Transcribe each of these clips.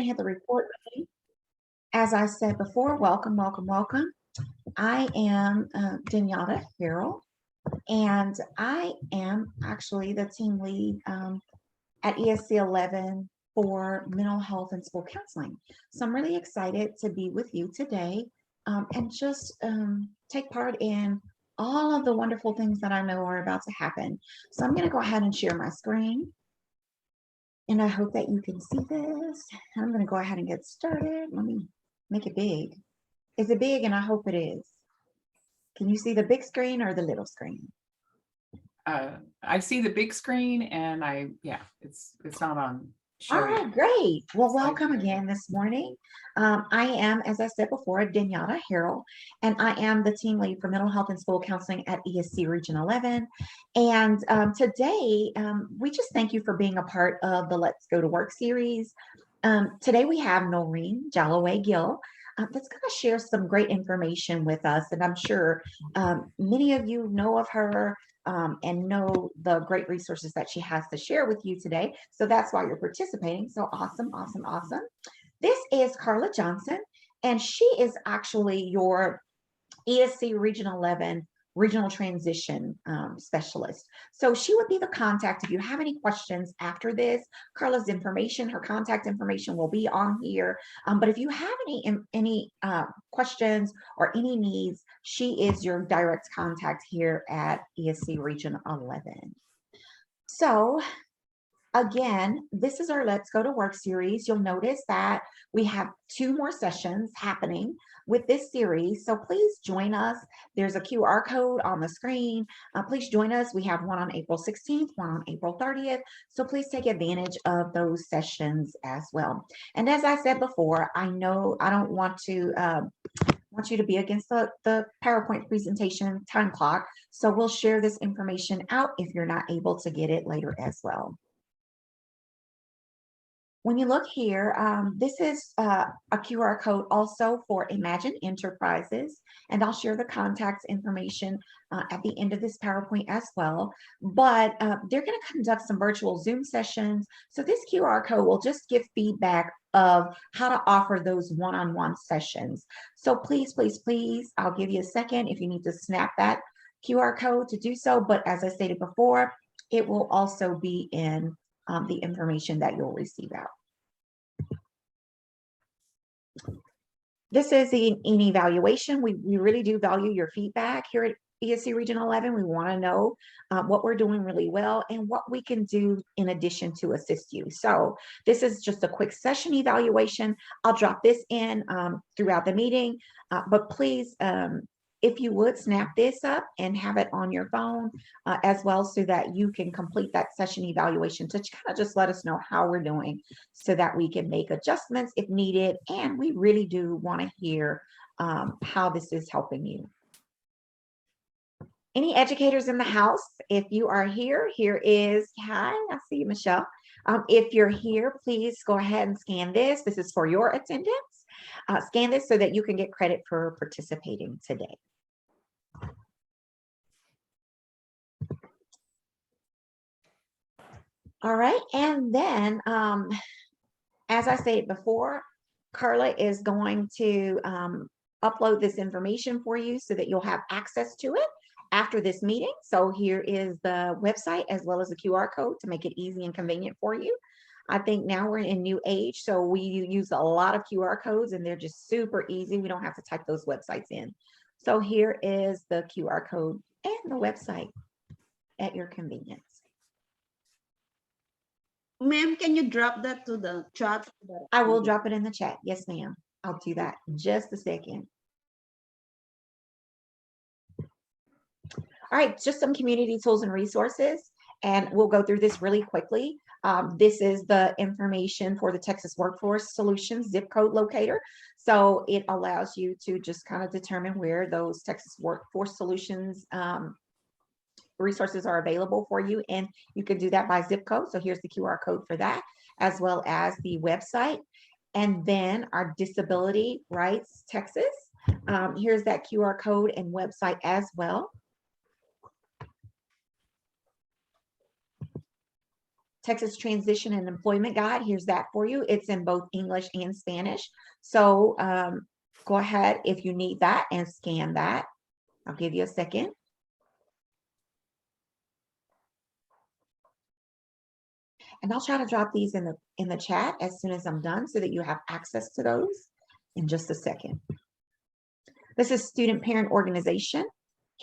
to hit the record button. As I said before, welcome, welcome, welcome. I am Denyatta Harrell, and I am actually the team lead at ESC 11 for mental health and school counseling. So I'm really excited to be with you today and just take part in all of the wonderful things that I know are about to happen. So I'm going to go ahead and share my screen. And I hope that you can see this. I'm going to go ahead and get started. Let me make it big. Is it big? And I hope it is. Can you see the big screen or the little screen? I see the big screen, and it's not on. All right, great. Well, welcome again this morning. I am, as I said before, Denyatta Harrell, and I am the team lead for mental health and school counseling at ESC Region 11. And today, we just thank you for being a part of the Let's Go to Work series. Today, we have Noreen Jalloway Gill. That's going to share some great information with us. And I'm sure many of you know of her and know the great resources that she has to share with you today. So that's why you're participating. So awesome, awesome, awesome. This is Carla Johnson, and she is actually your ESC Region 11 Regional Transition Specialist. So she would be the contact if you have any questions after this. Carla's information, her contact information will be on here. But if you have any questions or any needs, she is your direct contact here at ESC Region 11. So again, this is our Let's Go to Work series. You'll notice that we have 2 more sessions happening with this series. So please join us. There's a QR code on the screen. Please join us. We have one on April 16th, one on April 30th. So please take advantage of those sessions as well. And as I said before, I know I don't want you to be against the PowerPoint presentation time clock. So we'll share this information out if you're not able to get it later as well. When you look here, this is a QR code also for Imagine Enterprises, and I'll share the contact information at the end of this PowerPoint as well. But they're going to conduct some virtual Zoom sessions. So this QR code will just give feedback of how to offer those one-on-one sessions. So please, please, please, I'll give you a second if you need to snap that QR code to do so. But as I stated before, it will also be in the information that you'll receive out. This is an evaluation. We really do value your feedback here at ESC Region 11. We want to know what we're doing really well and what we can do in addition to assist you. So this is just a quick session evaluation. I'll drop this in throughout the meeting, but please, if you would snap this up and have it on your phone as well so that you can complete that session evaluation to kind of just let us know how we're doing so that we can make adjustments if needed. And we really do want to hear how this is helping you. Any educators in the house, if you are here, here is, hi, I see you, Michelle. If you're here, please go ahead and scan this. This is for your attendance. Scan this so that you can get credit for participating today. All right, and then as I stated before, Carla is going to upload this information for you so that you'll have access to it after this meeting. So here is the website as well as the QR code to make it easy and convenient for you. I think now we're in a new age, so we use a lot of QR codes and they're just super easy. We don't have to type those websites in. So here is the QR code and the website at your convenience. Ma'am, can you drop that to the chat? I will drop it in the chat. Yes, ma'am. I'll do that in just a second. All right, just some community tools and resources, and we'll go through this really quickly. This is the information for the Texas Workforce Solutions zip code locator. So it allows you to just kind of determine where those Texas Workforce Solutions resources are available for you, and you can do that by zip code. So here's the QR code for that, as well as the website. And then our Disability Rights Texas. Here's that QR code and website as well. Texas Transition and Employment Guide. Here's that for you. It's in both English and Spanish. So go ahead if you need that and scan that. I'll give you a second. And I'll try to drop these in the chat as soon as I'm done so that you have access to those in just a second. This is Student Parent Organization,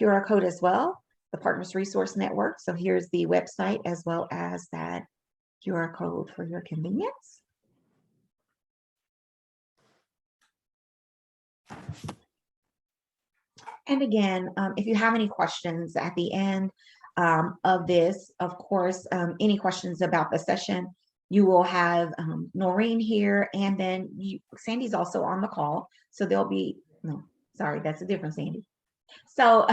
QR code as well, the Partners Resource Network. So here's the website as well as that QR code for your convenience. And again, if you have any questions at the end of this, of course, any questions about the session, you will have Noreen here, and then Sandy's also on the call. So there'll be, no, sorry, that's a different Sandy. So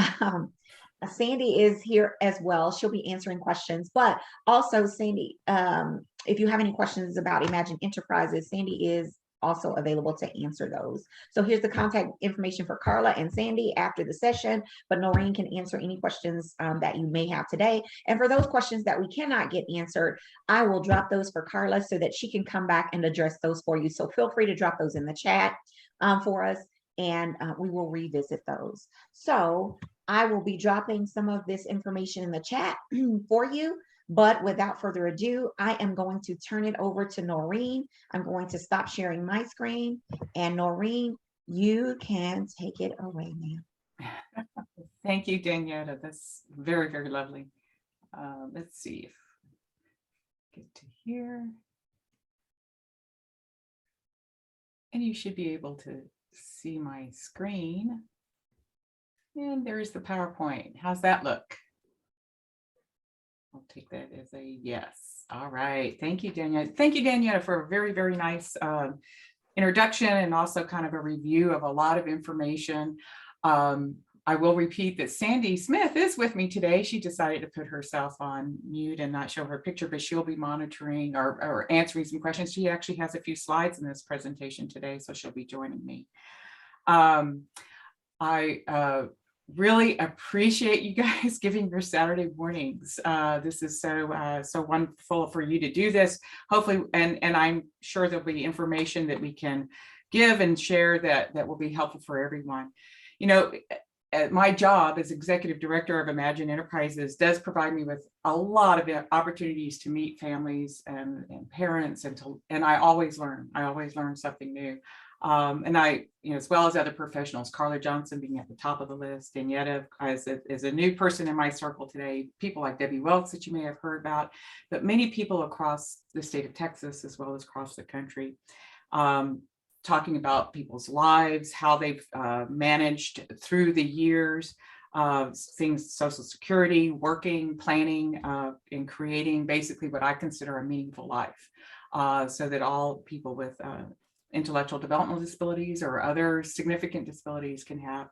Sandy is here as well. She'll be answering questions, but also Sandy, if you have any questions about Imagine Enterprises, Sandy is also available to answer those. So here's the contact information for Carla and Sandy after the session, but Noreen can answer any questions that you may have today. And for those questions that we cannot get answered, I will drop those for Carla so that she can come back and address those for you. So feel free to drop those in the chat for us, and we will revisit those. So I will be dropping some of this information in the chat for you. But without further ado, I am going to turn it over to Noreen. I'm going to stop sharing my screen. And Noreen, you can take it away, ma'am. Thank you, Daniela. That's very, very lovely. Let's see if I get to here. And you should be able to see my screen. And there's the PowerPoint. How's that look? I'll take that as a yes. All right. Thank you, Daniela. Thank you, Daniela, for a very, very nice introduction and also kind of a review of a lot of information. I will repeat that Sandy Smith is with me today. She decided to put herself on mute and not show her picture, but she'll be monitoring or answering some questions. She actually has a few slides in this presentation today, so she'll be joining me. I really appreciate you guys giving your Saturday mornings. This is so wonderful for you to do this. Hopefully, and I'm sure there'll be information that we can give and share that will be helpful for everyone. You know, my job as executive director of Imagine Enterprises does provide me with a lot of opportunities to meet families and parents, and I always learn. I always learn something new. And I, you know, as well as other professionals, Carla Johnson being at the top of the list, Daniela as a new person in my circle today, people like Debbie Welks that you may have heard about, but many people across the state of Texas, as well as across the country, talking about people's lives, how they've managed through the years, things, Social Security, working, planning, and creating basically what I consider a meaningful life, so that all people with intellectual developmental disabilities or other significant disabilities can have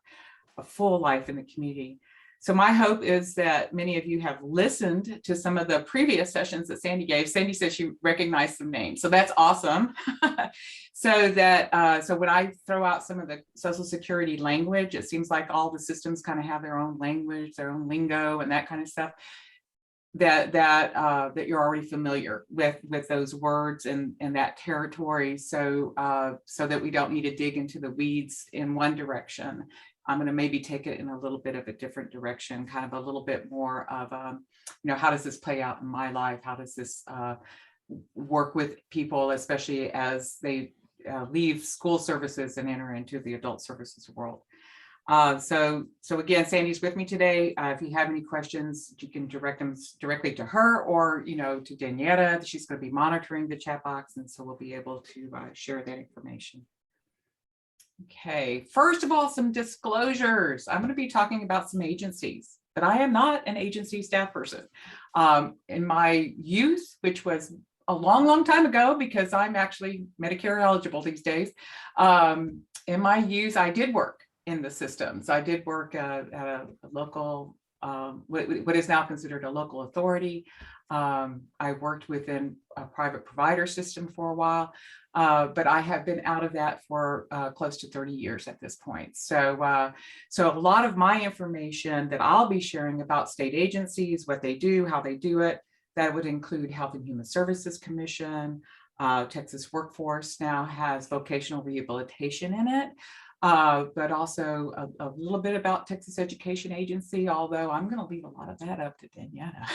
a full life in the community. So my hope is that many of you have listened to some of the previous sessions that Sandy gave. Sandy said she recognized some names, so that's awesome. So that so when I throw out some of the Social Security language, it seems like all the systems kind of have their own language, their own lingo, and that kind of stuff. That you're already familiar with those words and that territory, so that we don't need to dig into the weeds in one direction. I'm going to maybe take it in a little bit of a different direction, kind of a little bit more of you know, how does this play out in my life? How does this work with people, especially as they leave school services and enter into the adult services world? So again, Sandy's with me today. If you have any questions, you can direct them directly to her, or, you know, to Daniela. She's going to be monitoring the chat box, and so we'll be able to share that information. Okay, first of all, some disclosures. I'm going to be talking about some agencies, but I am not an agency staff person. In my youth, which was a long, long time ago, because I'm actually Medicare eligible these days, in my youth, I did work in the systems. I did work at a local, what is now considered a local authority. I worked within a private provider system for a while, but I have been out of that for close to 30 years at this point. So, so a lot of my information that I'll be sharing about state agencies, what they do, how they do it, That would include Health and Human Services Commission. Texas Workforce now has vocational rehabilitation in it, but also a little bit about Texas Education Agency, although I'm going to leave a lot of that up to Daniela.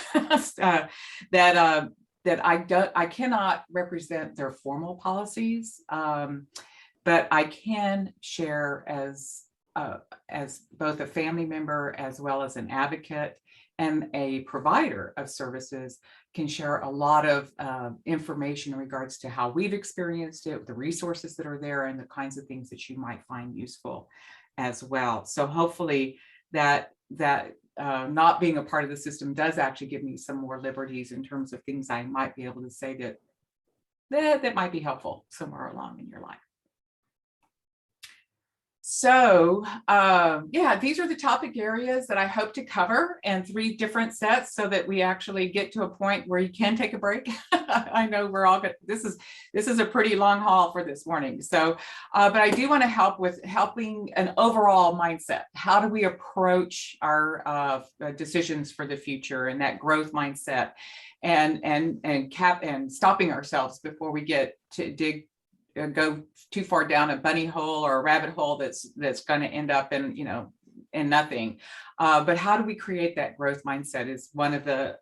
I cannot represent their formal policies, but I can share as both a family member as well as an advocate and a provider of services, can share a lot of information in regards to how we've experienced it, the resources that are there, and the kinds of things that you might find useful as well. So hopefully that not being a part of the system does actually give me some more liberties in terms of things I might be able to say that might be helpful somewhere along in your life. So yeah, these are the topic areas that I hope to cover in 3 different sets so that we actually get to a point where you can take a break. I know we're all good. This is a pretty long haul for this morning. So, but I do want to help with helping an overall mindset. How do we approach our decisions for the future and that growth mindset, and stopping ourselves before we get to go too far down a bunny hole or a rabbit hole that's going to end up in in nothing. But how do we create that growth mindset is one of the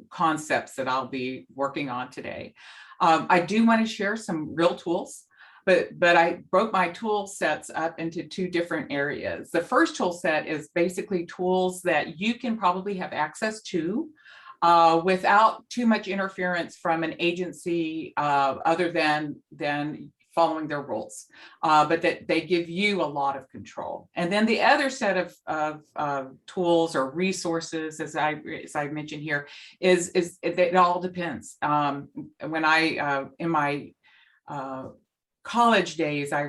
concepts that I'll be working on today. I do want to share some real tools, but I broke my tool sets up into 2 different areas. The first tool set is basically tools that you can probably have access to without too much interference from an agency other than following their rules, but that they give you a lot of control. And then the other set of tools or resources, as I mentioned here, is it all depends. When I in my college days, I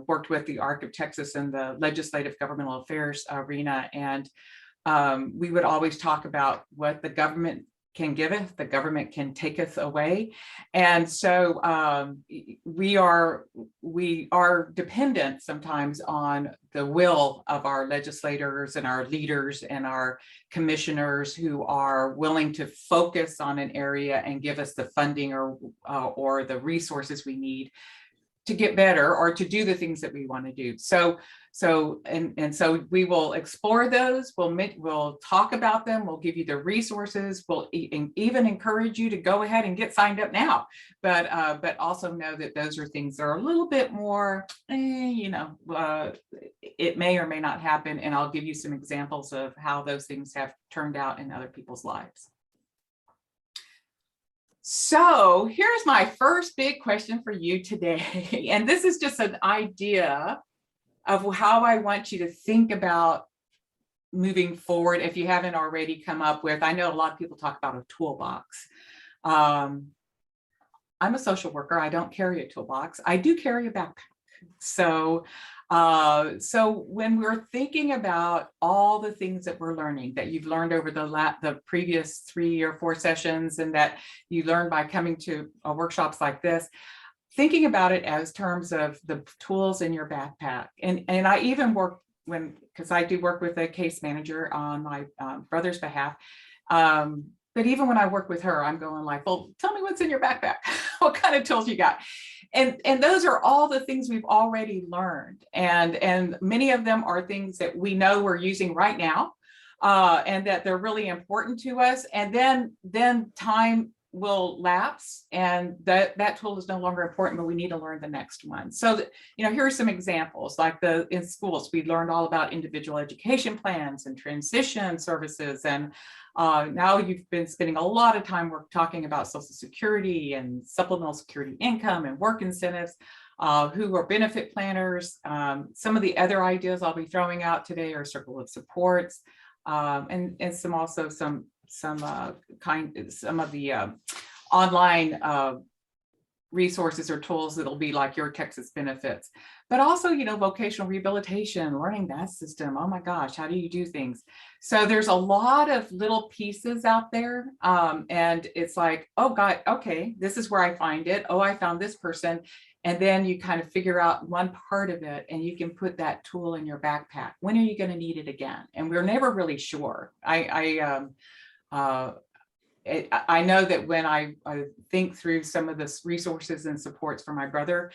worked with the ARC of Texas in the legislative governmental affairs arena, and we would always talk about what the government can giveth, the government can taketh away. And so we are dependent sometimes on the will of our legislators and our leaders and our commissioners who are willing to focus on an area and give us the funding or the resources we need to get better or to do the things that we want to do. So we will explore those. We'll talk about them. We'll give you the resources. We'll even encourage you to go ahead and get signed up now. But also know that those are things that are a little bit more, it may or may not happen. And I'll give you some examples of how those things have turned out in other people's lives. So here's my first big question for you today. And this is just an idea of how I want you to think about moving forward if you haven't already come up with. I know a lot of people talk about a toolbox. I'm a social worker. I don't carry a toolbox. I do carry a backpack. So when we're thinking about all the things that we're learning, that you've learned over the previous 3 or 4 sessions, and that you learned by coming to workshops like this, thinking about it as terms of the tools in your backpack. And I even work because I do work with a case manager on my brother's behalf. But even when I work with her, I'm going like, well, tell me what's in your backpack. What kind of tools you got? And those are all the things we've already learned. And many of them are things that we know we're using right now, and that they're really important to us. And then time will lapse and that tool is no longer important, but we need to learn the next one. So, here are some examples. Like in schools, we learned all about individual education plans and transition services. And now you've been spending a lot of time talking about Social Security and supplemental security income and work incentives, who are benefit planners. Some of the other ideas I'll be throwing out today are circle of supports, and some of the online resources or tools that'll be like your Texas benefits, but also, vocational rehabilitation, learning that system. Oh my gosh, how do you do things? So there's a lot of little pieces out there. And it's like, oh God, okay, this is where I find it. Oh, I found this person. And then you kind of figure out one part of it and you can put that tool in your backpack. When are you going to need it again? And we're never really sure. I know that when I think through some of the resources and supports for my brother,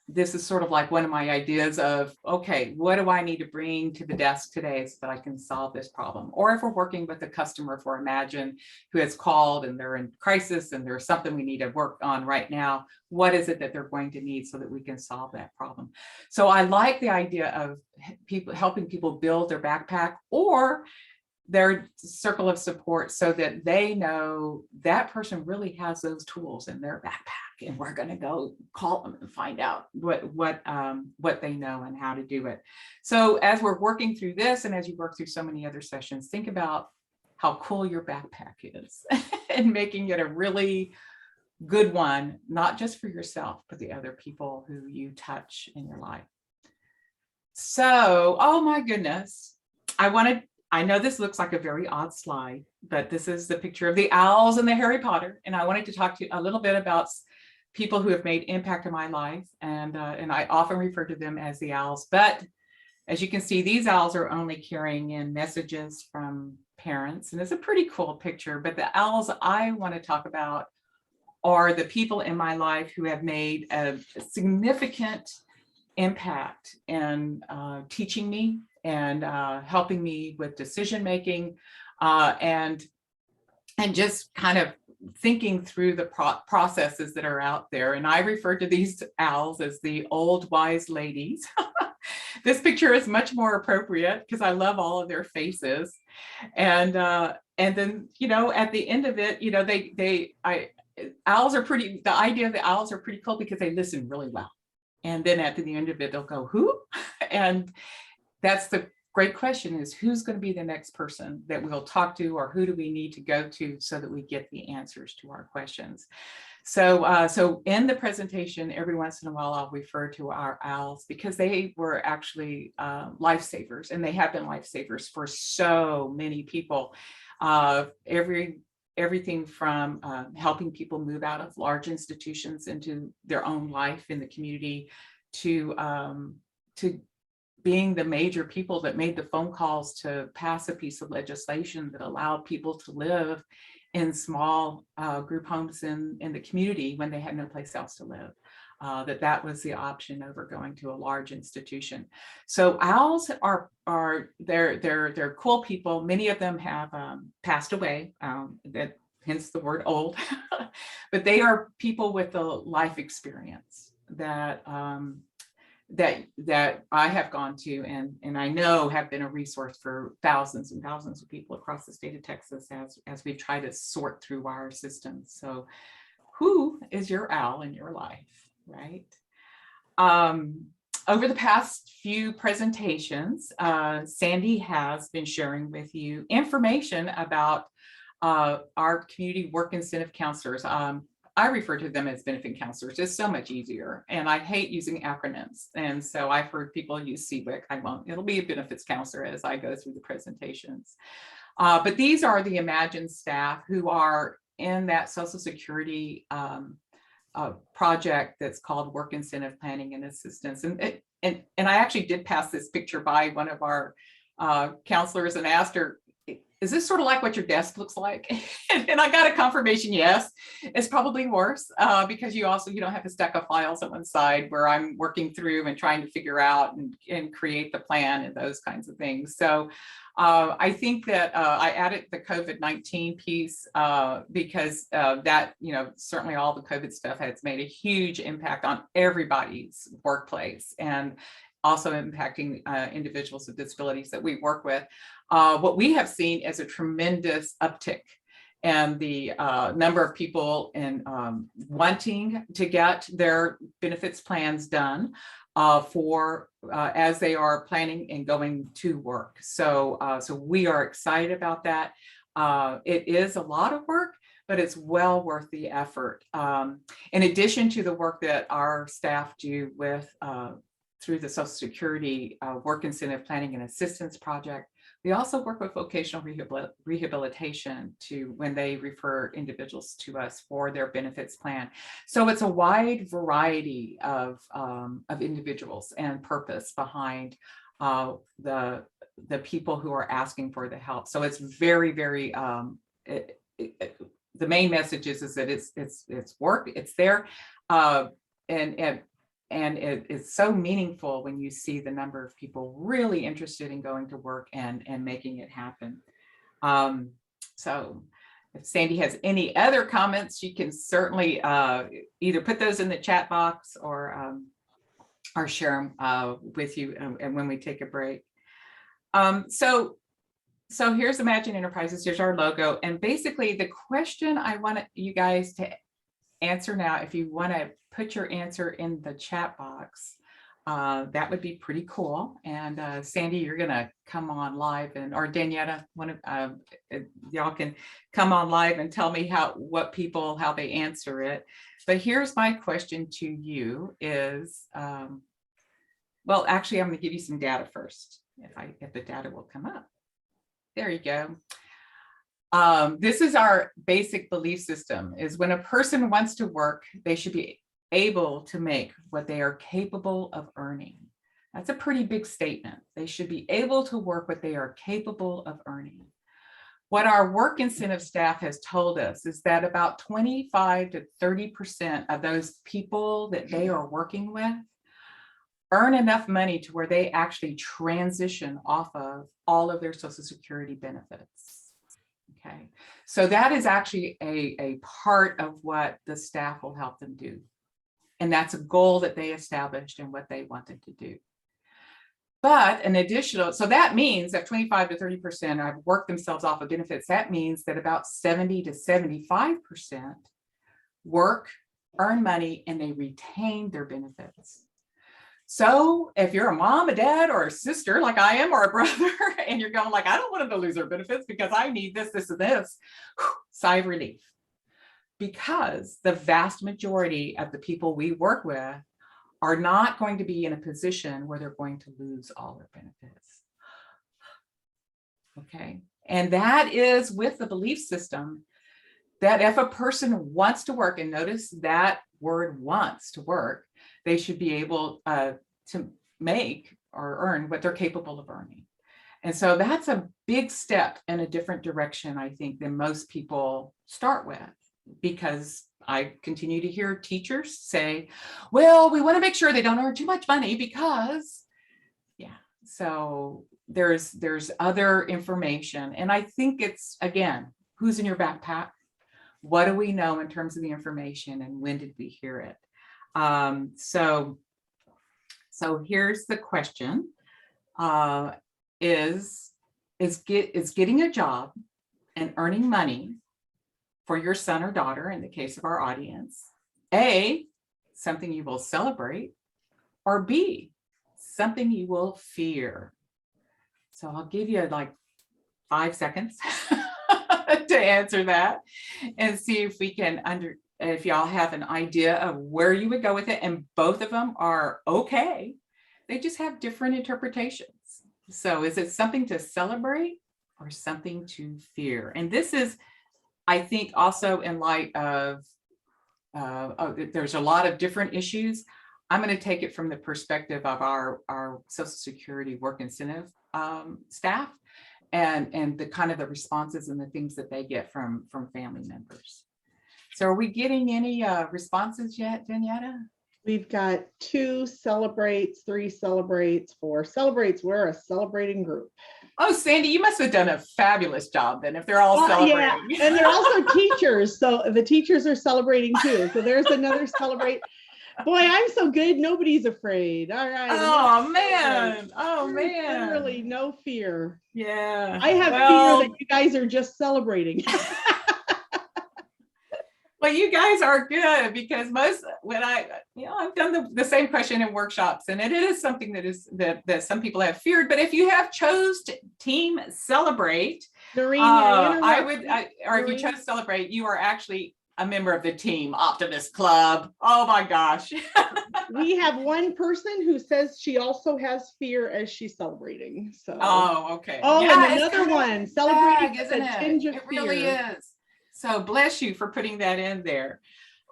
this is sort of like one of my ideas of, okay, what do I need to bring to the desk today so that I can solve this problem? Or if we're working with a customer for Imagine who has called and they're in crisis and there's something we need to work on right now, what is it that they're going to need so that we can solve that problem? So I like the idea of helping people build their backpack or their circle of support so that they know that person really has those tools in their backpack, and we're going to go call them and find out what they know and how to do it. So as we're working through this, and as you work through so many other sessions, think about how cool your backpack is and making it a really good one, not just for yourself, but the other people who you touch in your life. So, oh my goodness, I know this looks like a very odd slide, but this is the picture of the owls and the Harry Potter. And I wanted to talk to you a little bit about people who have made impact in my life. And I often refer to them as the owls. But as you can see, these owls are only carrying in messages from parents. And it's a pretty cool picture. But the owls I want to talk about are the people in my life who have made a significant impact in teaching me and helping me with decision making and just kind of thinking through the processes that are out there. And I refer to these owls as the old wise ladies. This picture is much more appropriate because I love all of their faces. And then, you know, at the end of it, you know, owls are pretty, the idea of the owls are pretty cool because they listen really well. And then at the end of it, they'll go, who? And that's the great question, is who's going to be the next person that we'll talk to, or who do we need to go to so that we get the answers to our questions? So in the presentation, every once in a while, I'll refer to our owls because they were actually lifesavers, and they have been lifesavers for so many people. Everything from helping people move out of large institutions into their own life in the community to being the major people that made the phone calls to pass a piece of legislation that allowed people to live in small group homes in the community when they had no place else to live. That was the option over going to a large institution. So owls they're cool people. Many of them have passed away, hence the word old, but they are people with a life experience that I have gone to and I know have been a resource for thousands and thousands of people across the state of Texas as we try to sort through our systems. So who is your owl in your life, right? Over the past few presentations, Sandy has been sharing with you information about our community work incentive counselors. I refer to them as benefit counselors. It's so much easier. And I hate using acronyms. And so I've heard people use CWIC. I won't. It'll be a benefits counselor as I go through the presentations. But these are the Imagine staff who are in that Social Security project that's called Work Incentive Planning and Assistance. And I actually did pass this picture by one of our counselors and asked her, is this sort of like what your desk looks like? And I got a confirmation, yes. It's probably worse because you don't have to stack of files on one side where I'm working through and trying to figure out and create the plan and those kinds of things. So I think that I added the COVID-19 piece because that, certainly all the COVID stuff has made a huge impact on everybody's workplace and also impacting individuals with disabilities that we work with. What we have seen is a tremendous uptick in the number of people in wanting to get their benefits plans done as they are planning and going to work. So we are excited about that. It is a lot of work, but it's well worth the effort. In addition to the work that our staff do through the Social Security Work Incentive Planning and Assistance Project, we also work with vocational rehabilitation when they refer individuals to us for their benefits plan. So it's a wide variety of individuals and purpose behind the the people who are asking for the help. So it's very, very, the main message is that it's work, it's there. And it's so meaningful when you see the number of people really interested in going to work and making it happen. So if Sandy has any other comments, she can certainly either put those in the chat box or share them with you and when we take a break. So here's Imagine Enterprises, here's our logo. And basically the question I want you guys to answer now, if you want to put your answer in the chat box, that would be pretty cool. And Sandy, you're gonna come on live, and or Daniela, one of y'all can come on live and tell me how they answer it. But here's my question to you is, well, actually, I'm gonna give you some data first, if the data will come up. There you go. This is our basic belief system, is when a person wants to work, they should be able to make what they are capable of earning. That's a pretty big statement. They should be able to work what they are capable of earning. What our work incentive staff has told us is that about 25 to 30% of those people that they are working with earn enough money to where they actually transition off of all of their Social Security benefits. Okay, so that is actually a part of what the staff will help them do. And that's a goal that they established and what they wanted to do. But an additional, so that means that 25 to 30% have worked themselves off of benefits. That means that about 70 to 75% work, earn money, and they retain their benefits. So if you're a mom, a dad, or a sister like I am, or a brother, and you're going like, I don't want them to lose their benefits because I need this, this, and this, sigh of relief. Because the vast majority of the people we work with are not going to be in a position where they're going to lose all their benefits. Okay, and that is with the belief system that if a person wants to work, and notice that word wants to work, they should be able to make or earn what they're capable of earning. And so that's a big step in a different direction, I think, than most people start with, because I continue to hear teachers say, well, we want to make sure they don't earn too much money because, yeah, so there's other information. And I think it's, again, who's in your backpack? What do we know in terms of the information, and when did we hear it? So here's the question, is getting a job and earning money for your son or daughter, in the case of our audience, A, something you will celebrate, or B, something you will fear? So I'll give you like 5 seconds to answer that and see if we can if y'all have an idea of where you would go with it. And both of them are okay. They just have different interpretations. So is it something to celebrate or something to fear? And this is, I think, also in light of, there's a lot of different issues. I'm going to take it from the perspective of our Social Security work incentive staff and the kind of the responses and the things that they get from family members. So are we getting any responses yet, Daniela? We've got 2 celebrates, 3 celebrates, 4 celebrates. We're a celebrating group. Oh, Sandy, you must have done a fabulous job then if they're all celebrating. Yeah, and they're also teachers. So the teachers are celebrating too. So there's another celebrate. Boy, I'm so good. Nobody's afraid. All right. Oh, man. Oh, man. Literally no fear. Yeah. I have fear that you guys are just celebrating. Well, you guys are good, because I've done the same question in workshops, and it is something that some people have feared. But if you have chose to team celebrate, Noreen, if you chose celebrate, you are actually a member of the team Optimist Club. Oh my gosh. We have one person who says she also has fear as she's celebrating. So. Oh, okay. Oh, yeah, and another one celebrating, isn't it? It really is. So bless you for putting that in there.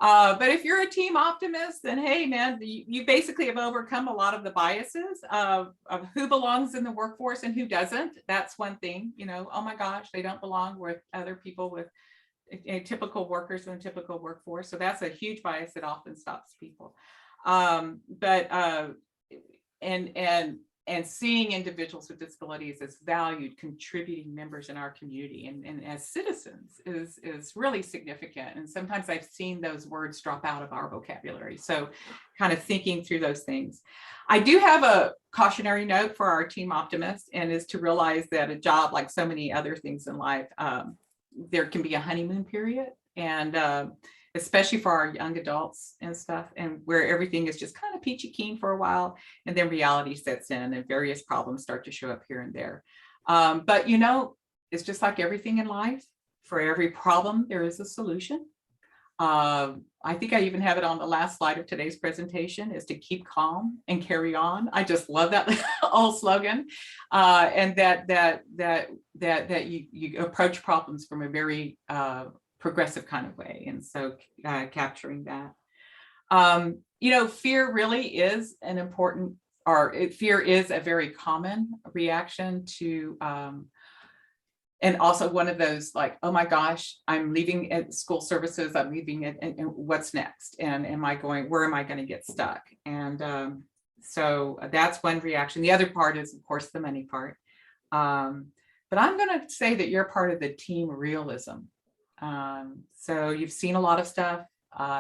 But if you're a team optimist, then hey, man, you basically have overcome a lot of the biases of who belongs in the workforce and who doesn't. That's one thing, you know, oh my gosh, they don't belong with other people with typical workers in a typical workforce. So that's a huge bias that often stops people. And seeing individuals with disabilities as valued, contributing members in our community and as citizens is really significant. And sometimes I've seen those words drop out of our vocabulary. So kind of thinking through those things. I do have a cautionary note for our team optimists, and is to realize that a job, like so many other things in life, there can be a honeymoon period. And especially for our young adults and stuff, and where everything is just kind of peachy keen for a while, and then reality sets in and various problems start to show up here and there. But you know, it's just like everything in life. For every problem, there is a solution. I think I even have it on the last slide of today's presentation, is to keep calm and carry on. I just love that old slogan, and that you approach problems from a very progressive kind of way. And so capturing that, you know, fear really is an important, fear is a very common reaction to, and also one of those like, oh my gosh, I'm leaving at school services, I'm leaving it, and what's next? And where am I going to get stuck? And so that's one reaction. The other part is, of course, the money part. But I'm going to say that you're part of the team realism. So you've seen a lot of stuff.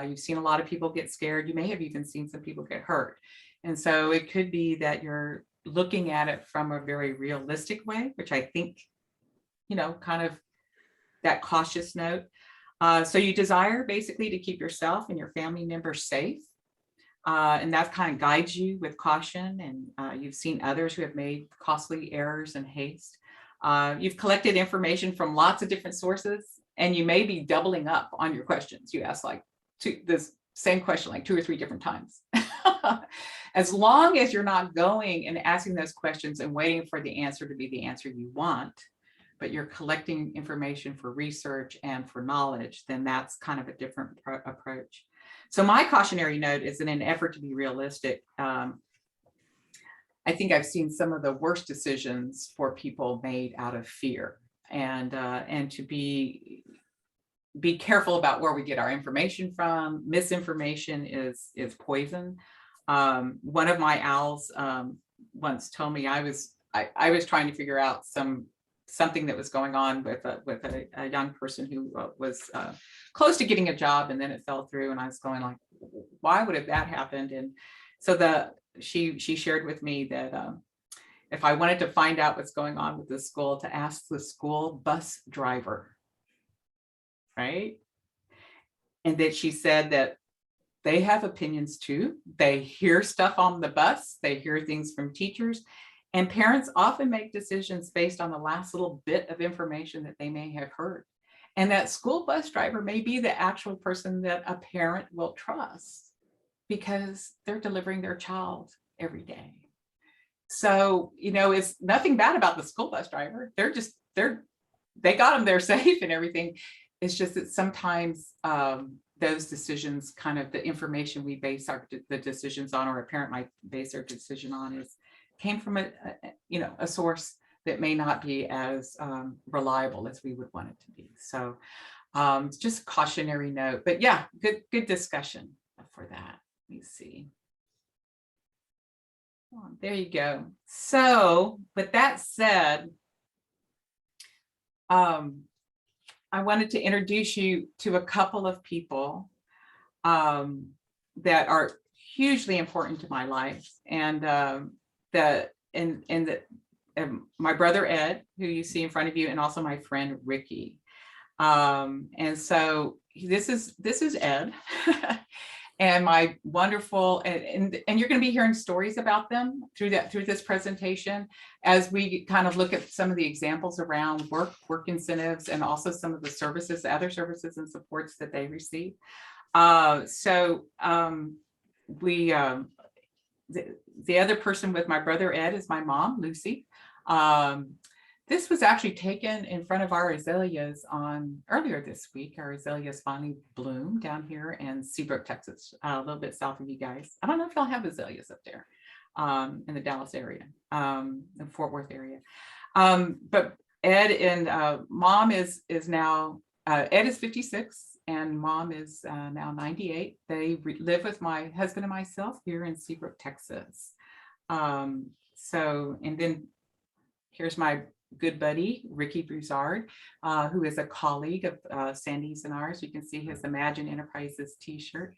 You've seen a lot of people get scared. You may have even seen some people get hurt. And so it could be that you're looking at it from a very realistic way, which I think, you know, kind of that cautious note. So you desire basically to keep yourself and your family members safe. And that kind of guides you with caution. And you've seen others who have made costly errors in haste. You've collected information from lots of different sources, and you may be doubling up on your questions. You ask like this same question like 2 or 3 different times. As long as you're not going and asking those questions and waiting for the answer to be the answer you want, but you're collecting information for research and for knowledge, then that's kind of a different approach. So my cautionary note is in an effort to be realistic. I think I've seen some of the worst decisions for people made out of fear, and to be careful about where we get our information from. Misinformation is poison. One of my owls once told me I was trying to figure out something that was going on with a young person who was close to getting a job, and then it fell through, and I was going like, why would have that happened? And so she shared with me that if I wanted to find out what's going on with the school, to ask the school bus driver, right? And that she said that they have opinions too. They hear stuff on the bus, they hear things from teachers, and parents often make decisions based on the last little bit of information that they may have heard. And that school bus driver may be the actual person that a parent will trust, because they're delivering their child every day. So, you know, it's nothing bad about the school bus driver. They got them there safe and everything. It's just that sometimes those decisions, kind of the information we base the decisions on, or a parent might base their decision on, came from a source that may not be as reliable as we would want it to be. So it's just a cautionary note. But yeah, good discussion for that. Let me see. Oh, there you go. So with that said, I wanted to introduce you to a couple of people that are hugely important to my life, and my brother Ed, who you see in front of you, and also my friend Ricky. And so this is Ed. And my wonderful, and you're going to be hearing stories about them through this presentation, as we kind of look at some of the examples around work incentives, and also some of the services, other services and supports that they receive. The other person with my brother Ed is my mom, Lucy. this was actually taken in front of our azaleas earlier this week. Our azaleas finally bloomed down here in Seabrook, Texas, a little bit south of you guys. I don't know if y'all have azaleas up there in the Dallas area, the Fort Worth area. But Ed and mom is now, Ed is 56 and mom is now 98. They live with my husband and myself here in Seabrook, Texas. And then here's my good buddy, Ricky Broussard, who is a colleague of Sandy's and ours. You can see his Imagine Enterprises t-shirt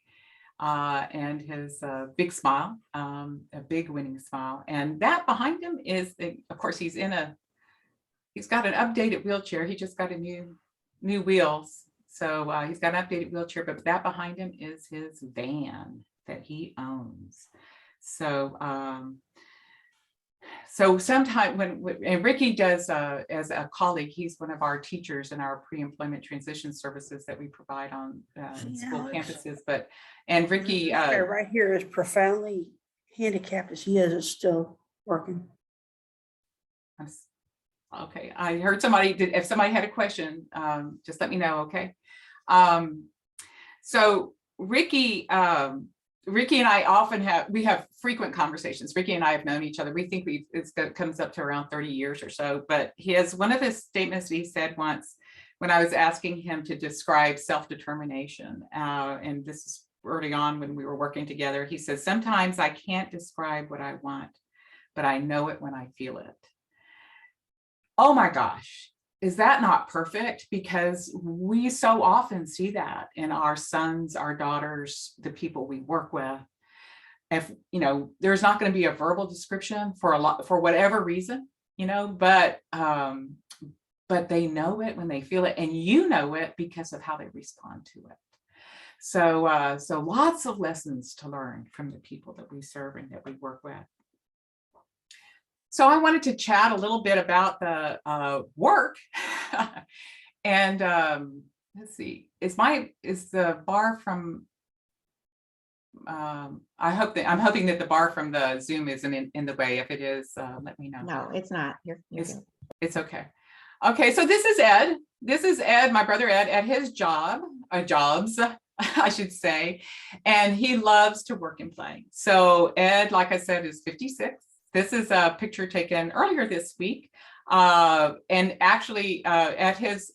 and his big smile, a big winning smile. And that behind him is, of course, he's got an updated wheelchair. He just got a new wheels. So he's got an updated wheelchair, but that behind him is his van that he owns. So sometime and Ricky does, as a colleague, he's one of our teachers in our pre-employment transition services that we provide on school campuses. And Ricky, This guy right here is profoundly handicapped as he is still working. okay, I heard if somebody had a question, just let me know, okay? So Ricky and I often have frequent conversations. Ricky and I have known each other. We think it comes up to around 30 years or so, but one of his statements he said once when I was asking him to describe self-determination, and this is early on when we were working together, he says, sometimes I can't describe what I want, but I know it when I feel it. Oh my gosh. Is that not perfect? Because we so often see that in our sons, our daughters, the people we work with. If, there's not going to be a verbal description for whatever reason, but they know it when they feel it, and you know it because of how they respond to it. So lots of lessons to learn from the people that we serve and that we work with. So I wanted to chat a little bit about the work, and let's see. Is the bar from? I'm hoping that the bar from the Zoom isn't in the way. If it is, let me know. No, it's not. You're good. It's okay. Okay, so this is Ed. This is Ed, my brother Ed, at his jobs, I should say, and he loves to work and play. So Ed, like I said, is 56. This is a picture taken earlier this week. And actually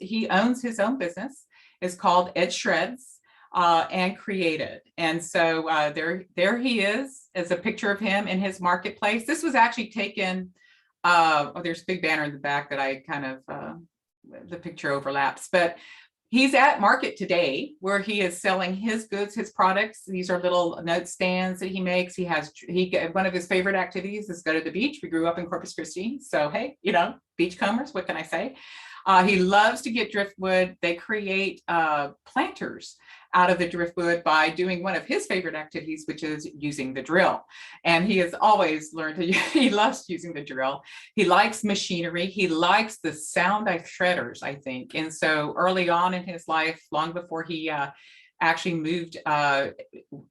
he owns his own business. It's called Ed Shreds and Created. And so there he is as a picture of him in his marketplace. This was actually taken, there's a big banner in the back that I kind of, the picture overlaps, but he's at market today where he is selling his goods, his products. These are little note stands that he makes. One of his favorite activities is go to the beach. We grew up in Corpus Christi. So, hey, beachcombers, what can I say? He loves to get driftwood. They create planters out of the driftwood by doing one of his favorite activities, which is using the drill. And he has always learned he loves using the drill. He likes machinery. He likes the sound of shredders, I think. And so early on in his life, long before he actually moved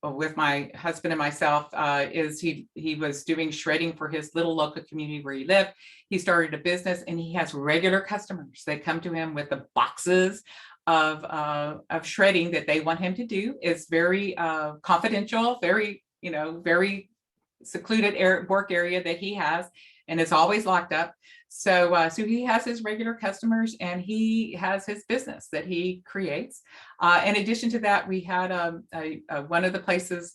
with my husband and myself, he was doing shredding for his little local community where he lived. He started a business and he has regular customers. They come to him with the boxes of shredding that they want him to do. Is very confidential, very secluded work area that he has, and it's always locked up. So he has his regular customers and he has his business that he creates. In addition to that, we had one of the places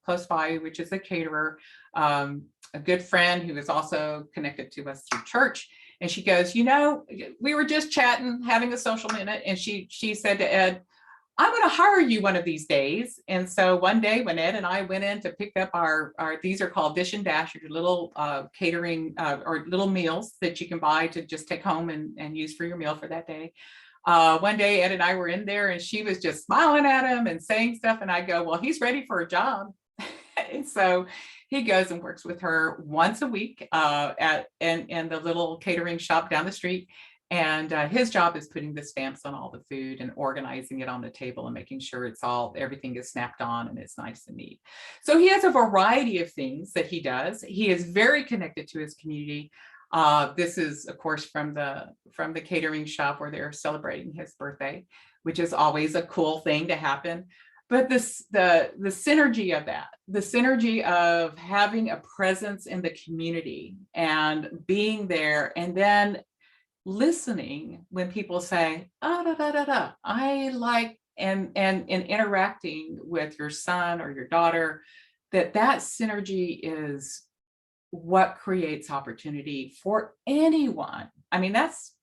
close by, which is a caterer, a good friend who is also connected to us through church. And she goes, we were just chatting, having a social minute. And she said to Ed, I'm going to hire you one of these days. And so one day when Ed and I went in to pick up our these are called Dish and Dash, your little catering or little meals that you can buy to just take home and use for your meal for that day. One day Ed and I were in there and she was just smiling at him and saying stuff. And I go, well, he's ready for a job. And so he goes and works with her once a week in the little catering shop down the street. And his job is putting the stamps on all the food and organizing it on the table and making sure everything is snapped on and it's nice and neat. So he has a variety of things that he does. He is very connected to his community. This is, of course, from the catering shop where they're celebrating his birthday, which is always a cool thing to happen. But the synergy of that, the synergy of having a presence in the community and being there, and then listening when people say, oh, da, da, da, da, I like, and interacting with your son or your daughter, that synergy is what creates opportunity for anyone. I mean, that's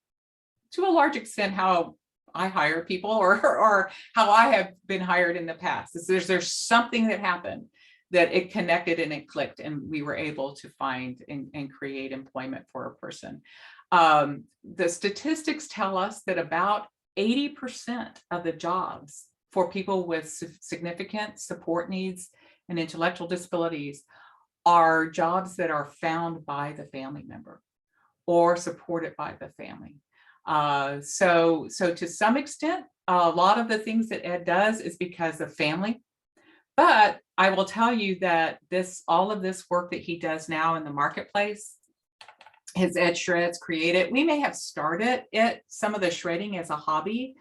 to a large extent how I hire people, or how I have been hired in the past. There's something that happened that it connected and it clicked, and we were able to find and create employment for a person. The statistics tell us that about 80% of the jobs for people with significant support needs and intellectual disabilities are jobs that are found by the family member or supported by the family. So to some extent, a lot of the things that Ed does is because of family. But I will tell you that all of this work that he does now in the marketplace, his Ed Shreds Created, we may have started some of the shredding as a hobby,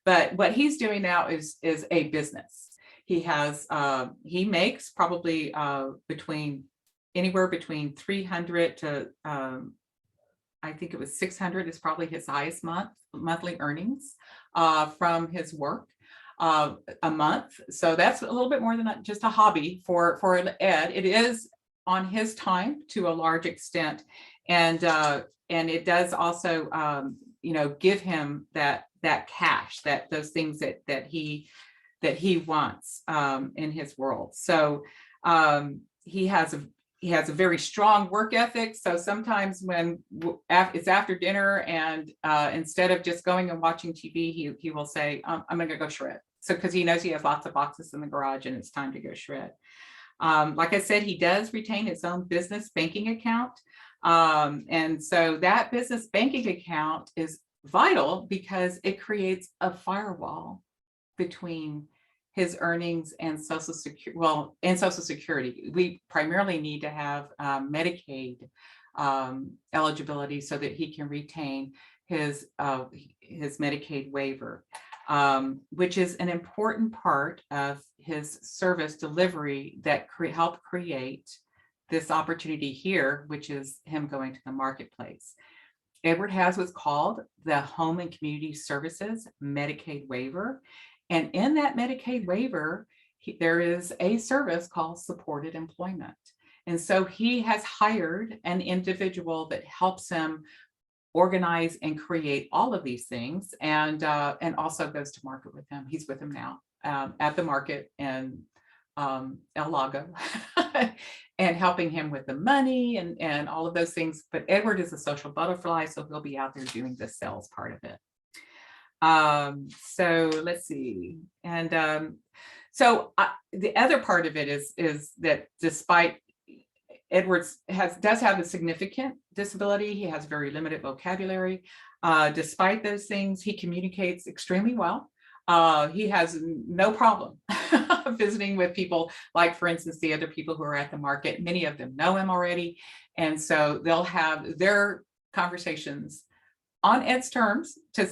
but what he's doing now is a business. He makes probably anywhere between 300 to I think it was 600 is probably his highest monthly earnings from his work a month. So that's a little bit more than just a hobby for Ed. It is on his time to a large extent, and it does also give him that cash, those things that he wants in his world. So he has a very strong work ethic. So sometimes when it's after dinner and instead of just going and watching TV, he will say, I'm gonna go shred. So because he knows he has lots of boxes in the garage and it's time to go shred. Like I said, he does retain his own business banking account. And so that business banking account is vital because it creates a firewall between his earnings and Social Security. Well, and Social Security, we primarily need to have Medicaid eligibility so that he can retain his Medicaid waiver, which is an important part of his service delivery that helped create this opportunity here, which is him going to the marketplace. Edward has what's called the Home and Community Services Medicaid waiver. And in that Medicaid waiver, there is a service called supported employment. And so he has hired an individual that helps him organize and create all of these things, and also goes to market with him. He's with him now at the market in El Lago and helping him with the money and all of those things. But Edward is a social butterfly, so he'll be out there doing the sales part of it. So let's see. And so the other part of it is that despite Edwards does have a significant disability, he has very limited vocabulary. Despite those things, he communicates extremely well. He has no problem visiting with people, like, for instance, the other people who are at the market. Many of them know him already. And so they'll have their conversations on Ed's terms to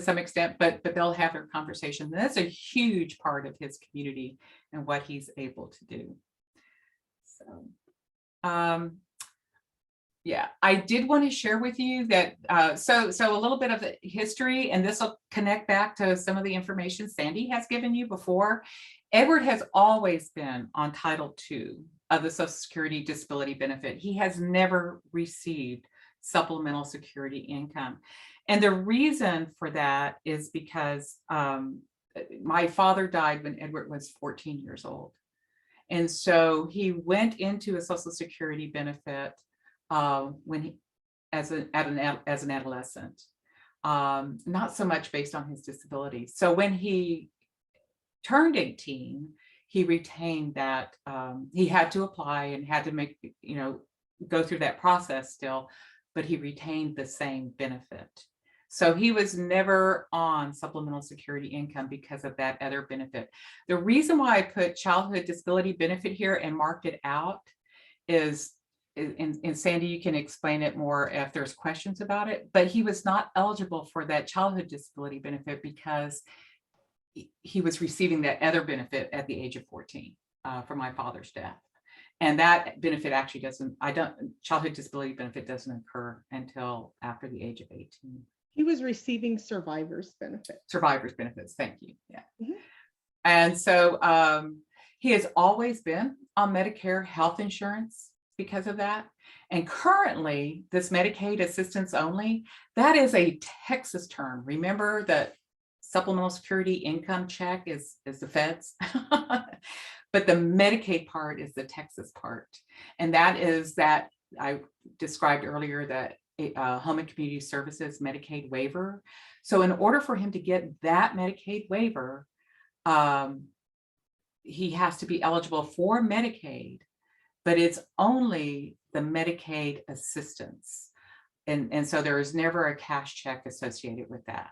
some extent, but they'll have their conversation. And that's a huge part of his community and what he's able to do. So, yeah, I did want to share with you that, so a little bit of the history, and this will connect back to some of the information Sandy has given you before. Edward has always been on Title II of the Social Security disability benefit. He has never received supplemental security income. And the reason for that is because my father died when Edward was 14 years old. And so he went into a Social Security benefit as an adolescent, not so much based on his disability. So when he turned 18, he retained that. He had to apply and had to go through that process still, but he retained the same benefit. So he was never on supplemental security income because of that other benefit. The reason why I put childhood disability benefit here and marked it out is and Sandy, you can explain it more if there's questions about it, but he was not eligible for that childhood disability benefit because he was receiving that other benefit at the age of 14 from my father's death. And that benefit actually childhood disability benefit doesn't occur until after the age of 18. He was receiving survivor's benefits. Survivor's benefits, thank you. Yeah. Mhm. And so he has always been on Medicare health insurance because of that. And currently, this Medicaid assistance only, that is a Texas term. Remember that supplemental security income check is the feds. But the Medicaid part is the Texas part. And that is that I described earlier, that Home and Community Services Medicaid waiver. So in order for him to get that Medicaid waiver, he has to be eligible for Medicaid, but it's only the Medicaid assistance. And so there is never a cash check associated with that.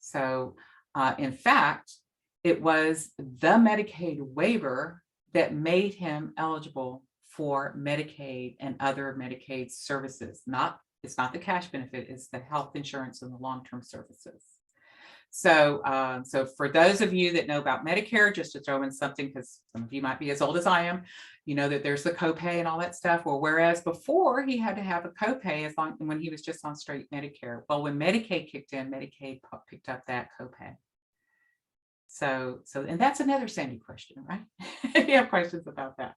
So in fact, it was the Medicaid waiver that made him eligible for Medicaid and other Medicaid services. It's not the cash benefit, it's the health insurance and the long-term services. So, so for those of you that know about Medicare, just to throw in something, because some of you might be as old as I am, you know that there's the copay and all that stuff. Well, whereas before he had to have a copay when he was just on straight Medicare. Well, when Medicaid kicked in, Medicaid picked up that copay. So, and that's another Sandy question, right? If you have questions about that.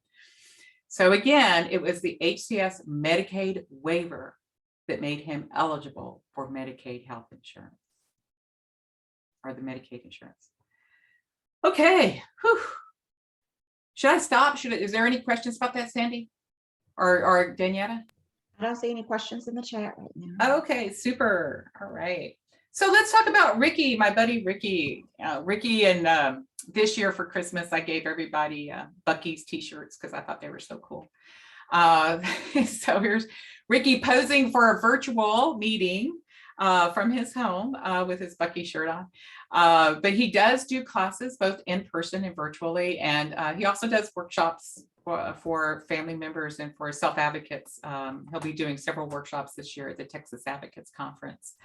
So again, it was the HCS Medicaid waiver that made him eligible for Medicaid health insurance, or the Medicaid insurance. Okay. Whew. Should I stop? Is there any questions about that, Sandy or Daniela? I don't see any questions in the chat right now. Okay, super. All right. So let's talk about Ricky, my buddy Ricky. Ricky, and this year for Christmas, I gave everybody Buc-ee's t-shirts because I thought they were so cool. So here's Ricky posing for a virtual meeting from his home with his Buc-ee shirt on. But he does do classes both in person and virtually. And he also does workshops for family members and for self-advocates. He'll be doing several workshops this year at the Texas Advocates Conference.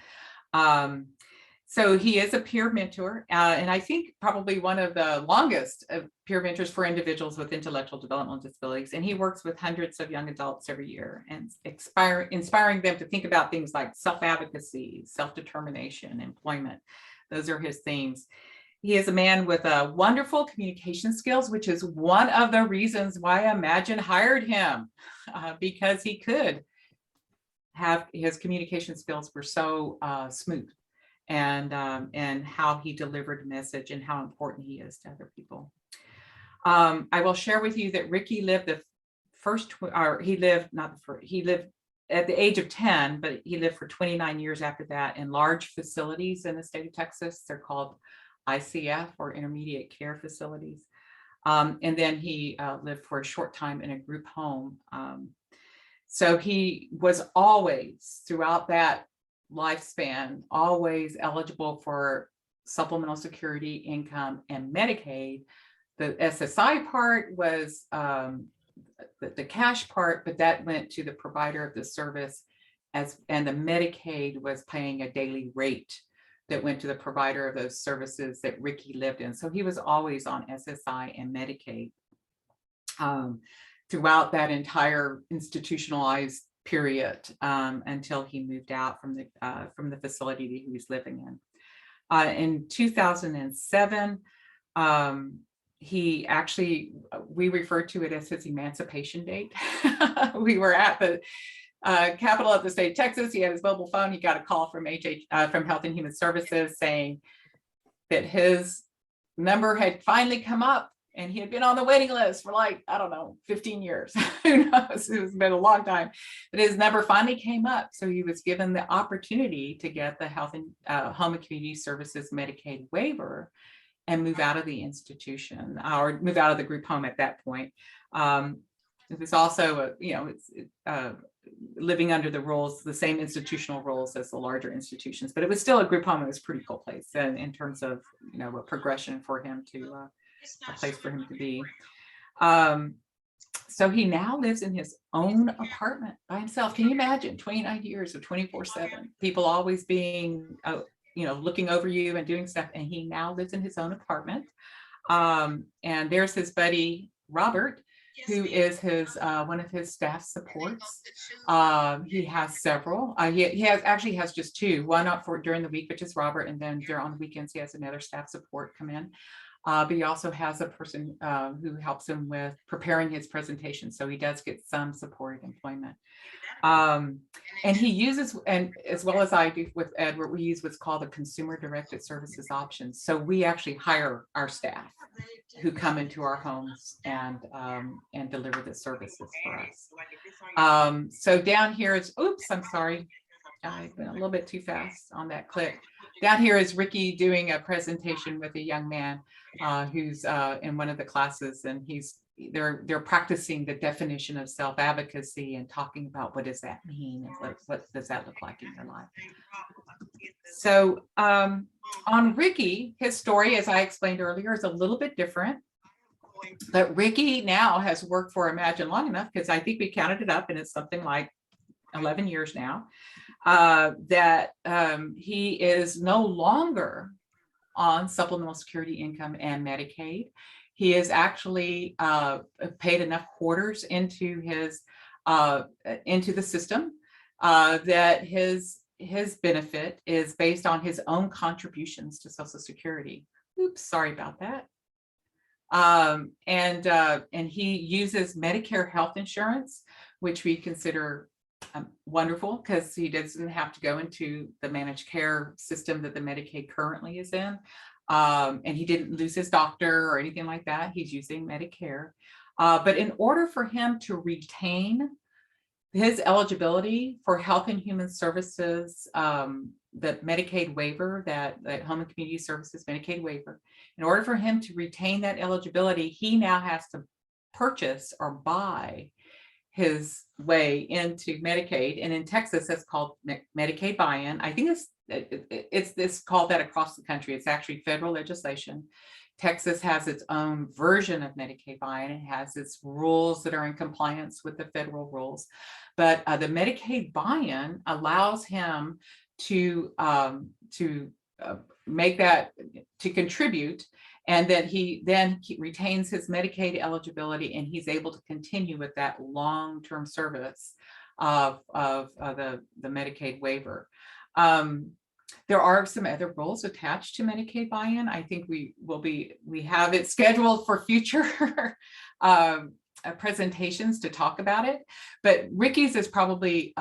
So he is a peer mentor, and I think probably one of the longest peer mentors for individuals with intellectual developmental disabilities. And he works with hundreds of young adults every year and inspiring them to think about things like self-advocacy, self-determination, employment. Those are his themes. He is a man with wonderful communication skills, which is one of the reasons why Imagine hired him, because he could have his communication skills were so smooth, and how he delivered a message and how important he is to other people. I will share with you that Ricky lived he lived at the age of 10, but he lived for 29 years after that in large facilities in the state of Texas. They're called ICF, or intermediate care facilities. And then he lived for a short time in a group home. So he was always, throughout that lifespan, always eligible for supplemental security income and Medicaid. The SSI part was the cash part, but that went to the provider of the service, and the Medicaid was paying a daily rate that went to the provider of those services that Ricky lived in. So he was always on SSI and Medicaid throughout that entire institutionalized period until he moved out from the facility that he was living in. In 2007, he actually, we refer to it as his emancipation date. We were at the Capitol of the state of Texas. He had his mobile phone. He got a call from from Health and Human Services saying that his number had finally come up, and he had been on the waiting list for like, I don't know, 15 years. Who knows? It's been a long time, but his number finally came up. So he was given the opportunity to get the Health and Home and Community Services Medicaid waiver and move out of the institution, or move out of the group home at that point. It was also, living under the rules, the same institutional rules as the larger institutions, but it was still a group home. It was a pretty cool place, and in terms of, a progression for him to, a place for him to be. So he now lives in his own apartment by himself. Can you imagine 29 years of 24/7, people always being, looking over you and doing stuff. And he now lives in his own apartment. And there's his buddy, Robert, who is his one of his staff supports. He has several. He has just two. One up for during the week, which is Robert, and then on the weekends he has another staff support come in. But he also has a person who helps him with preparing his presentation, so he does get some supported employment. And he uses, and as well as I do with Edward, we use what's called the consumer directed services options. So we actually hire our staff who come into our homes and deliver the services for us. So down here is, oops, I'm sorry, I went a little bit too fast on that click. Down here is Ricky doing a presentation with a young man who's in one of the classes, and they're practicing the definition of self-advocacy and talking about what does that mean and what does that look like in your life. So on Ricky, his story, as I explained earlier, is a little bit different. But Ricky now has worked for Imagine long enough, because I think we counted it up and it's something like 11 years now, that he is no longer on supplemental security income and Medicaid. He is actually paid enough quarters into the system that his benefit is based on his own contributions to Social Security. Oops, sorry about that. And he uses Medicare health insurance, which we consider wonderful, because he doesn't have to go into the managed care system that the Medicaid currently is in. And he didn't lose his doctor or anything like that. He's using Medicare. But in order for him to retain his eligibility for Health and Human Services, the Medicaid waiver, that Home and Community Services Medicaid waiver, in order for him to retain that eligibility, he now has to purchase or buy his way into Medicaid. And in Texas, that's called Medicaid buy-in. I think it's called that across the country. It's actually federal legislation. Texas has its own version of Medicaid buy-in. It has its rules that are in compliance with the federal rules. But the Medicaid buy-in allows him to make that, to contribute, and that he retains his Medicaid eligibility, and he's able to continue with that long-term service of the Medicaid waiver. There are some other roles attached to Medicaid buy-in. I think we have it scheduled for future presentations to talk about it. But Ricky's is probably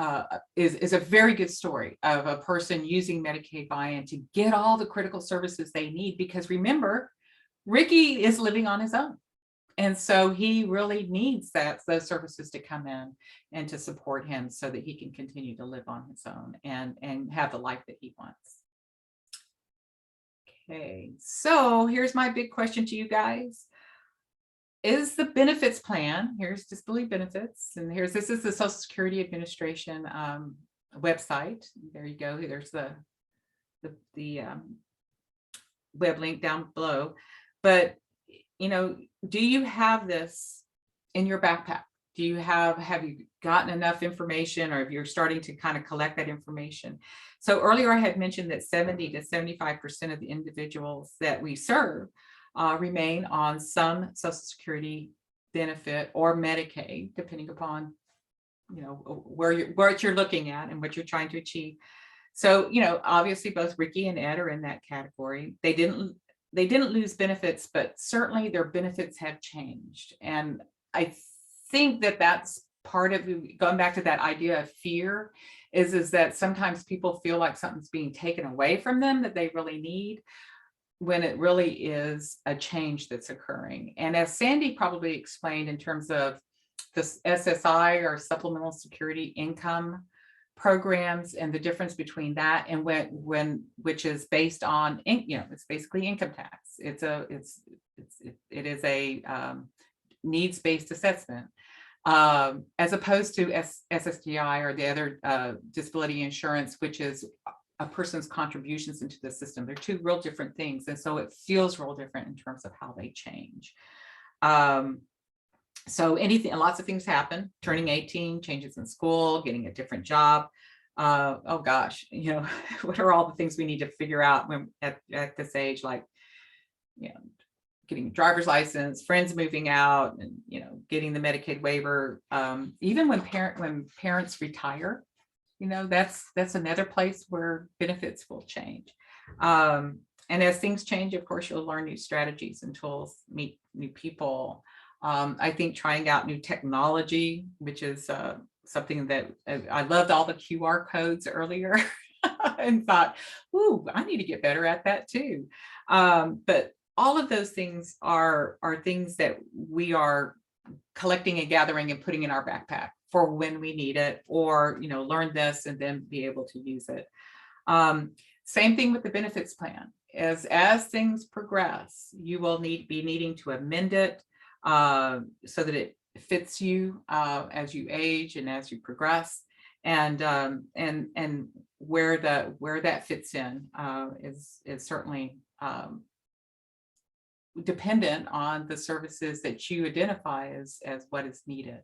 is a very good story of a person using Medicaid buy-in to get all the critical services they need, because remember, Ricky is living on his own. And so he really needs those services to come in and to support him so that he can continue to live on his own and have the life that he wants. Okay, so here's my big question to you guys. Is the benefits plan, here's disability benefits, and this is the Social Security Administration website. There you go, there's the web link down below. But do you have this in your backpack? Have you gotten enough information, or if you're starting to kind of collect that information? So earlier I had mentioned that 70 to 75% of the individuals that we serve remain on some Social Security benefit or Medicaid, depending upon what you're looking at and what you're trying to achieve. So obviously both Ricky and Ed are in that category. They didn't lose benefits, but certainly their benefits have changed. And I think that that's part of going back to that idea of fear, is that sometimes people feel like something's being taken away from them that they really need, when it really is a change that's occurring. And as Sandy probably explained in terms of the SSI, or supplemental security income programs, and the difference between that and which is based on it's basically income tax. It is a needs-based assessment, as opposed to SSDI, or the other disability insurance, which is a person's contributions into the system. They're two real different things, and so it feels real different in terms of how they change. So anything, lots of things happen, turning 18, changes in school, getting a different job. Oh gosh, you know, what are all the things we need to figure out when at this age, like, you know, getting a driver's license, friends moving out, and, you know, getting the Medicaid waiver. Even when parents retire, you know, that's another place where benefits will change. And as things change, of course, you'll learn new strategies and tools, meet new people. I think trying out new technology, which is something that I loved all the QR codes earlier and thought, ooh, I need to get better at that too. But all of those things are things that we are collecting and gathering and putting in our backpack for when we need it, or, you know, learn this and then be able to use it. Same thing with the benefits plan. As things progress, you will be needing to amend it so that it fits you as you age and as you progress, and where that fits in is certainly dependent on the services that you identify as what is needed.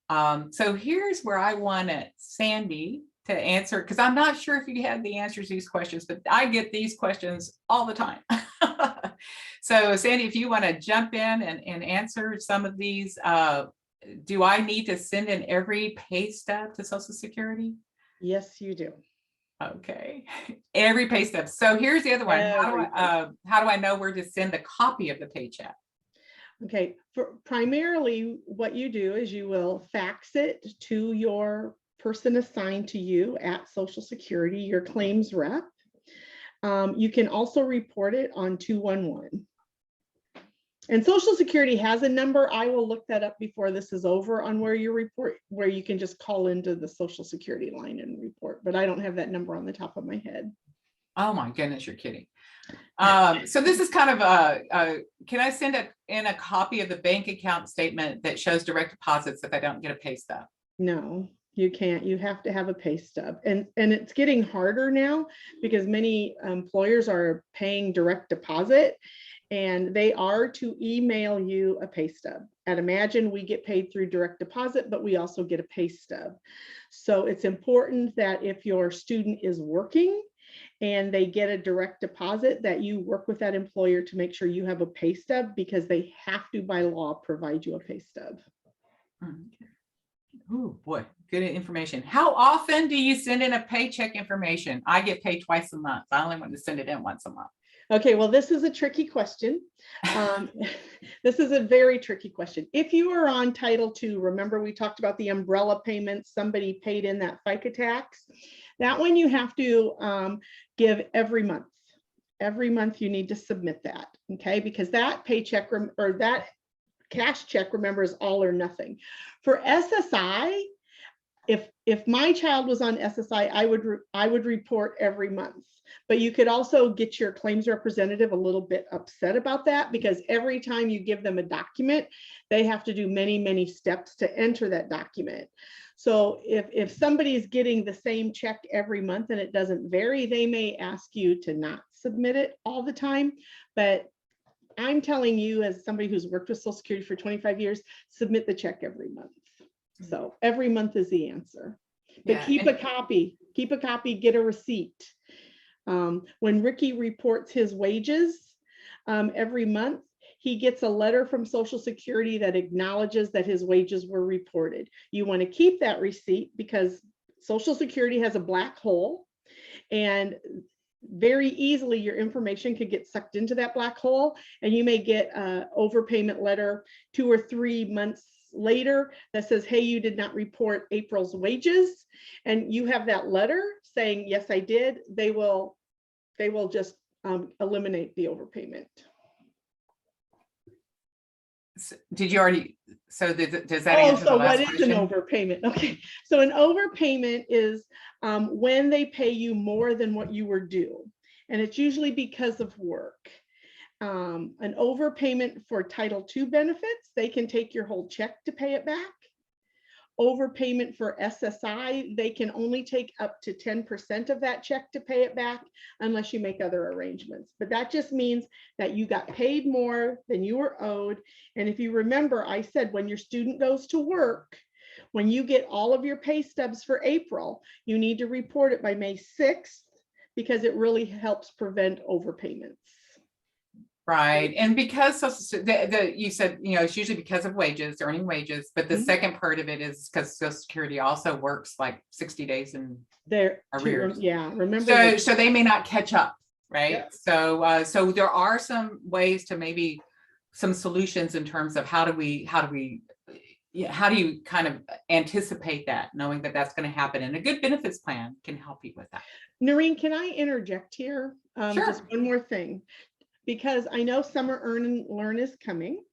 So here's where I wanted Sandy to answer, because I'm not sure if you had the answers to these questions, but I get these questions all the time. So Sandy, if you want to jump in and answer some of these, do I need to send in every pay stub to Social Security? Yes, you do. Okay, every pay stub. So here's the other one. How do I know where to send a copy of the paycheck? Okay, primarily what you do is you will fax it to your person assigned to you at Social Security, your claims rep. You can also report it on 211. And Social Security has a number. I will look that up before this is over on where you report, where you can just call into the Social Security line and report, but I don't have that number on the top of my head. Oh my goodness, you're kidding. So this is kind of can I send in a copy of the bank account statement that shows direct deposits if I don't get a pay stub? No, you can't. You have to have a pay stub. And it's getting harder now because many employers are paying direct deposit, and they are to email you a pay stub. At Imagine, we get paid through direct deposit, but we also get a pay stub. So it's important that if your student is working and they get a direct deposit, that you work with that employer to make sure you have a pay stub, because they have to by law provide you a pay stub. Oh boy, good information. How often do you send in a paycheck information? I get paid twice a month. I only want to send it in once a month. Okay, well, this is a tricky question. This is a very tricky question. If you are on Title II, remember we talked about the umbrella payments, somebody paid in that FICA tax. That one you have to give every month. Every month you need to submit that, okay? Because that paycheck or that cash check, remember, is all or nothing. For SSI, if my child was on SSI, I would report every month. But you could also get your claims representative a little bit upset about that, because every time you give them a document, they have to do many, many steps to enter that document. So if somebody's getting the same check every month and it doesn't vary, they may ask you to not submit it all the time. But I'm telling you, as somebody who's worked with Social Security for 25 years, submit the check every month. So every month is the answer. But Yeah, keep a copy, get a receipt. When Ricky reports his wages every month, he gets a letter from Social Security that acknowledges that his wages were reported. You want to keep that receipt because Social Security has a black hole, and very easily your information could get sucked into that black hole, and you may get an overpayment letter 2 or 3 months later that says, hey, you did not report April's wages, and you have that letter saying, yes, I did. They will just eliminate the overpayment. Did you already, so does that Oh, answer the so last what question? is an overpayment? Okay, so an overpayment is when they pay you more than what you were due, and it's usually because of work. An overpayment for Title II benefits, they can take your whole check to pay it back, Overpayment for SSI, they can only take up to 10% of that check to pay it back unless you make other arrangements. But that just means that you got paid more than you were owed. And if you remember, I said when your student goes to work, when you get all of your pay stubs for April, you need to report it by May 6th because it really helps prevent overpayments. Right. And because you said, it's usually because of wages, earning wages, but the Mhm. second part of it is because Social Security also works like 60 days in There, arrears. remember. So they may not catch up, right? Yep. So there are some ways to maybe some solutions in terms of how do you kind of anticipate that, knowing that that's going to happen, and a good benefits plan can help you with that. Noreen, can I interject here? Sure. Just one more thing, because I know summer earn and learn is coming.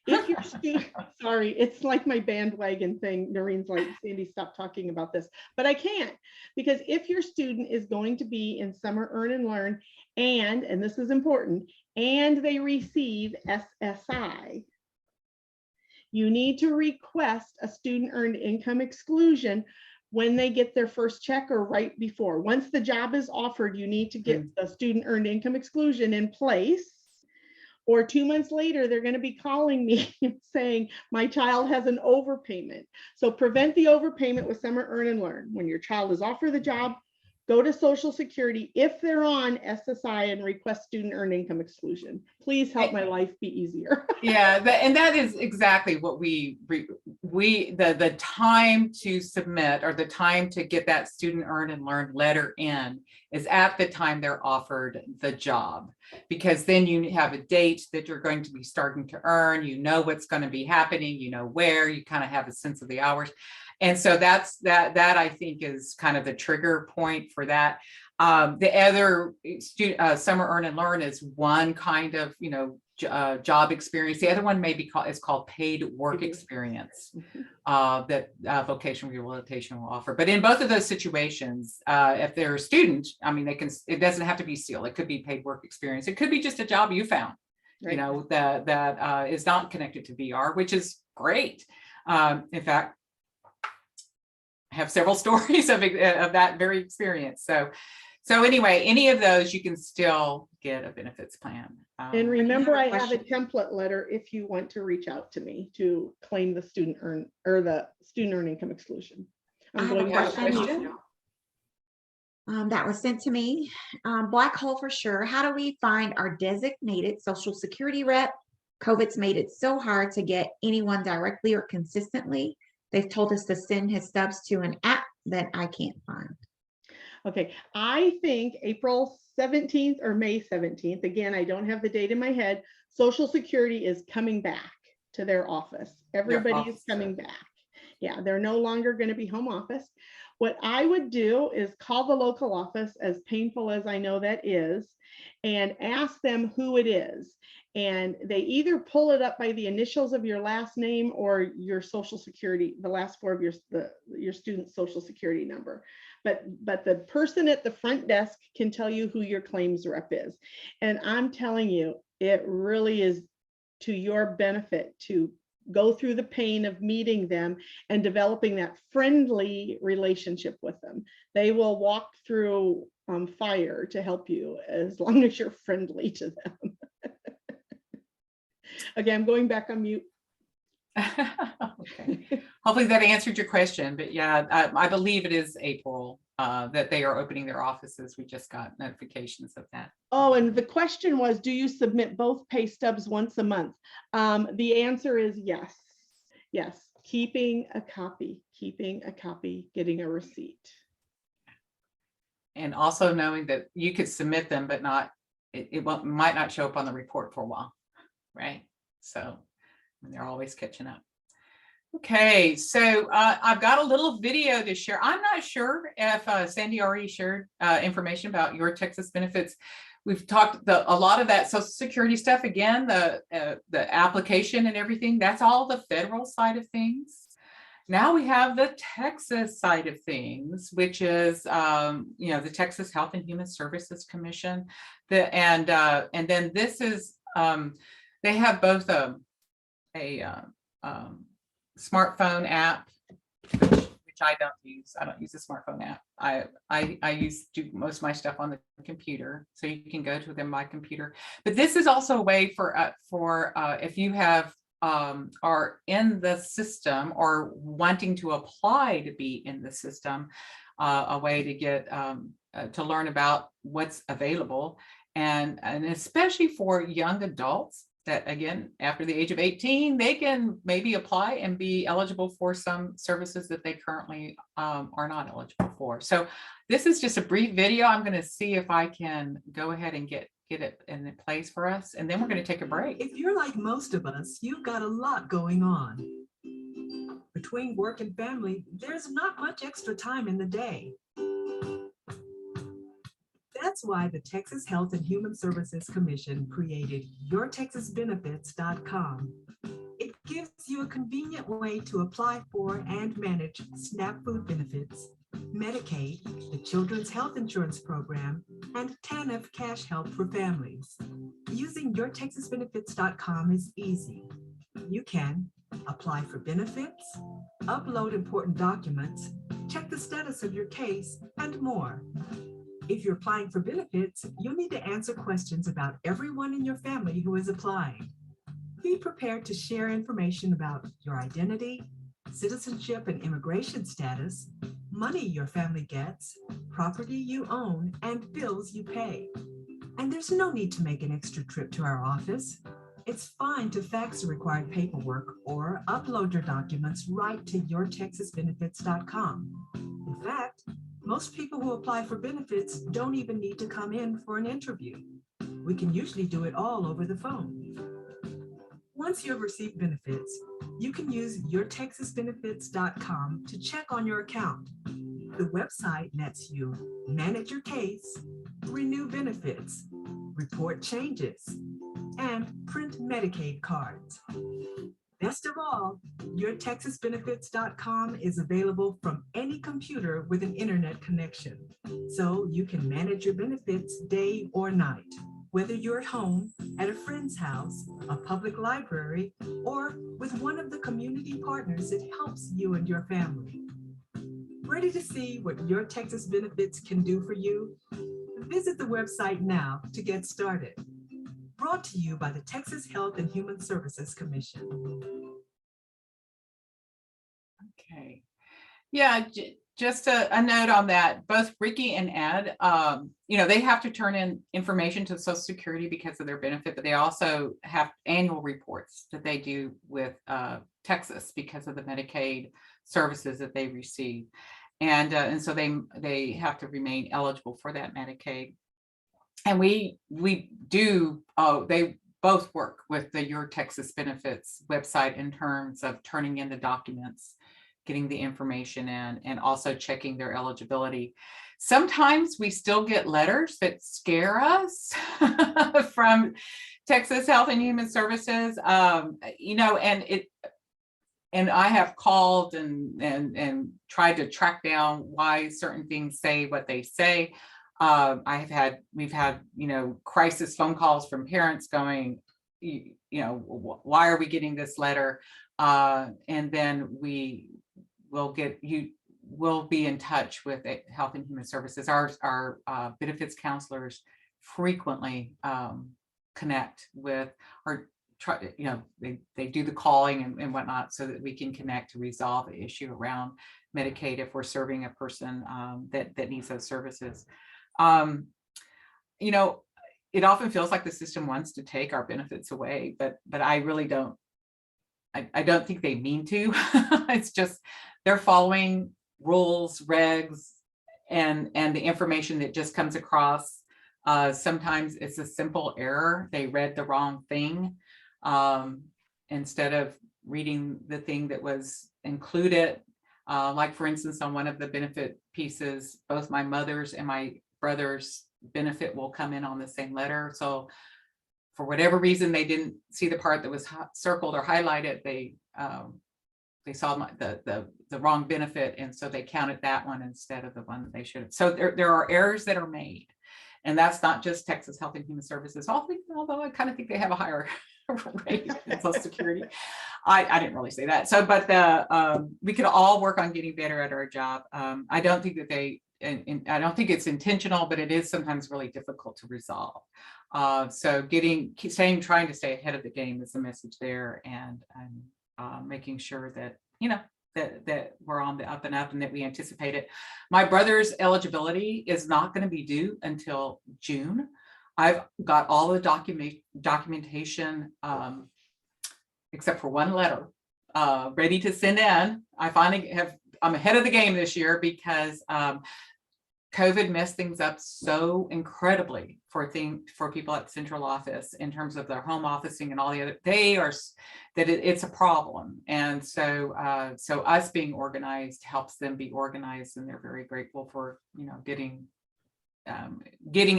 If your student, sorry, it's like my bandwagon thing. Noreen's like, Sandy, stop talking about this, but I can't, because if your student is going to be in summer earn and learn, and this is important, and they receive SSI, you need to request a student earned income exclusion when they get their first check or right before. Once the job is offered, you need to get the student earned income exclusion in place. Or 2 months later, they're going to be calling me saying, my child has an overpayment. So prevent the overpayment with summer earn and learn. When your child is offered the job, go to Social Security if they're on SSI and request student earned income exclusion. Please help my life be easier. Yeah, and that is exactly what the time to submit, or the time to get that student earn and learn letter in, is at the time they're offered the job, because then you have a date that you're going to be starting to earn, what's going to be happening, where, you kind of have a sense of the hours. And so that I think is kind of the trigger point for that. The other summer earn and learn is one kind of, job experience. The other one is called paid work experience that vocational rehabilitation will offer. But in both of those situations, if they're a student, it doesn't have to be SEAL. It could be paid work experience. It could be just a job you found, Right. that is not connected to VR, which is great. In fact, I have several stories of that very experience. So anyway, any of those, you can still get a benefits plan. And remember, I have a question. template letter if you want to reach out to me to claim the student earn or the student earned income exclusion. I have a back to question. That was sent to me. Black hole for sure. How do we find our designated Social Security rep? COVID's made it so hard to get anyone directly or consistently. They've told us to send his stubs to an app that I can't find. Okay, I think April 17th or May 17th, again, I don't have the date in my head, Social Security is coming back to their office. Everybody is coming back. Yeah, they're no longer going to be home office. What I would do is call the local office, as painful as I know that is, and ask them who it is. And they either pull it up by the initials of your last name or your Social Security, the last four of your student's Social Security number. But the person at the front desk can tell you who your claims rep is. And I'm telling you, it really is to your benefit to go through the pain of meeting them and developing that friendly relationship with them. They will walk through fire to help you as long as you're friendly to them. Okay, I'm going back on mute. Okay. Hopefully that answered your question, but yeah, I believe it is April that they are opening their offices. We just got notifications of that. Oh, and the question was, do you submit both pay stubs once a month? The answer is yes. Yes, keeping a copy, getting a receipt. And also knowing that you could submit them, but might not show up on the report for a while, right? So they're always catching up. Okay, so I've got a little video to share. I'm not sure if Sandy already shared information about your Texas benefits. We've talked a lot of that Social Security stuff. Again, the application and everything, that's all the federal side of things. Now we have the Texas side of things, which is the Texas Health and Human Services Commission. And then this is they have both a smartphone app which I don't use. I don't use a smartphone app. I do most of my stuff on the computer, so you can go to them my computer. But this is also a way for if you have are in the system or wanting to apply to be in the system, a way to get to learn about what's available, and especially for young adults that, again, after the age of 18, they can maybe apply and be eligible for some services that they currently are not eligible for. So this is just a brief video. I'm going to see if I can go ahead and get it in place for us, and then we're going to take a break. If you're like most of us, you've got a lot going on. Between work and family, there's not much extra time in the day. That's why the Texas Health and Human Services Commission created yourtexasbenefits.com. It gives you a convenient way to apply for and manage SNAP food benefits, Medicaid, the Children's Health Insurance Program, and TANF cash help for families. Using yourtexasbenefits.com is easy. You can apply for benefits, upload important documents, check the status of your case, and more. If you're applying for benefits, you'll need to answer questions about everyone in your family who is applying. Be prepared to share information about your identity, citizenship and immigration status, money your family gets, property you own, and bills you pay. And there's no need to make an extra trip to our office. It's fine to fax the required paperwork or upload your documents right to yourtexasbenefits.com. In fact, most people who apply for benefits don't even need to come in for an interview. We can usually do it all over the phone. Once you have received benefits, you can use yourtexasbenefits.com to check on your account. The website lets you manage your case, renew benefits, report changes, and print Medicaid cards. Best of all, yourtexasbenefits.com is available from any computer with an internet connection, so you can manage your benefits day or night, whether you're at home, at a friend's house, a public library, or with one of the community partners that helps you and your family. Ready to see what Your Texas Benefits can do for you? Visit the website now to get started. Brought to you by the Texas Health and Human Services Commission. Okay. Yeah, just a note on that. Both Ricky and Ed, they have to turn in information to Social Security because of their benefit, but they also have annual reports that they do with Texas because of the Medicaid services that they receive. And so they have to remain eligible for that Medicaid. And we do, they both work with the Your Texas Benefits website in terms of turning in the documents, getting the information in, and also checking their eligibility. Sometimes we still get letters that scare us from Texas Health and Human Services, and I have called and tried to track down why certain things say what they say. We've had, crisis phone calls from parents going, why are we getting this letter? And then we'll be in touch with Health and Human Services. Our benefits counselors frequently connect with, or try, they do the calling and whatnot so that we can connect to resolve the issue around Medicaid if we're serving a person that needs those services. It often feels like the system wants to take our benefits away, but I really don't. I don't think they mean to. It's just they're following rules, regs, and the information that just comes across. Sometimes it's a simple error. They read the wrong thing instead of reading the thing that was included. Like for instance, on one of the benefit pieces, both my mother's and my brother's benefit will come in on the same letter. So for whatever reason, they didn't see the part that was circled or highlighted. They saw the wrong benefit, and so they counted that one instead of the one that they should have. So there are errors that are made, and that's not just Texas Health and Human Services. Although I kind of think they have a higher rate in Social Security. I didn't really say that. So, but we could all work on getting better at our job. I don't think that and I don't think it's intentional, but it is sometimes really difficult to resolve. So trying to stay ahead of the game is the message there, and making sure that, that we're on the up and up and that we anticipate it. My brother's eligibility is not going to be due until June. I've got all the documentation, except for one letter, ready to send in. I'm ahead of the game this year because COVID messed things up so incredibly for people at central office in terms of their home officing and all the other. It's a problem, and so us being organized helps them be organized, and they're very grateful for getting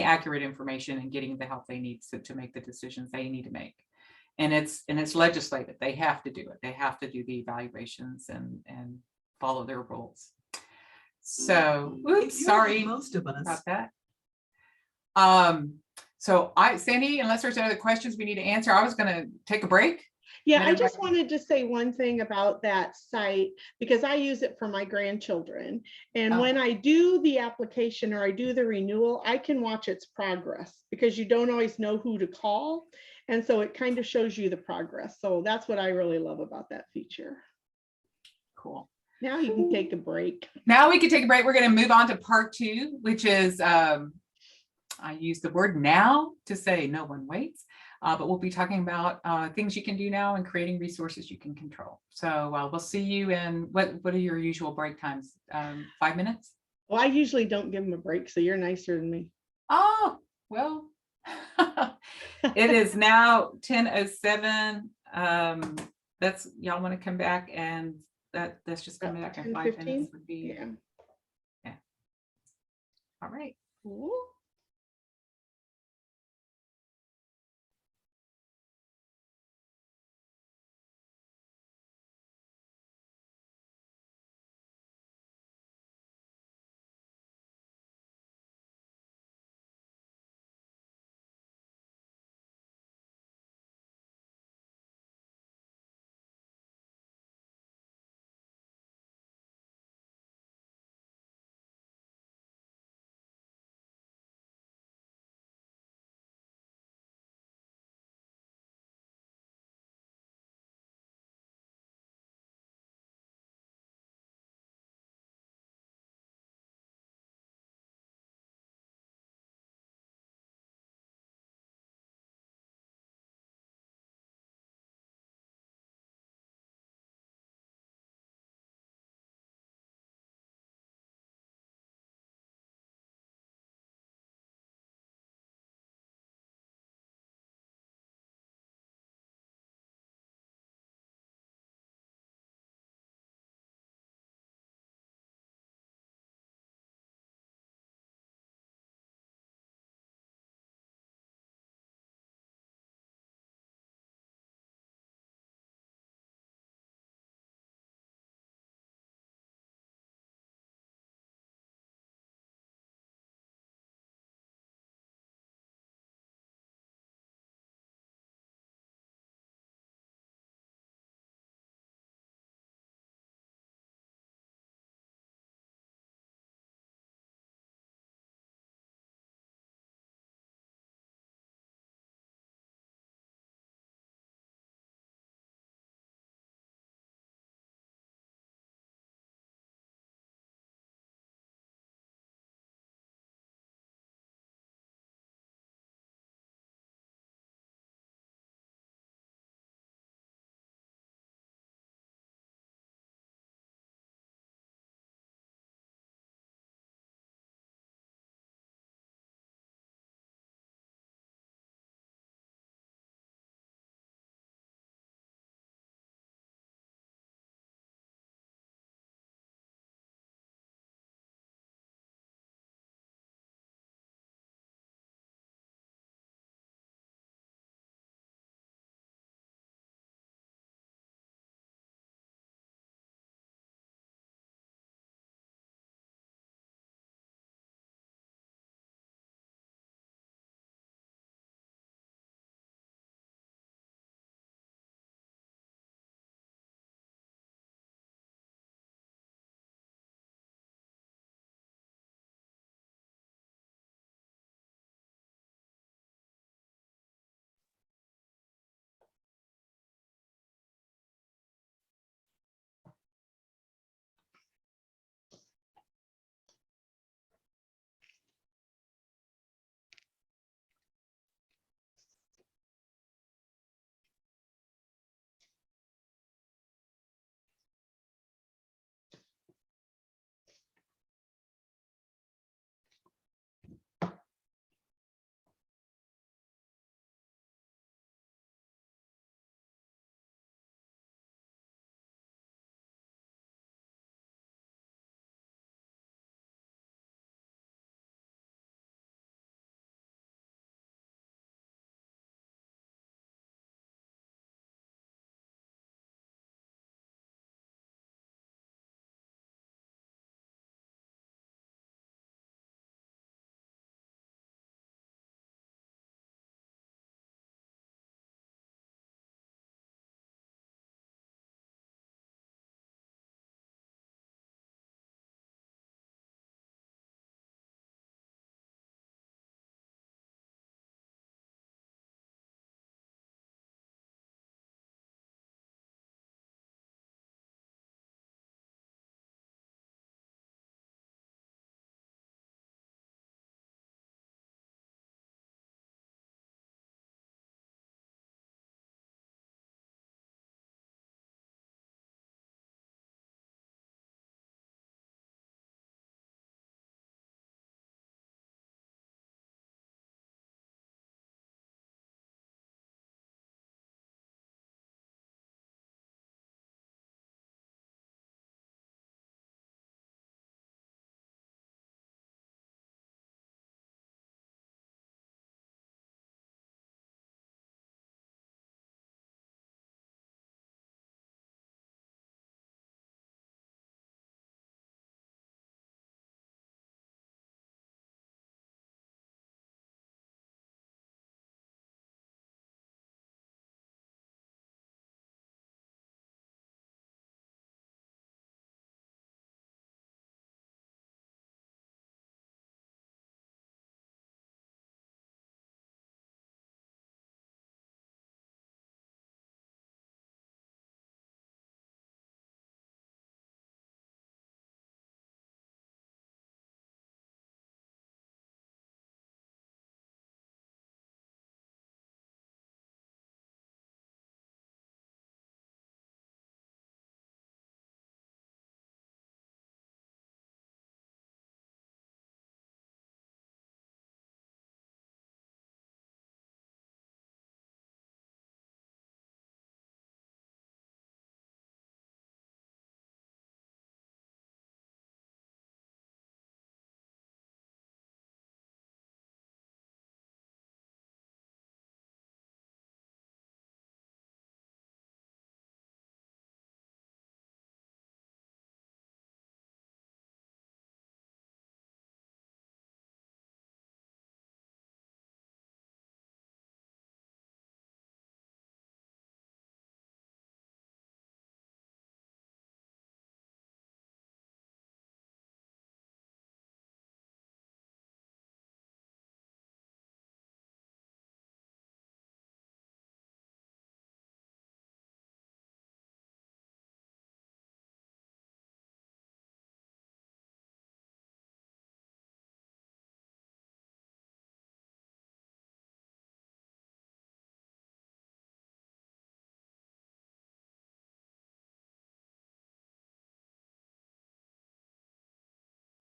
accurate information and getting the help they need to make the decisions they need to make. And it's legislated. They have to do it. They have to do the evaluations and follow their rules. So, oops, You're sorry like most of us. about that. So Sandy, unless there's other questions we need to answer, I was going to take a break. Yeah, I Madam just Vice- wanted to say one thing about that site, because I use it for my grandchildren. And Oh. when I do the application or I do the renewal, I can watch its progress, because you don't always know who to call. And so it kind of shows you the progress. So that's what I really love about that feature. Cool. Now you can take a break. Now we can take a break. We're going to move on to part 2, which is, I use the word now to say no one waits, but we'll be talking about things you can do now and creating resources you can control. So we'll see you in, what are your usual break times? 5 minutes? Well, I usually don't give them a break, so you're nicer than me. Oh, well, it is now 10:07. Y'all want to come back, and that's just come back in 5 10:15? minutes would be, Yeah. all right. Cool.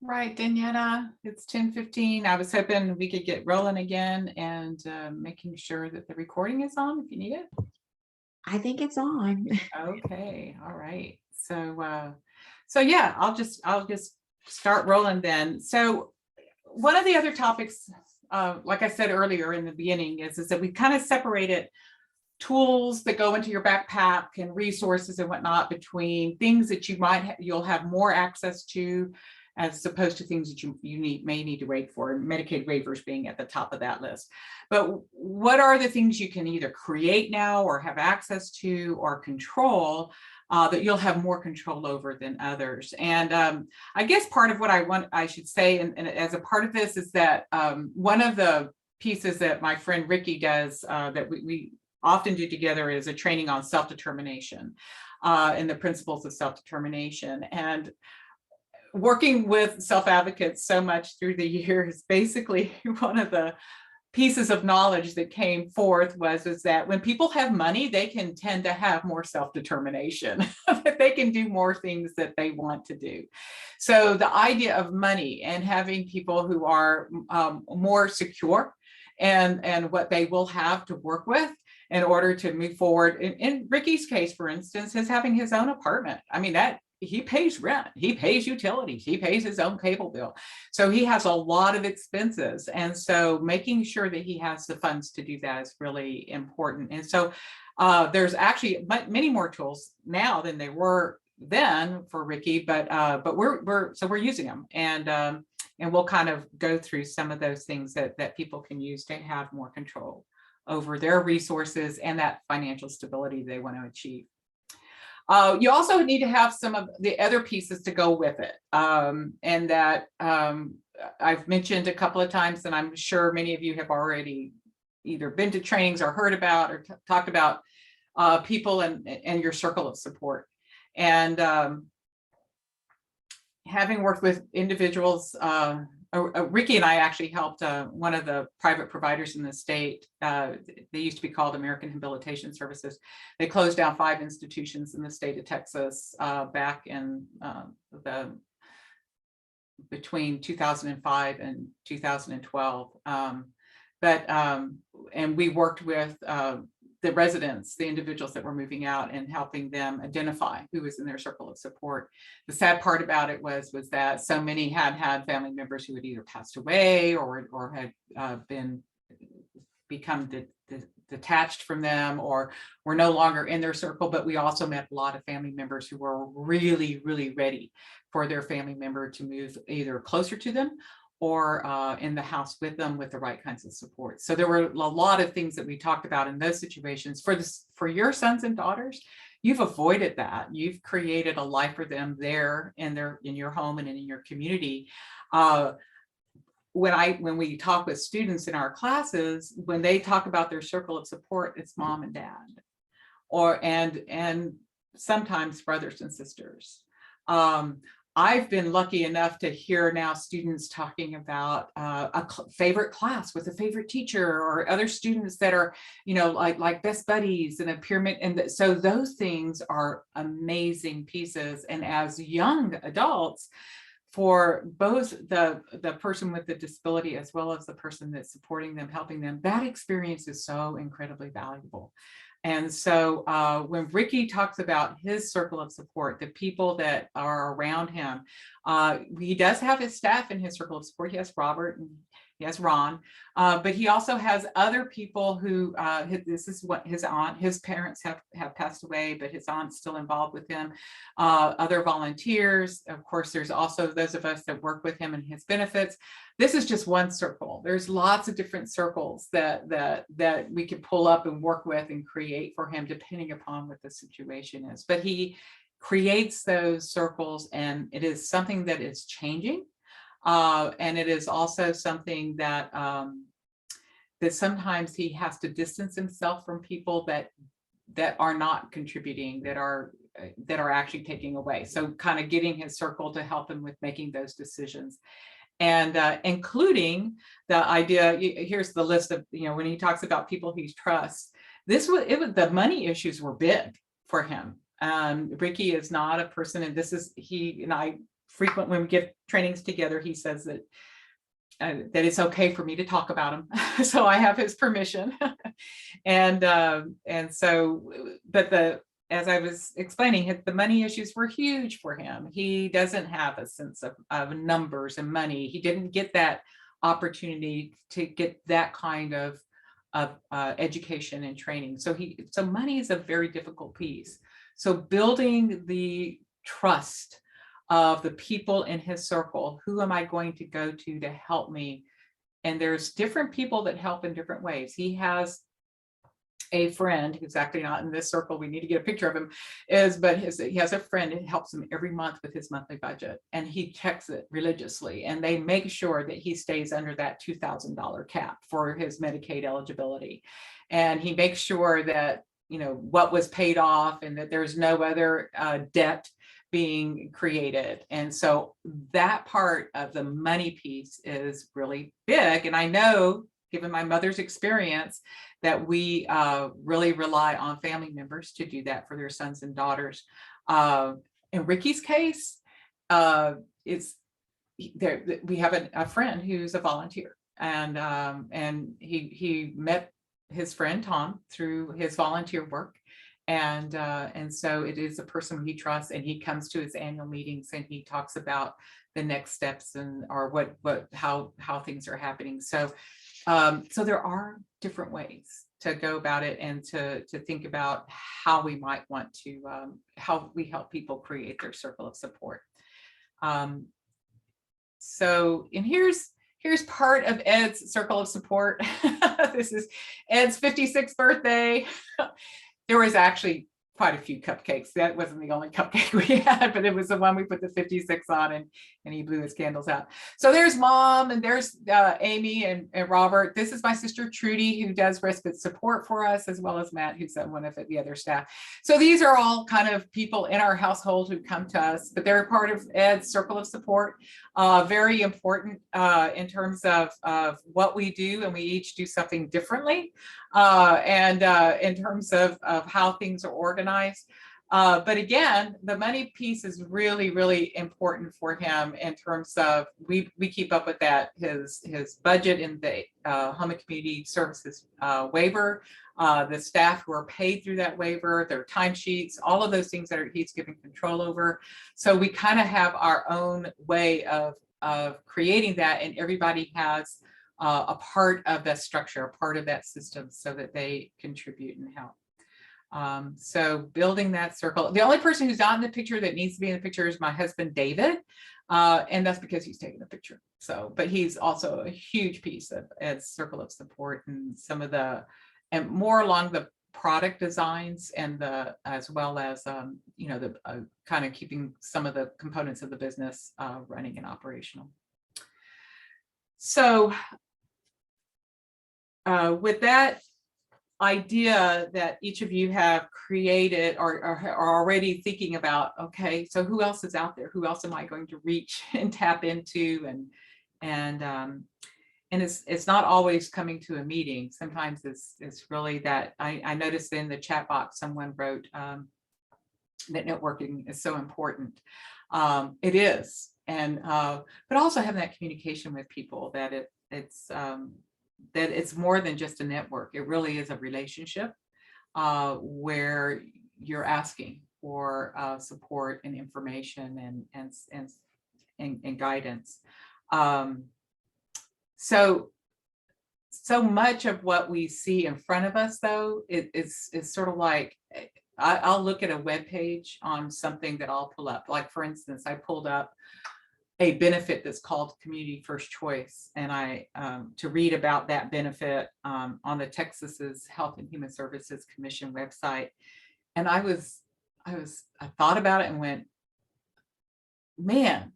Right, Daniela, it's 10:15. I was hoping we could get rolling again and making sure that the recording is on if you need it. I think it's on. Okay, all right. So yeah, I'll just start rolling then. So one of the other topics, like I said earlier in the beginning, is that we kind of separated tools that go into your backpack and resources and whatnot between things that you'll have more access to, as opposed to things that you may need to wait for, Medicaid waivers being at the top of that list. But what are the things you can either create now or have access to or control that you'll have more control over than others? And I guess part of what I should say, and as a part of this, is that one of the pieces that my friend Ricky does that we often do together is a training on self-determination and the principles of self-determination. And working with self-advocates so much through the years, basically one of the pieces of knowledge that came forth was that when people have money, they can tend to have more self-determination, that they can do more things that they want to do. So the idea of money and having people who are more secure and what they will have to work with in order to move forward. In Ricky's case, for instance, is having his own apartment. I mean, that he pays rent, he pays utilities, he pays his own cable bill. So he has a lot of expenses. And so making sure that he has the funds to do that is really important. And so there's actually many more tools now than they were then for Ricky, but we're using them. And we'll kind of go through some of those things that people can use to have more control over their resources and that financial stability they want to achieve. You also need to have some of the other pieces to go with it. And that I've mentioned a couple of times, and I'm sure many of you have already either been to trainings or heard about or talked about people and your circle of support. And having worked with individuals, Ricky and I actually helped one of the private providers in the state. They used to be called American Habilitation Services. They closed down 5 institutions in the state of Texas back in between 2005 and 2012. And we worked with the residents, the individuals that were moving out, and helping them identify who was in their circle of support. The sad part about it was that so many had family members who had either passed away or had become detached from them, or were no longer in their circle. But we also met a lot of family members who were really, really ready for their family member to move either closer to them or in the house with them with the right kinds of support. So there were a lot of things that we talked about in those situations. For your sons and daughters, you've avoided that. You've created a life for them there in your home and in your community. When we talk with students in our classes, when they talk about their circle of support, it's mom and dad, and sometimes brothers and sisters. I've been lucky enough to hear now students talking about a favorite class with a favorite teacher, or other students that are, like best buddies and a pyramid. And so those things are amazing pieces. And as young adults, for both the person with the disability as well as the person that's supporting them, helping them, that experience is so incredibly valuable. And so when Ricky talks about his circle of support, the people that are around him, he does have his staff in his circle of support. He has Robert and he has Ron, but he also has other people who, this is what his aunt, his parents have passed away, but his aunt's still involved with him, other volunteers. Of course, there's also those of us that work with him and his benefits. This is just one circle. There's lots of different circles that we can pull up and work with and create for him, depending upon what the situation is. But he creates those circles, and it is something that is changing. And it is also something that that sometimes he has to distance himself from people that are not contributing, that are actually taking away. So kind of getting his circle to help him with making those decisions. And including the idea, here's the list of, when he talks about people he trusts, the money issues were big for him. Ricky is not a person, and he and I frequent, when we give trainings together, he says that that it's okay for me to talk about him. So I have his permission. And so, but as I was explaining, the money issues were huge for him. He doesn't have a sense of numbers and money. He didn't get that opportunity to get that kind of education and training. So money is a very difficult piece. So building the trust of the people in his circle, who am I going to go to help me? And there's different people that help in different ways. He has a friend who's actually not in this circle, we need to get a picture of him, he has a friend who helps him every month with his monthly budget, and he checks it religiously, and they make sure that he stays under that $2,000 cap for his Medicaid eligibility. And he makes sure that, you know, what was paid off and that there's no other debt being created. And so that part of the money piece is really big. And I know, given my mother's experience, that we really rely on family members to do that for their sons and daughters. In Ricky's case, we have a friend who's a volunteer, and he met his friend Tom through his volunteer work. And so it is a person he trusts, and he comes to his annual meetings and he talks about the next steps and or how things are happening. So there are different ways to go about it, and to think about how we might want to how we help people create their circle of support. So, and here's part of Ed's circle of support. This is Ed's 56th birthday. There was actually quite a few cupcakes. That wasn't the only cupcake we had, but it was the one we put the 56 on, and he blew his candles out. So there's Mom, and there's Amy and Robert. This is my sister Trudy, who does respite support for us, as well as Matt, who's one of the other staff. So these are all kind of people in our household who come to us, but they're part of Ed's circle of support. Very important in terms of what we do, and we each do something differently. And in terms of how things are organized. But again, the money piece is really, really important for him in terms of we keep up with that, his budget in the Home and Community Services waiver, the staff who are paid through that waiver, their timesheets, all of those things that he's given control over. So we kind of have our own way of creating that, and everybody has a part of that structure, a part of that system, so that they contribute and help. So building that circle. The only person who's not in the picture that needs to be in the picture is my husband, David. And that's because he's taking the picture. So, but he's also a huge piece of Ed's circle of support, and and more along the product designs and as well as, you know, the kind of keeping some of the components of the business running and operational. So with that idea that each of you have created or are already thinking about, okay, so who else is out there? Who else am I going to reach and tap into? And it's not always coming to a meeting. Sometimes it's really that I noticed in the chat box someone wrote that networking is so important. It is, and but also having that communication with people, that it's more than just a network. It really is a relationship where you're asking for support and information and guidance. So much of what we see in front of us, though, is sort of like, I'll look at a web page on something that I'll pull up. Like, for instance, I pulled up a benefit that's called Community First Choice, and I to read about that benefit on the Texas's Health and Human Services Commission website. And I thought about it and went, man,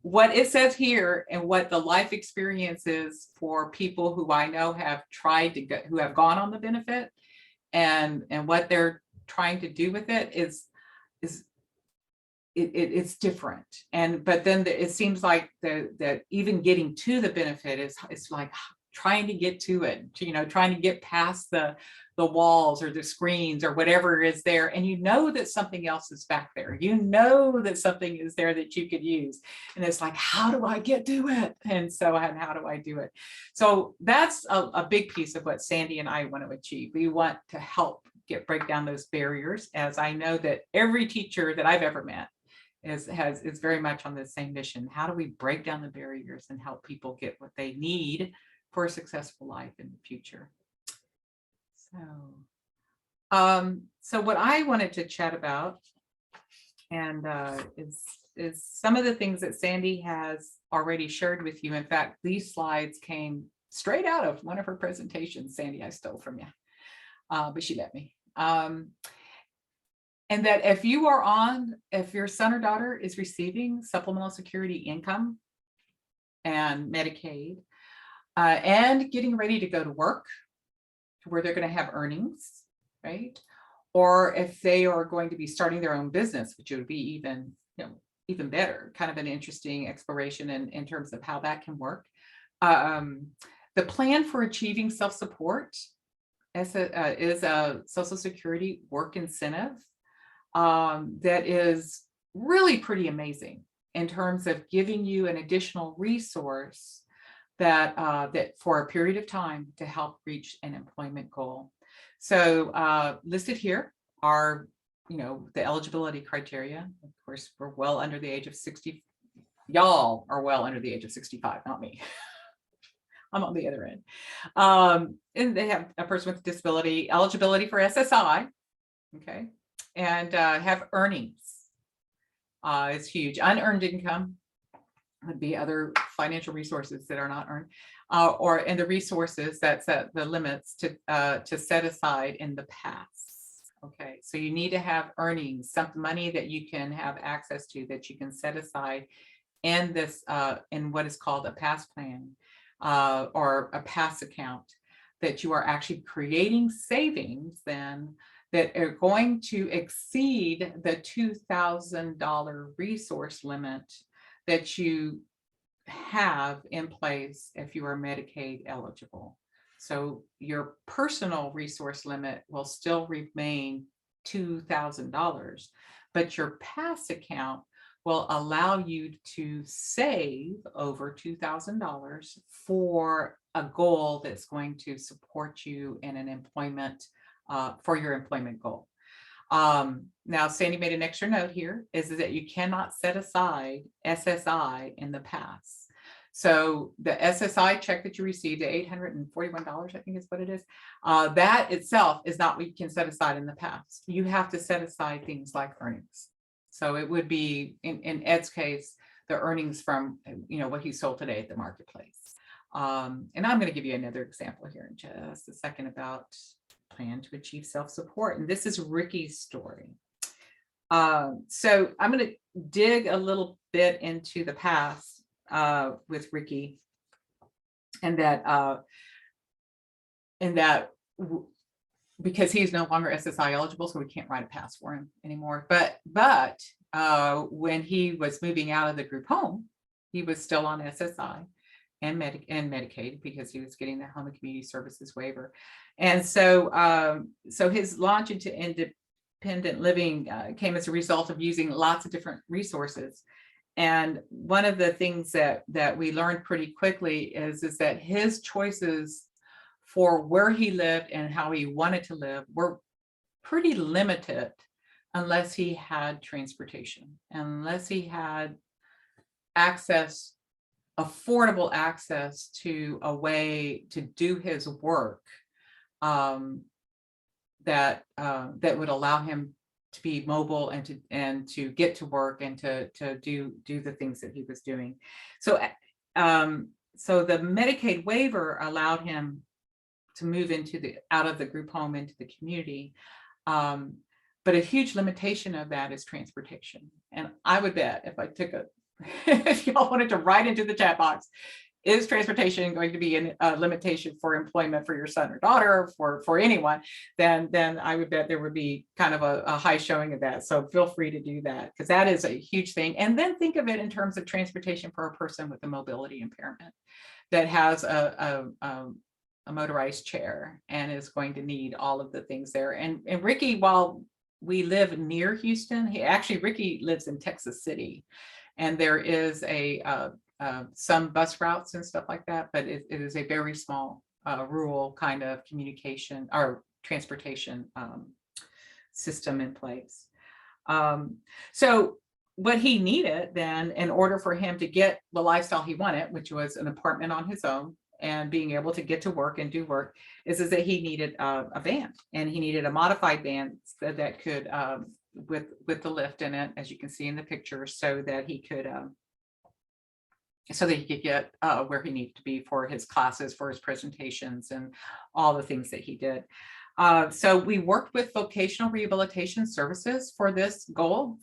what it says here and what the life experience is for people who I know have tried to who have gone on the benefit, and what they're trying to do with it it's different. But then it seems like that even getting to the benefit is like, trying to get to it, trying to get past the walls or the screens or whatever is there. And you know that something else is back there. You know that something is there that you could use. And it's like, how do I get to it? And how do I do it? So that's a big piece of what Sandy and I want to achieve. We want to help break down those barriers, as I know that every teacher that I've ever met is very much on the same mission. How do we break down the barriers and help people get what they need for a successful life in the future? So what I wanted to chat about and is some of the things that Sandy has already shared with you. In fact, these slides came straight out of one of her presentations. Sandy, I stole from you, but she let me. And that if your son or daughter is receiving supplemental security income and Medicaid, and getting ready to go to work, to where they're going to have earnings, right? Or if they are going to be starting their own business, which would be even better, kind of an interesting exploration in terms of how that can work. The plan for achieving self-support is a Social Security work incentive that is really pretty amazing in terms of giving you an additional resource that for a period of time to help reach an employment goal. So listed here are, the eligibility criteria. Of course, we're well under the age of 60. Y'all are well under the age of 65, not me. I'm on the other end. And they have a person with a disability, eligibility for SSI, okay, and have earnings. It's huge. Unearned income would be other financial resources that are not earned, and the resources that set the limits to set aside in the past. Okay, so you need to have earnings, some money that you can have access to, that you can set aside in this in what is called a past plan or a past account, that you are actually creating savings then that are going to exceed the $2,000 resource limit that you have in place if you are Medicaid eligible. So your personal resource limit will still remain $2,000, but your past account will allow you to save over $2,000 for a goal that's going to support you in an employment, for your employment goal. Now, Sandy made an extra note here, is that you cannot set aside SSI in the past. So the SSI check that you received, the $841, I think is what it is, that itself is not what you can set aside in the past. You have to set aside things like earnings. So it would be, in Ed's case, the earnings from what he sold today at the marketplace. And I'm going to give you another example here in just a second about plan to achieve self-support. And this is Ricky's story. So I'm going to dig a little bit into the past with Ricky, and that because he's no longer SSI eligible, so we can't write a pass for him anymore. But when he was moving out of the group home, he was still on SSI and Medicaid, because he was getting the home and community services waiver. And so his launch into independent living came as a result of using lots of different resources. And one of the things that we learned pretty quickly is that his choices for where he lived and how he wanted to live were pretty limited unless he had transportation, unless he had affordable access to a way to do his work that would allow him to be mobile and to get to work and to do the things that he was doing. So the Medicaid waiver allowed him to move out of the group home into the community. But a huge limitation of that is transportation. And I would bet if y'all wanted to write into the chat box, is transportation going to be a limitation for employment for your son or daughter, for anyone, then I would bet there would be kind of a high showing of that. So feel free to do that, because that is a huge thing. And then think of it in terms of transportation for a person with a mobility impairment, that has a motorized chair and is going to need all of the things there. And Ricky, while we live near Houston, Ricky lives in Texas City, and there is some bus routes and stuff like that, but it is a very small rural kind of communication or transportation system in place. So what he needed then, in order for him to get the lifestyle he wanted, which was an apartment on his own and being able to get to work and do work, is that he needed a van, and he needed a modified van that could with the lift in it, as you can see in the picture, so that he could get where he needed to be for his classes, for his presentations, and all the things that he did. So we worked with vocational rehabilitation services for this goal,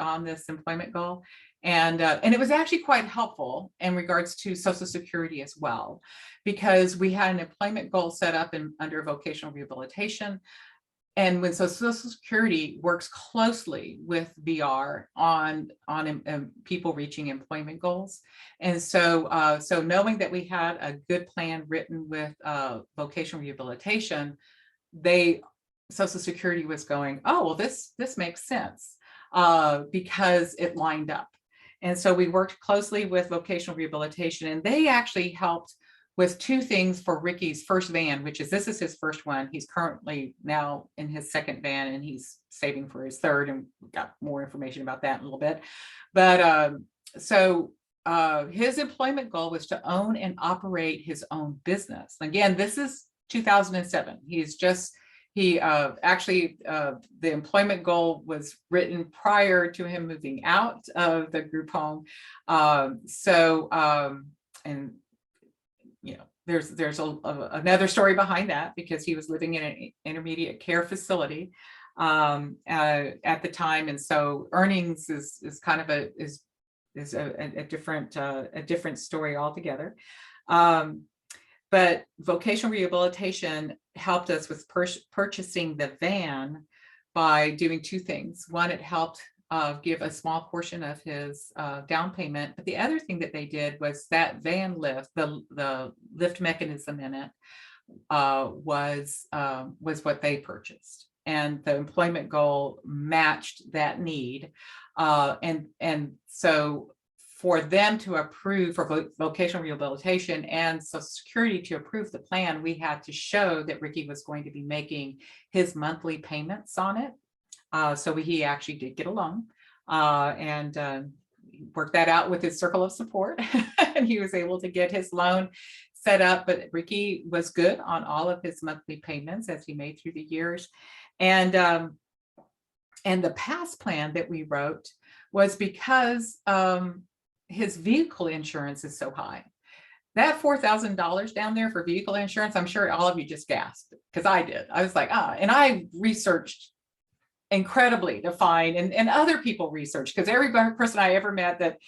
on this employment goal. And it was actually quite helpful in regards to Social Security as well, because we had an employment goal set up under vocational rehabilitation. And when Social Security works closely with VR on people reaching employment goals. And so knowing that we had a good plan written with vocational rehabilitation, Social Security was going, oh, well, this makes sense because it lined up. And so we worked closely with vocational rehabilitation, and they actually helped with two things for Ricky's first van, this is his first one. He's currently now in his second van, and he's saving for his third, and we've got more information about that in a little bit. But his employment goal was to own and operate his own business. Again, this is 2007. The employment goal was written prior to him moving out of the group home. There's another story behind that, because he was living in an intermediate care facility at the time, and so earnings is kind of a different story altogether. But vocational rehabilitation helped us with purchasing the van by doing two things. One, it helped give a small portion of his down payment. But the other thing that they did was that van lift, the lift mechanism in it was what they purchased. And the employment goal matched that need. And so for them to approve, for vocational rehabilitation and Social Security to approve the plan, we had to show that Ricky was going to be making his monthly payments on it. So he actually did get a loan and worked that out with his circle of support. And he was able to get his loan set up, but Ricky was good on all of his monthly payments as he made through the years. And the past plan that we wrote was because his vehicle insurance is so high. That $4,000 down there for vehicle insurance, I'm sure all of you just gasped, because I did. I was like, and I researched incredibly to find, and other people researched, because every person I ever met that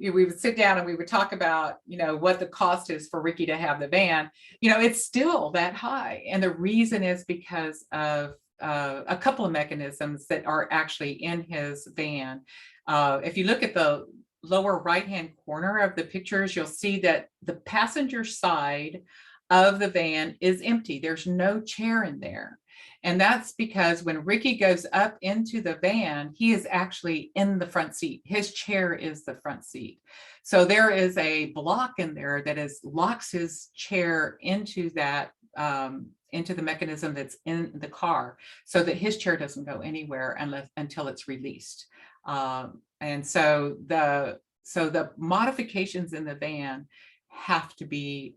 we would sit down and we would talk about, what the cost is for Ricky to have the van, it's still that high. And the reason is because of a couple of mechanisms that are actually in his van. If you look at the lower right-hand corner of the pictures, you'll see that the passenger side of the van is empty. There's no chair in there. And that's because when Ricky goes up into the van, he is actually in the front seat. His chair is the front seat. So there is a block in there that locks his chair into that, into the mechanism that's in the car, so that his chair doesn't go anywhere until it's released. And so the modifications in the van have to be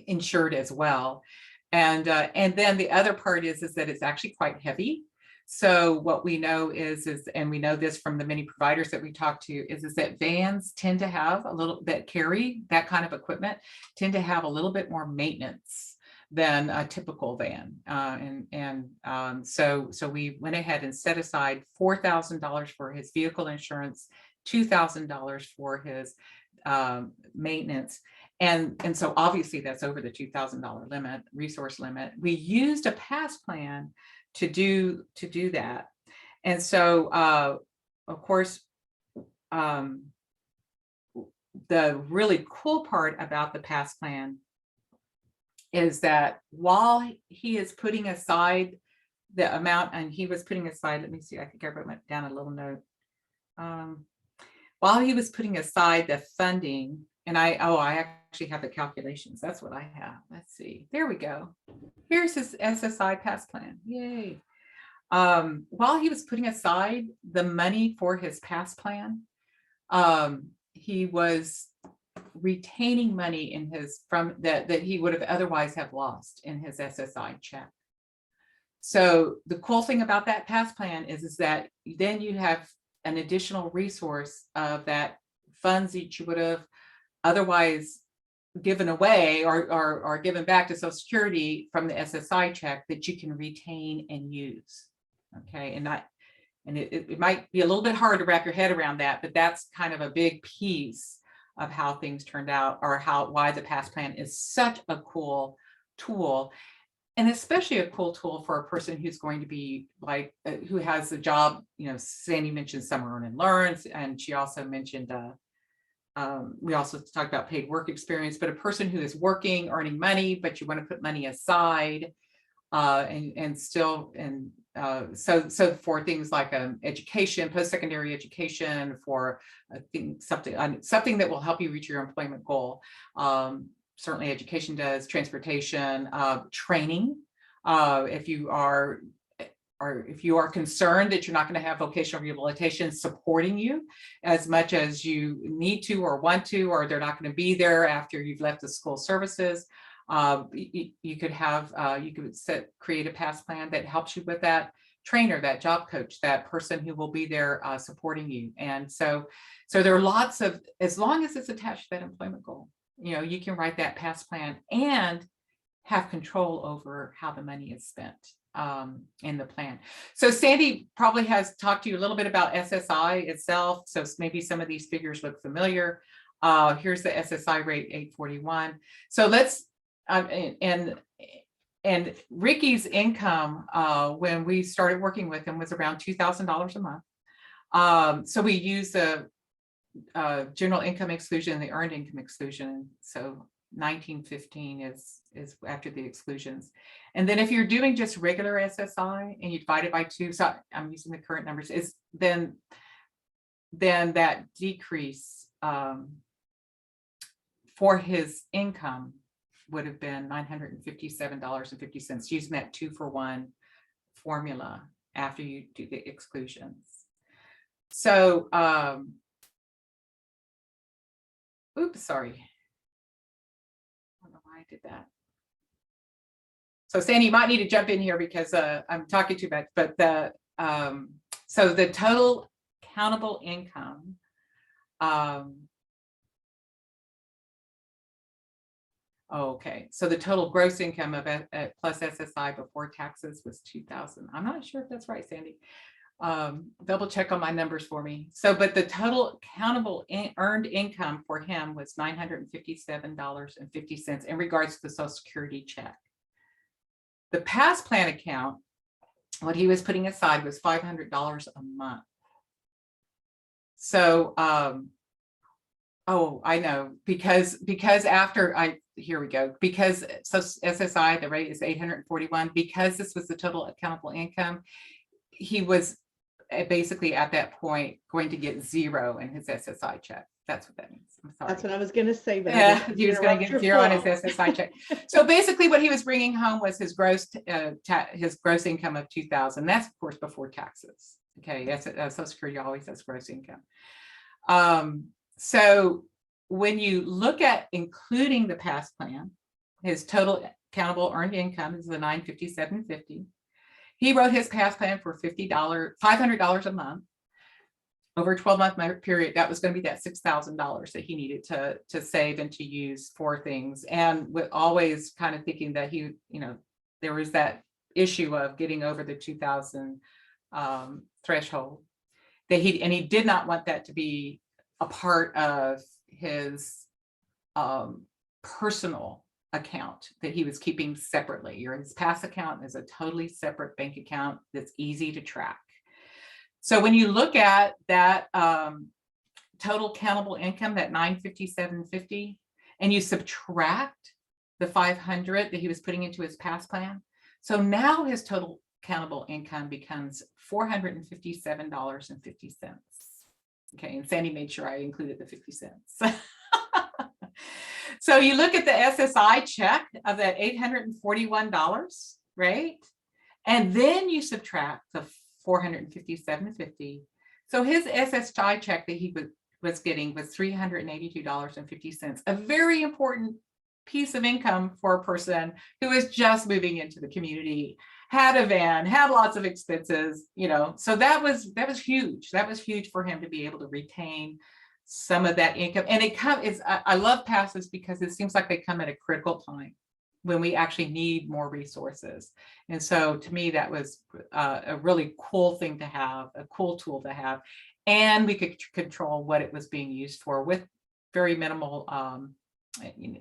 insured as well. And then the other part is that it's actually quite heavy. So what we know is, and we know this from the many providers that we talk to, is that vans tend to have that carry that kind of equipment, tend to have a little bit more maintenance than a typical van. So we went ahead and set aside $4,000 for his vehicle insurance, $2,000 for his maintenance. And so obviously that's over the $2,000 limit, resource limit. We used a past plan to do that. And so of course, the really cool part about the past plan is that while he is putting aside the amount, and he was putting aside, let me see, I think I wrote down a little note. While he was putting aside the funding, and I actually have the calculations. That's what I have. Let's see. There we go. Here's his SSI past plan. Yay. While he was putting aside the money for his past plan, he was retaining money in his that he would have otherwise have lost in his SSI check. So the cool thing about that past plan is that then you have an additional resource of that funds that you would have otherwise given away or given back to Social Security from the SSI check that you can retain and use. Okay, and it might be a little bit hard to wrap your head around that, but that's kind of a big piece of how things turned out, or why the past plan is such a cool tool. And especially a cool tool for a person who's going to be like, who has a job. You know, Sandy mentioned Summer Earn and Learns, and she also mentioned, we also talked about paid work experience, but a person who is working, earning money, but you want to put money aside, and still, and so for things like education, post-secondary education, for something that will help you reach your employment goal. Certainly education does, transportation, training. If you are concerned that you're not going to have vocational rehabilitation supporting you as much as you need to or want to, or they're not going to be there after you've left the school services, you could create a past plan that helps you with that trainer, that job coach, that person who will be there supporting you. And so there are lots of, as long as it's attached to that employment goal, you know, you can write that past plan and have control over how the money is spent in the plan. So Sandy probably has talked to you a little bit about SSI itself. So maybe some of these figures look familiar. Here's the SSI rate, 841. So let's, and Ricky's income when we started working with him was around $2,000 a month. So we use the general income exclusion and the earned income exclusion. So 1915 is after the exclusions. And then if you're doing just regular SSI and you divide it by 2, so I'm using the current numbers, is then that decrease for his income would have been $957.50 using that 2-for-1 formula after you do the exclusions. So oops, sorry. I don't know why I did that. So Sandy, you might need to jump in here because I'm talking too much, but so the total countable income okay, so the total gross income of plus SSI before taxes was 2,000. I'm not sure if that's right, Sandy. Double check on my numbers for me. So, but the total countable earned income for him was $957.50 in regards to the Social Security check. The past plan account, what he was putting aside was $500 a month. So, oh, I know, because after here we go, because so SSI, the rate is 841, because this was the total accountable income, he was basically at that point going to get 0 in his SSI check. That's what that means. I'm sorry. That's what I was going to say. But yeah, he was going to get 0 on his SSI check. So basically what he was bringing home was his gross income of 2,000. That's of course before taxes. Okay, Social Security always has gross income. So when you look at including the past plan, his total countable earned income is the $957.50. He wrote his past plan for $500 a month over a 12-month period. That was going to be that $6,000 that he needed to save and to use for things. And with always kind of thinking that he, you know, there was that issue of getting over the 2,000 threshold that he did not want that to be a part of his personal account that he was keeping separately. Your his past account is a totally separate bank account that's easy to track. So when you look at that total countable income, that 957.50, and you subtract the 500 that he was putting into his past plan. So now his total countable income becomes $457.50. Okay, and Sandy made sure I included the 50 cents. So you look at the SSI check of that $841, right? And then you subtract the $457.50. So his SSI check that he was getting was $382.50, a very important piece of income for a person who is just moving into the community, had a van, had lots of expenses, you know. So that was huge. That was huge for him to be able to retain some of that income. And I love passes because it seems like they come at a critical time when we actually need more resources. And so to me, that was a really cool thing to have, a cool tool to have. And we could control what it was being used for with very minimal,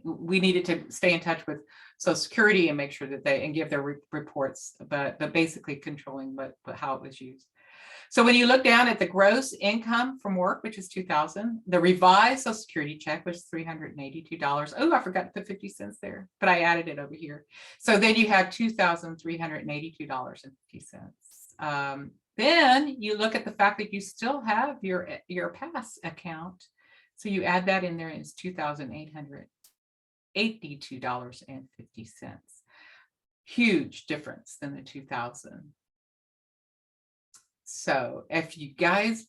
we needed to stay in touch with Social Security and make sure that and give their reports, but basically controlling how it was used. So when you look down at the gross income from work, which is $2,000, the revised Social Security check was $382. Oh, I forgot to put 50 cents there, but I added it over here. So then you have $2,382.50. Then you look at the fact that you still have your pass account. So you add that in there, and it's $2,882.50. Huge difference than the 2,000. So if you guys,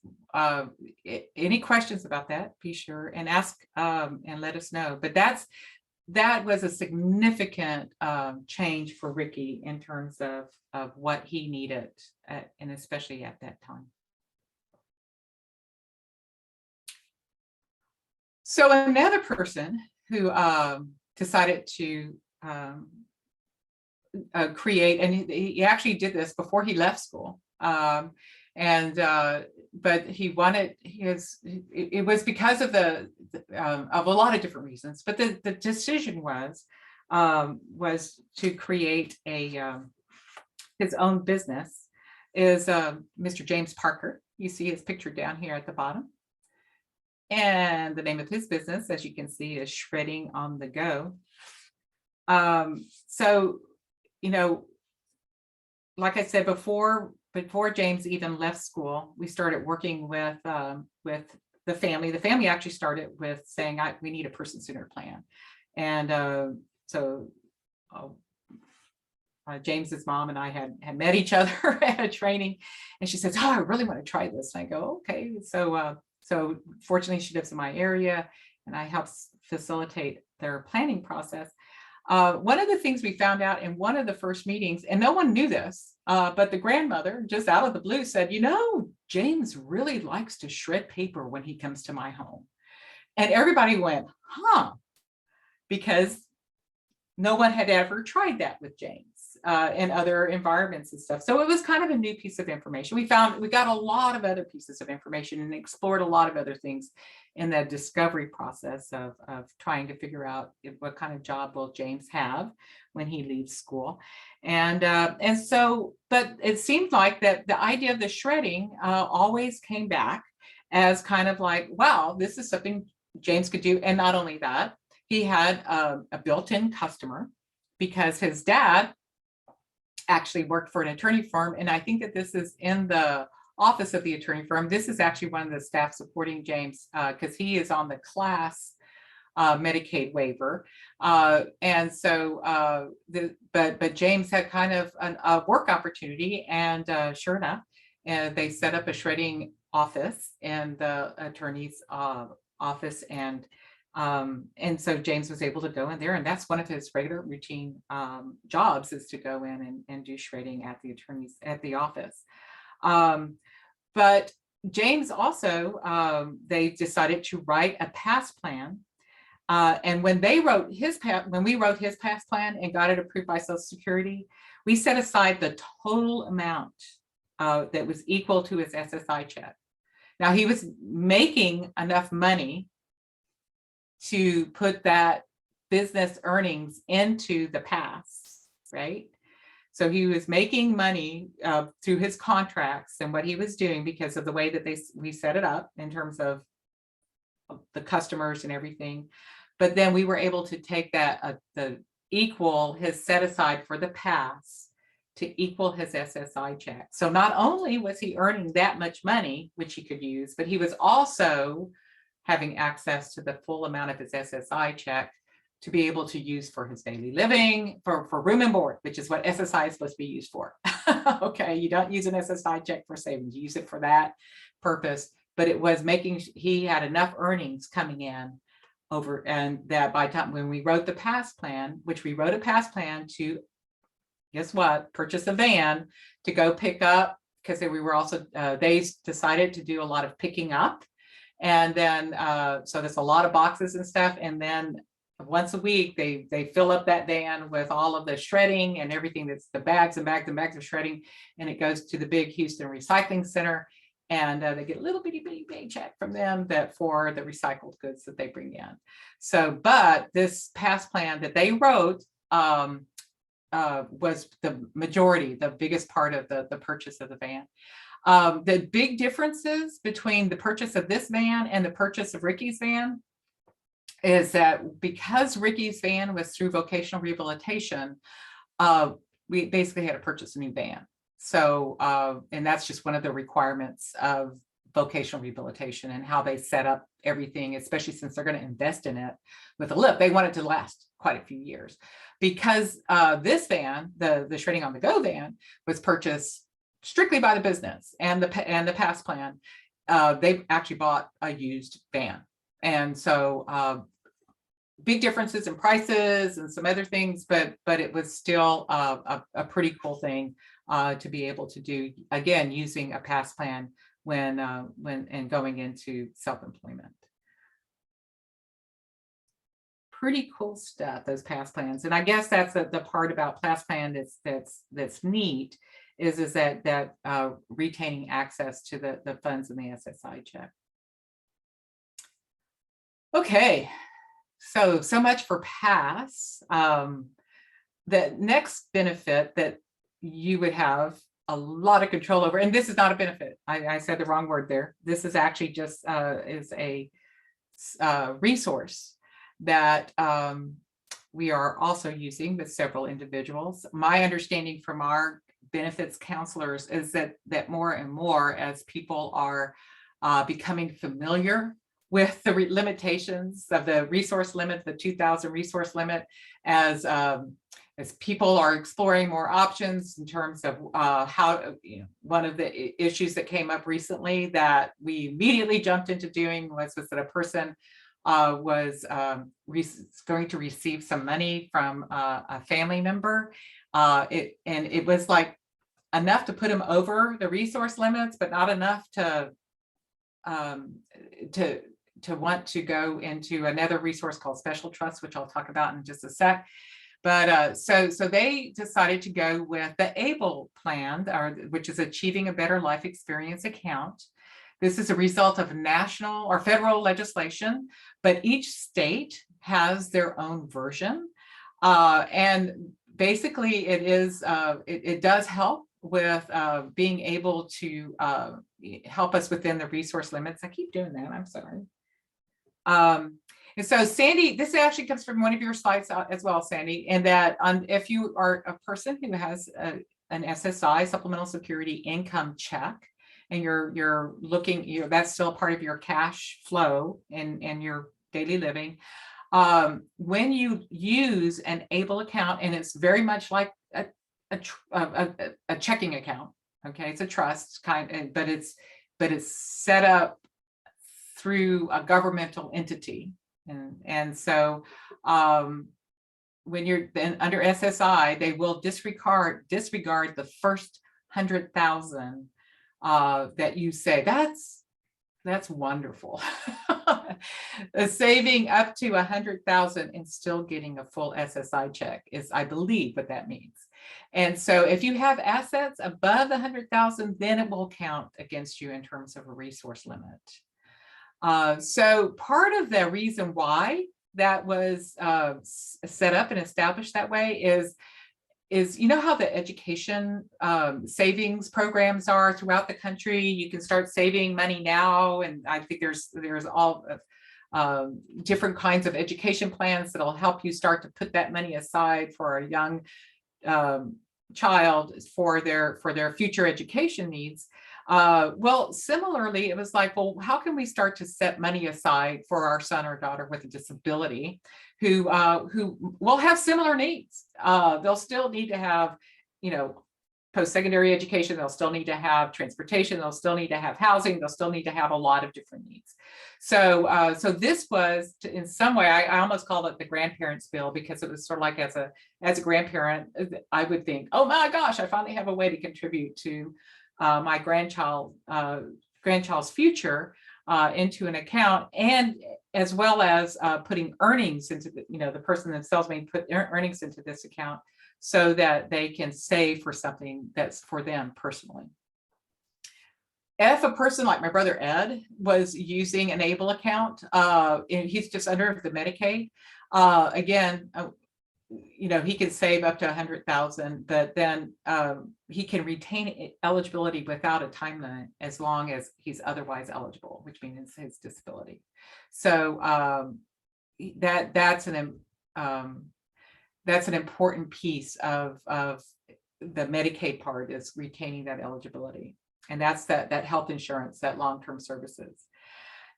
any questions about that, be sure and ask and let us know. But that was a significant change for Ricky in terms of what he needed, and especially at that time. So another person who decided to create, and he actually did this before he left school. But he wanted it was because of of a lot of different reasons, but the decision was to create his own business. Is Mr. James Parker. You see his picture down here at the bottom. And the name of his business, as you can see, is Shredding on the Go. So, you know, like I said, before James even left school, we started working with the family. The family actually started with saying, we need a person-centered plan. And James's mom and I had met each other at a training, and she says, "Oh, I really want to try this." And I go, "Okay." So fortunately, she lives in my area, and I help facilitate their planning process. One of the things we found out in one of the first meetings, and no one knew this, but the grandmother, just out of the blue, said, "You know, James really likes to shred paper when he comes to my home." And everybody went, "Huh," because no one had ever tried that with James in other environments and stuff. So it was kind of a new piece of information. We got a lot of other pieces of information and explored a lot of other things in the discovery process of trying to figure out what kind of job will James have when he leaves school. And so, but it seemed like that the idea of the shredding always came back as kind of like, wow, this is something James could do. And not only that, he had a built-in customer because his dad actually worked for an attorney firm. And I think that this is in the office of the attorney firm. This is actually one of the staff supporting James because he is on the class Medicaid waiver. And so, but James had kind of a work opportunity, and sure enough, they set up a shredding office in the attorney's office, and so James was able to go in there, and that's one of his regular routine jobs, is to go in and do shredding at the office. But James also, they decided to write a past plan. And when we wrote his past plan and got it approved by Social Security, we set aside the total amount that was equal to his SSI check. Now, he was making enough money to put that business earnings into the pass, right? So he was making money through his contracts and what he was doing because of the way that we set it up in terms of the customers and everything. But then we were able to take that, the equal his set aside for the pass to equal his SSI check. So not only was he earning that much money, which he could use, but he was also having access to the full amount of his SSI check to be able to use for his daily living, for room and board, which is what SSI is supposed to be used for. Okay, you don't use an SSI check for savings, you use it for that purpose, but it was making, he had enough earnings coming in over, and that by time when we wrote the pass plan, which we wrote a pass plan to, guess what, purchase a van to go pick up, because we were also, they decided to do a lot of picking up. And then, so there's a lot of boxes and stuff. And then once a week, they fill up that van with all of the shredding and everything, that's the bags and bags and bags of shredding. And it goes to the big Houston Recycling Center. And they get a little bitty paycheck from them that for the recycled goods that they bring in. So, but this pass plan that they wrote was the majority, the biggest part of the purchase of the van. The big differences between the purchase of this van and the purchase of Ricky's van is that because Ricky's van was through vocational rehabilitation, we basically had to purchase a new van. So, and that's just one of the requirements of vocational rehabilitation and how they set up everything, especially since they're going to invest in it with a lift. They want it to last quite a few years. Because this van, the Shredding on the Go van, was purchased strictly by the business and the pass plan. They actually bought a used van. And so big differences in prices and some other things, but it was still a pretty cool thing to be able to do, again, using a pass plan when and going into self-employment. Pretty cool stuff, those pass plans. And I guess that's the part about pass plan that's neat is that retaining access to the funds in the SSI check. Okay, so much for pass. The next benefit that you would have a lot of control over, and this is not a benefit, I said the wrong word there. This is actually just is a resource that we are also using with several individuals. My understanding from our benefits counselors is that more and more, as people are becoming familiar with the limitations of the resource limit, the 2,000 resource limit, as people are exploring more options in terms of how, one of the issues that came up recently that we immediately jumped into doing was that a person was going to receive some money from a family member. And it was like enough to put him over the resource limits, but not enough to want to go into another resource called special trust, which I'll talk about in just a sec. But so they decided to go with the ABLE plan, which is Achieving a Better Life Experience account. This is a result of national or federal legislation, but each state has their own version. And basically it is, it does help with being able to help us within the resource limits. I keep doing that, I'm sorry. And so Sandy, this actually comes from one of your slides as well, Sandy, and that if you are a person who has an SSI, supplemental security income check, and you're looking, that's still part of your cash flow and your daily living. When you use an ABLE account, and it's very much like a checking account, okay, it's a trust kind, but it's set up through a governmental entity, and so when you're then under SSI, they will disregard the first 100,000 that you say. That's wonderful. Saving up to 100,000 and still getting a full SSI check is, I believe, what that means. And so if you have assets above the 100,000, then it will count against you in terms of a resource limit. So part of the reason why that was set up and established that way is you know how the education savings programs are throughout the country. You can start saving money now, and I think there's all different kinds of education plans that'll help you start to put that money aside for a young child for their future education needs. Well, similarly, it was like, well, how can we start to set money aside for our son or daughter with a disability who will have similar needs? They'll still need to have, post-secondary education. They'll still need to have transportation. They'll still need to have housing. They'll still need to have a lot of different needs. So, so this was, in some way, I almost called it the grandparents' bill, because it was sort of like, as a grandparent, I would think, oh my gosh, I finally have a way to contribute to my grandchild's future into an account, and as well as putting earnings into the person themselves may put earnings into this account so that they can save for something that's for them personally. If a person like my brother Ed was using an ABLE account, and he's just under the Medicaid, again, he can save up to 100,000, but then he can retain eligibility without a time limit as long as he's otherwise eligible, which means his disability. So that's an important piece of the Medicaid part, is retaining that eligibility. And that's that health insurance, that long-term services.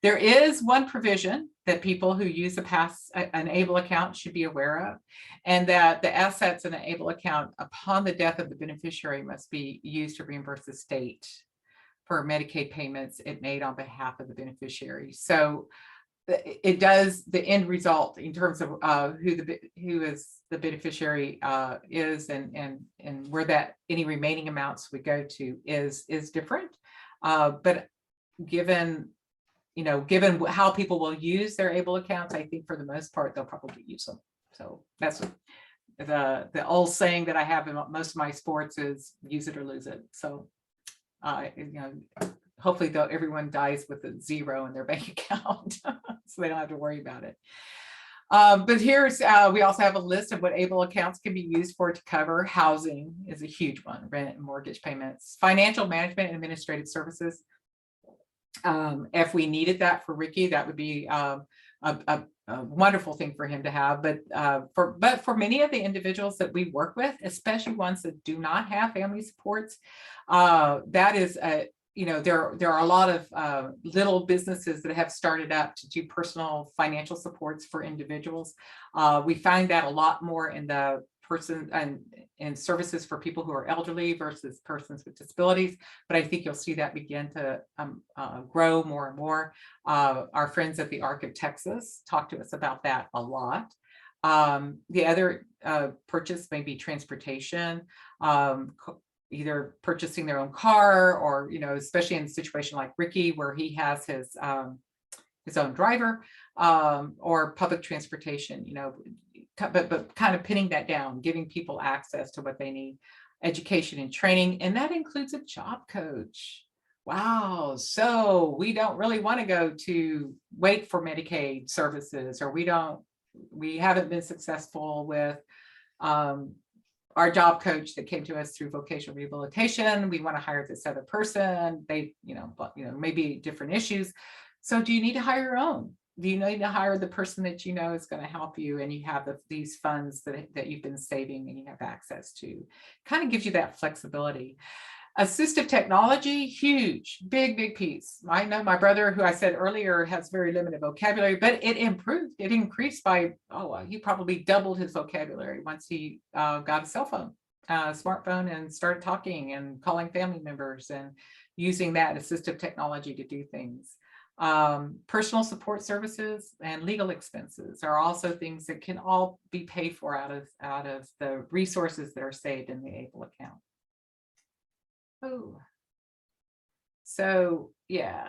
There is one provision that people who use an ABLE account should be aware of, and that the assets in an ABLE account upon the death of the beneficiary must be used to reimburse the state for Medicaid payments it made on behalf of the beneficiary. So it does, the end result in terms of who is the beneficiary is, and where that any remaining amounts would go to is different. But given how people will use their ABLE accounts, I think for the most part they'll probably use them. So that's the old saying that I have in most of my sports is use it or lose it. So hopefully though everyone dies with a zero in their bank account, so they don't have to worry about it. But here's, we also have a list of what ABLE accounts can be used for to cover. Housing is a huge one, rent and mortgage payments, financial management and administrative services. If we needed that for Ricky, that would be a wonderful thing for him to have. But for many of the individuals that we work with, especially ones that do not have family supports, that is there are a lot of little businesses that have started up to do personal financial supports for individuals. We find that a lot more in the person and services for people who are elderly versus persons with disabilities, but I think you'll see that begin to grow more and more. Our friends at the ARC of Texas talk to us about that a lot. The other purchase may be transportation, either purchasing their own car, or especially in a situation like Ricky where he has his own driver, or public transportation, but kind of pinning that down, giving people access to what they need, education and training, and that includes a job coach. Wow, so we don't really want to go to wait for Medicaid services, or we haven't been successful with our job coach that came to us through vocational rehabilitation. We want to hire this other person. They, maybe different issues. So do you need to hire your own? Do you need to hire the person that is going to help you, and you have these funds that you've been saving and you have access to? Kind of gives you that flexibility. Assistive technology, huge, big piece. I know my brother, who I said earlier has very limited vocabulary, but it improved. It increased by, he probably doubled his vocabulary once he got a cell phone, smartphone, and started talking and calling family members and using that assistive technology to do things. Personal support services and legal expenses are also things that can all be paid for out of the resources that are saved in the ABLE account. So yeah,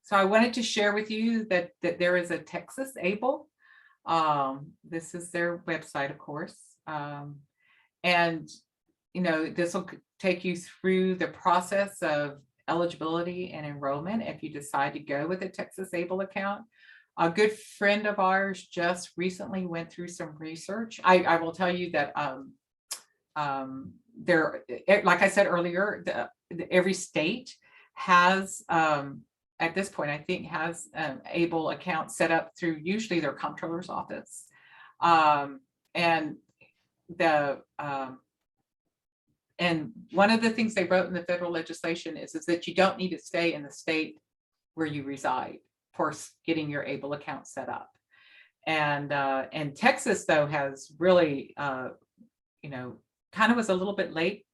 so I wanted to share with you that there is a Texas ABLE. This is their website, of course, and this will take you through the process of eligibility and enrollment if you decide to go with a Texas ABLE account. A good friend of ours just recently went through some research. I will tell you that there, like I said earlier, every state has at this point, I think has ABLE accounts set up through usually their comptroller's office. And one of the things they wrote in the federal legislation is that you don't need to stay in the state where you reside for getting your ABLE account set up. And Texas, though, has really, kind of was a little bit late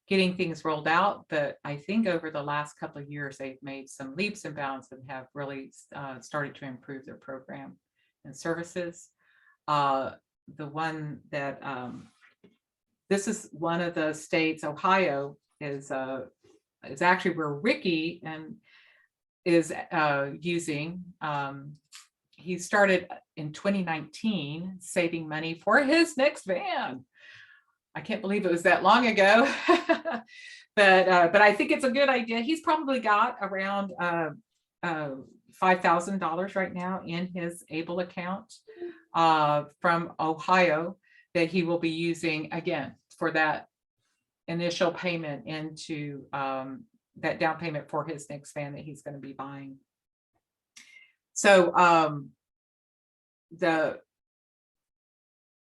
getting things rolled out, but I think over the last couple of years, they've made some leaps and bounds and have really started to improve their program and services. The one that, this is one of the states, Ohio is actually where Ricky is using. He started in 2019 saving money for his next van. I can't believe it was that long ago, but I think it's a good idea. He's probably got around $5,000 right now in his ABLE account from Ohio that he will be using again for that initial payment into that down payment for his next van that he's going to be buying. So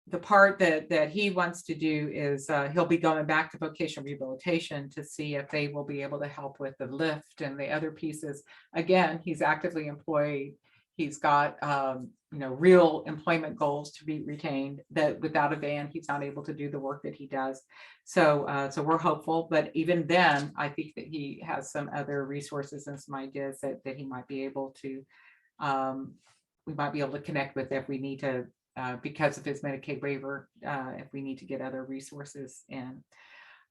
the part that he wants to do is he'll be going back to vocational rehabilitation to see if they will be able to help with the lift and the other pieces. Again, he's actively employed. He's got real employment goals to be retained, that without a van, he's not able to do the work that he does. So we're hopeful, but even then, I think that he has some other resources and some ideas that he might be able to, we might be able to connect with if we need to, because of his Medicaid waiver, if we need to get other resources in.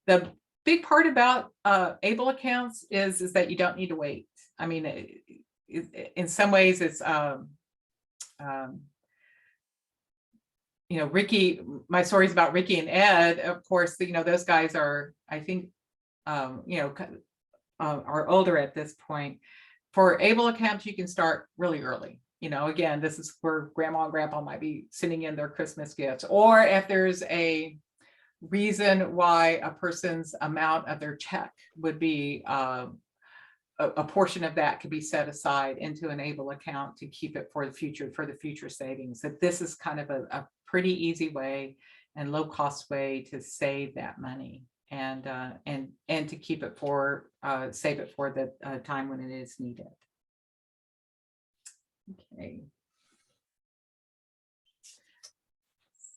The big part about ABLE accounts is that you don't need to wait. I mean, in some ways it's, Ricky, my stories about Ricky and Ed, of course, those guys are, I think, are older at this point. For ABLE accounts, you can start really early. Again, this is where grandma and grandpa might be sending in their Christmas gifts, or if there's a reason why a person's amount of their check would be a portion of that could be set aside into an ABLE account to keep it for the future savings. That this is kind of a pretty easy way and low cost way to save that money and to keep it for save it for the time when it is needed. Okay.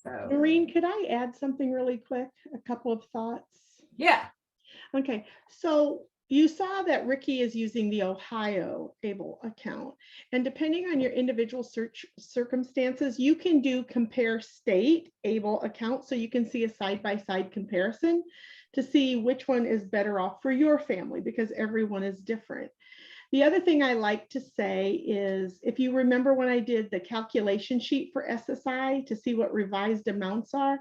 So, Noreen, could I add something really quick? A couple of thoughts. yeah. Okay, so you saw that Ricky is using the Ohio ABLE account, and depending on your individual circumstances, you can do compare state ABLE accounts, so you can see a side-by-side comparison to see which one is better off for your family, because everyone is different. The other thing I like to say is, if you remember when I did the calculation sheet for SSI to see what revised amounts are,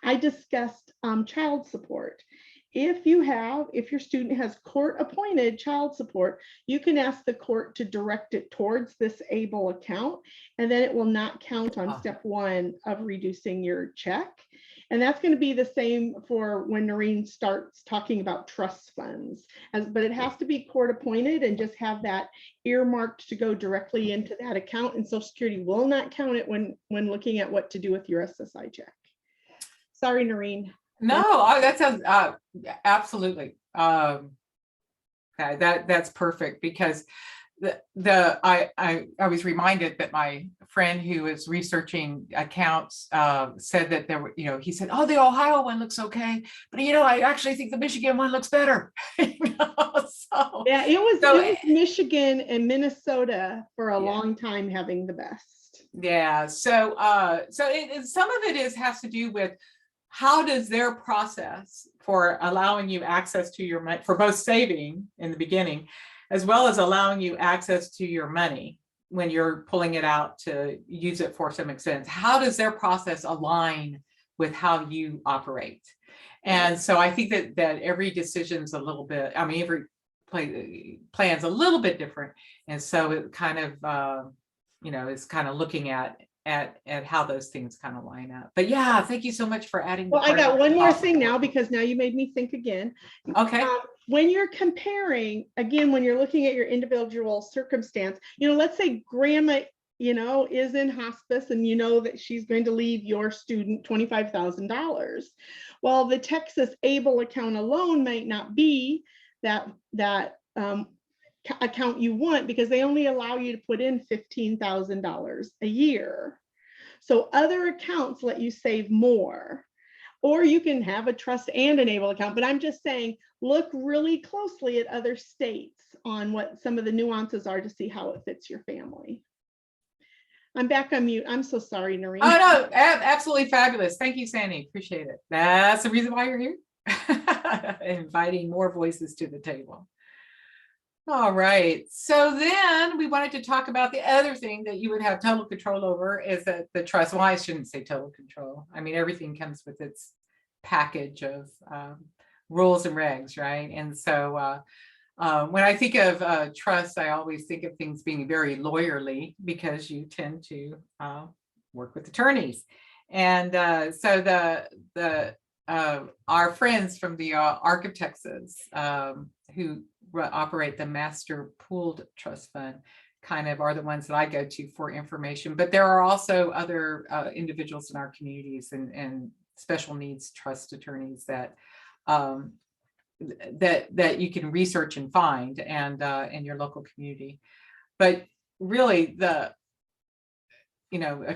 I discussed child support. If your student has court-appointed child support, you can ask the court to direct it towards this ABLE account, and then it will not count on step one of reducing your check. And that's going to be the same for when Noreen starts talking about trust funds, but it has to be court-appointed and just have that earmarked to go directly into that account, and Social Security will not count it when looking at what to do with your SSI check. Sorry, Noreen. No, that sounds absolutely. That's perfect, because I was reminded that my friend who was researching accounts said that there were, he said, oh, the Ohio one looks okay, but I actually think the Michigan one looks better. So, yeah, it was Michigan and Minnesota for a long time having the best. Yeah, so some of it has to do with how does their process for allowing you access to your money, for both saving in the beginning, as well as allowing you access to your money when you're pulling it out to use it for some extent. How does their process align with how you operate? And so I think that every decision's a little bit, every plan's a little bit different. And so it kind of, is kind of looking at how those things kind of line up. But yeah, thank you so much for adding. Well, I got one more thing now, because now you made me think again. Okay. when you're comparing, again, when you're looking at your individual circumstance, let's say grandma, is in hospice and you know that she's going to leave your student $25,000. Well, the Texas ABLE account alone might not be that account you want, because they only allow you to put in $15,000 a year. So other accounts let you save more, or you can have a trust and an ABLE account. But I'm just saying, look really closely at other states on what some of the nuances are to see how it fits your family. I'm back on mute. I'm so sorry, Noreen. Oh, no, absolutely fabulous. Thank you, Sandy. Appreciate it. That's the reason why you're here. Inviting more voices to the table. All right. So then we wanted to talk about the other thing that you would have total control over is that the trust. Well, I shouldn't say total control. I mean, everything comes with its package of rules and regs, right? And so when I think of trust, I always think of things being very lawyerly, because you tend to work with attorneys. And so our friends from the Arc of Texas, who operate the Master Pooled Trust Fund, kind of are the ones that I go to for information. But there are also other individuals in our communities and special needs trust attorneys that that you can research and find, and in your local community. But really, a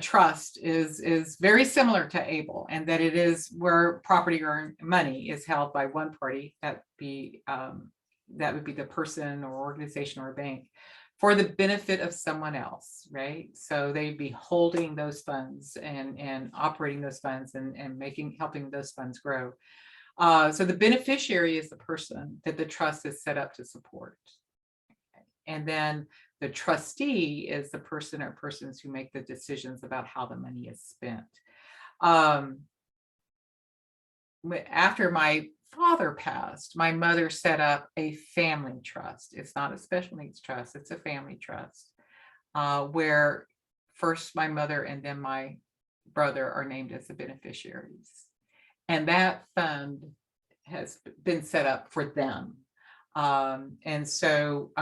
trust is very similar to ABLE, and that it is where property or money is held by one party, that would be the person or organization or a bank, for the benefit of someone else, right? So they'd be holding those funds and operating those funds and helping those funds grow. So the beneficiary is the person that the trust is set up to support. And then the trustee is the person or persons who make the decisions about how the money is spent. After my father passed, my mother set up a family trust. It's not a special needs trust, it's a family trust, where first my mother and then my brother are named as the beneficiaries. And that fund has been set up for them. And so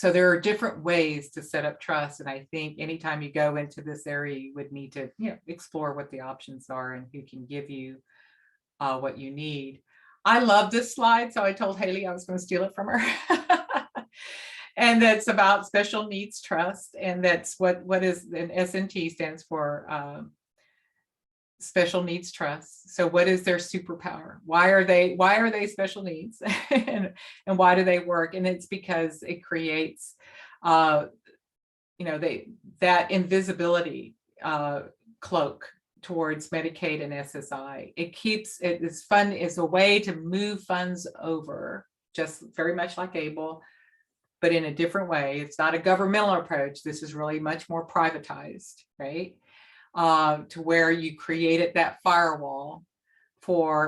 there are different ways to set up trust. And I think anytime you go into this area, you would need to explore what the options are and who can give you what you need. I love this slide, so I told Haley I was going to steal it from her. And that's about special needs trust. And that's what is an SNT stands for special needs trust. So what is their superpower? Why are they special needs? and why do they work? And it's because it creates that invisibility cloak towards Medicaid and SSI. This fund is a way to move funds over, just very much like ABLE, but in a different way. It's not a governmental approach. This is really much more privatized, right? To where you created that firewall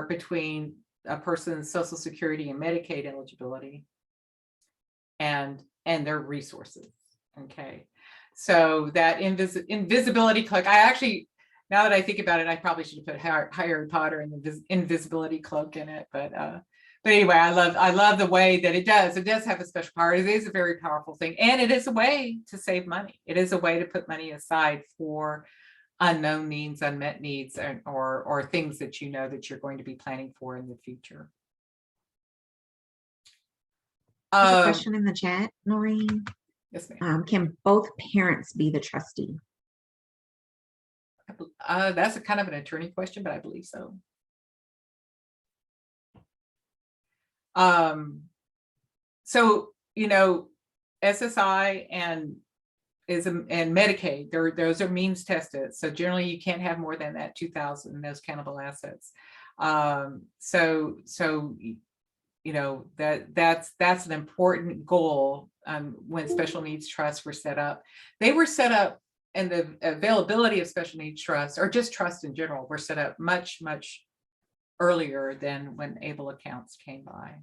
between a person's Social Security and Medicaid eligibility and their resources. Okay, so that invisibility cloak. I actually, now that I think about it, I probably should have put Harry Potter and the invisibility cloak in it. But anyway, I love the way that it does. It does have a special power. It is a very powerful thing, and it is a way to save money. It is a way to put money aside for unknown needs, unmet needs, or things that that you're going to be planning for in the future. There's a question in the chat, Noreen. Yes, ma'am. Can both parents be the trustee? That's a kind of an attorney question, but I believe so. So SSI and Medicaid, those are means tested. So generally you can't have more than that 2,000 in those countable assets. So that's an important goal. When special needs trusts were set up, they were set up, and the availability of special needs trusts, or just trust in general, were set up much, much earlier than when ABLE accounts came by.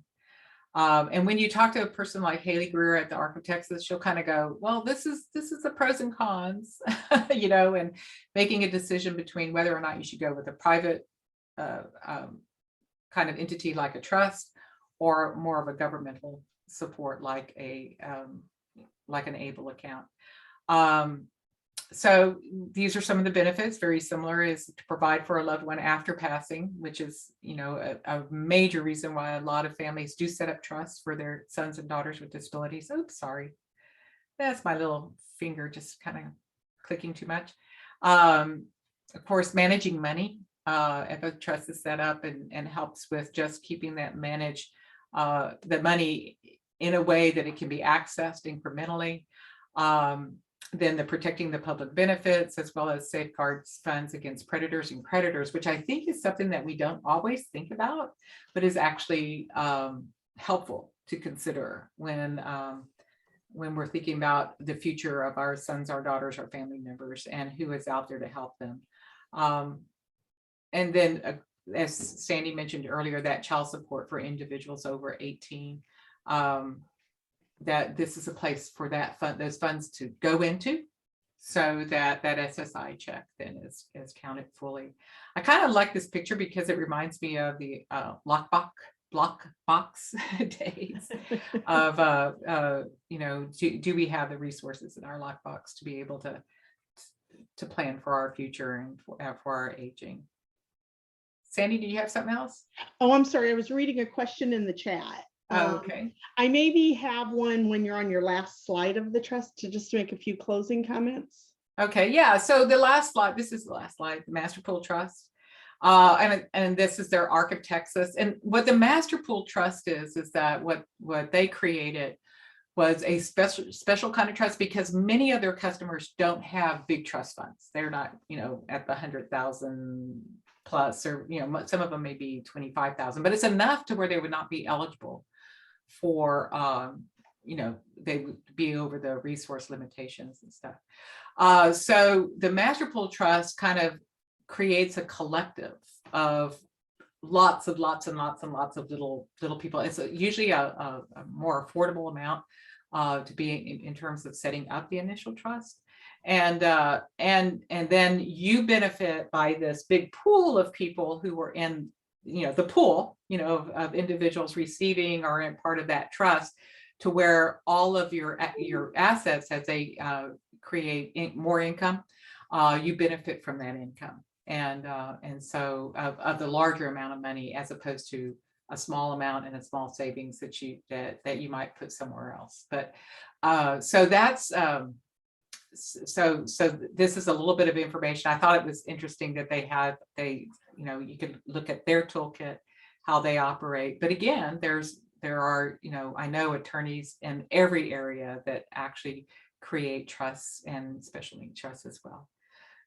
And when you talk to a person like Haley Greer at the Arc of Texas, she'll kind of go, well, this is the pros and cons, and making a decision between whether or not you should go with a private kind of entity like a trust, or more of a governmental support like like an ABLE account. So these are some of the benefits. Very similar is to provide for a loved one after passing, which is, you know, a major reason why a lot of families do set up trusts for their sons and daughters with disabilities. Oops, sorry. That's my little finger just kind of clicking too much. Of course, managing money if a trust is set up and helps with just keeping that managed, the money in a way that it can be accessed incrementally. Then the protecting the public benefits, as well as safeguards funds against predators and creditors, which I think is something that we don't always think about, but is actually helpful to consider when we're thinking about the future of our sons, our daughters, our family members, and who is out there to help them. And then, as Sandy mentioned earlier, that child support for individuals over 18. That this is a place for that fund, those funds to go into, so that that SSI check then is counted fully. I kind of like this picture because it reminds me of the block box days of you know, do we have the resources in our lockbox to be able to plan for our future and for our aging. Sandy, do you have something else? Oh, I'm sorry. I was reading a question in the chat. Oh, okay. I maybe have one when you're on your last slide of the trust to just make a few closing comments. Okay, yeah. So the last slide, this is the last slide, the Master Pool Trust. And this is their Arc of Texas. And what the Master Pool Trust is that what they created was a special kind of trust, because many of their customers don't have big trust funds. They're not, you know, at the 100,000 plus, or, you know, some of them may be 25,000, but it's enough to where they would not be eligible for, you know, they would be over the resource limitations and stuff. So the Master Pool Trust kind of creates a collective of lots and lots of little people. It's usually a more affordable amount to be in terms of setting up the initial trust. And then you benefit by this big pool of people who were in, you know, the pool, you know, of individuals receiving or in part of that trust, to where all of your assets, as they create more income, you benefit from that income. And so of the larger amount of money, as opposed to a small amount and a small savings that you might put somewhere else. But so that's so this is a little bit of information. I thought it was interesting that you know, you could look at their toolkit, how they operate. But again, there are, you know, I know attorneys in every area that actually create trusts and special need trusts as well.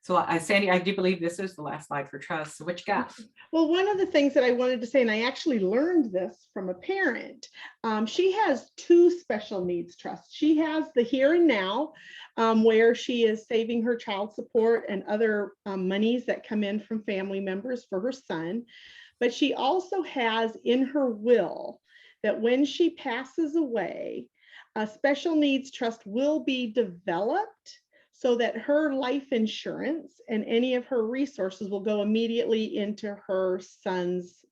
So Sandy, I do believe this is the last slide for trust. So what you got? Well, one of the things that I wanted to say, and I actually learned this from a parent, she has two special needs trusts. She has the here and now, where she is saving her child support and other monies that come in from family members for her son. But she also has in her will that when she passes away, a special needs trust will be developed so that her life insurance and any of her resources will go immediately into her son's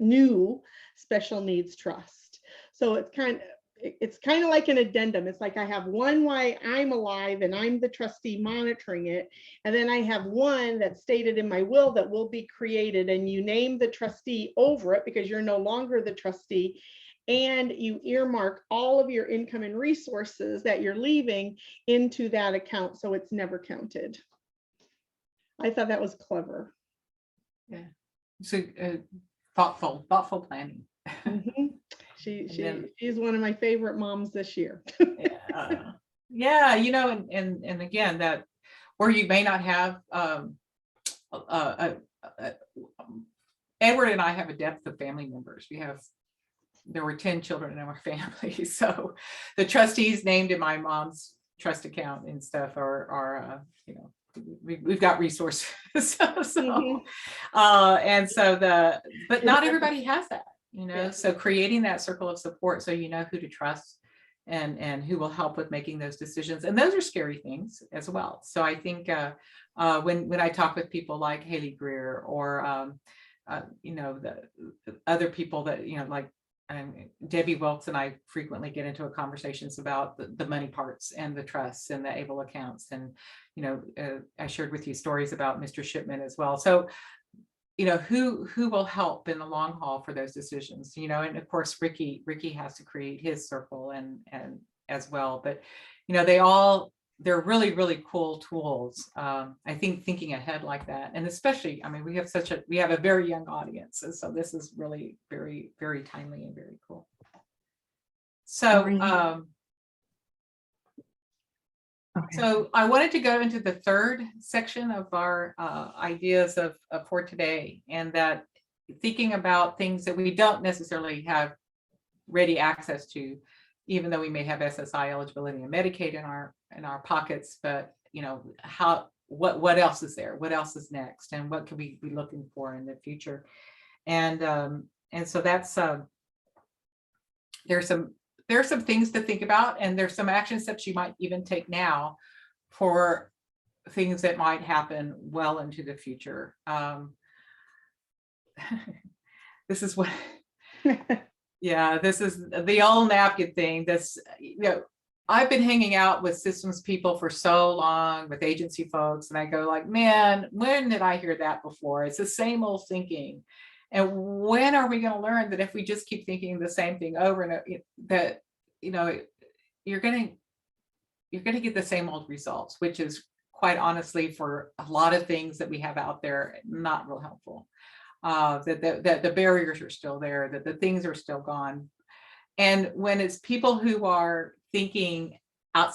new special needs trust. So it's kind of like an addendum. It's like I have one while I'm alive and I'm the trustee monitoring it. And then I have one that's stated in my will that will be created, and you name the trustee over it because you're no longer the trustee. And you earmark all of your income and resources that you're leaving into that account, so it's never counted. I thought that was clever. Yeah, so thoughtful planning. Mm-hmm. She's one of my favorite moms this year. Yeah, you know, and again, that where you may not have Edward and I have a depth of family members. There were 10 children in our family, so the trustees named in my mom's trust account and stuff are you know, we've got resources. So and so but not everybody has that, you know. Yeah. So creating that circle of support, so you know who to trust and who will help with making those decisions, and those are scary things as well. So I think when I talk with people like Haley Greer or you know, the other people that, you know, like Debbie Wilkes and I frequently get into conversations about the money parts and the trusts and the able accounts. And, I shared with you stories about Mr. Shipman as well. So, who will help in the long haul for those decisions, and of course, Ricky has to create his circle and as well. But, they're really, really cool tools. I think thinking ahead like that, and especially, we have a very young audience. And so this is really very, very timely and very cool. So, Great. Okay. so I wanted to go into the third section of our ideas for today, and that thinking about things that we don't necessarily have ready access to, even though we may have SSI eligibility and Medicaid in our pockets, but what else is there? What else is next? And what could we be looking for in the future? And so that's there's some things to think about, and there's some action steps you might even take now for things that might happen well into the future. This is what, yeah, this is the old napkin thing. I've been hanging out with systems people for so long, with agency folks, and I go like, man, when did I hear that before? It's the same old thinking. And when are we going to learn that if we just keep thinking the same thing over and over, that you're going to get the same old results, which is quite honestly, for a lot of things that we have out there, not real helpful. That the barriers are still there, that the things are still gone. And when it's people who are thinking out,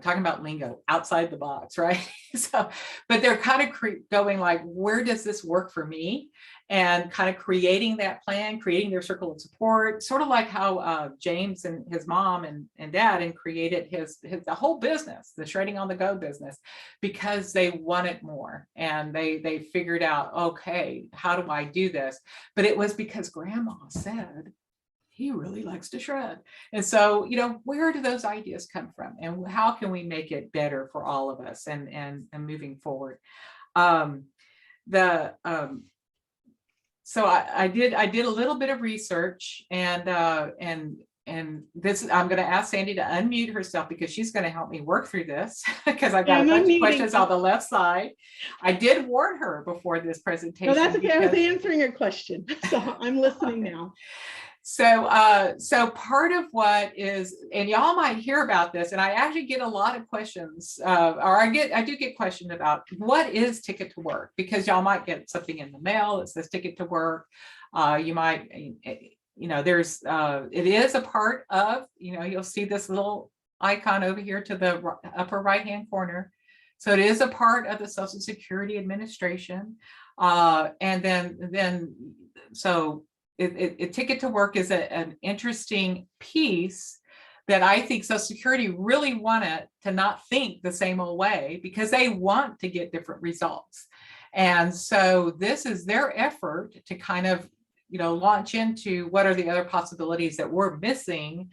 talking about lingo, outside the box, right? So, but they're kind of going like, where does this work for me? And kind of creating that plan, creating their circle of support, sort of like how James and his mom and dad and created the whole business, the Shredding on the Go business, because they wanted more. And they figured out, okay, how do I do this? But it was because grandma said, he really likes to shred. And so, where do those ideas come from, and how can we make it better for all of us and moving forward? So I did a little bit of research, and this, I'm going to ask Sandy to unmute herself because she's going to help me work through this, because I've got a bunch of questions on the left side. I did warn her before this presentation. No, that's okay. I was answering her question, so I'm listening now. So part of what is, and y'all might hear about this, and I actually get a lot of questions, I do get questioned about what is Ticket to Work, because y'all might get something in the mail that says Ticket to Work. You might, there's, it is a part of, you'll see this little icon over here to the upper right-hand corner. So it is a part of the Social Security Administration. And then, so Ticket to Work is an interesting piece that I think Social Security really wanted to not think the same old way, because they want to get different results. And so this is their effort to kind of, launch into what are the other possibilities that we're missing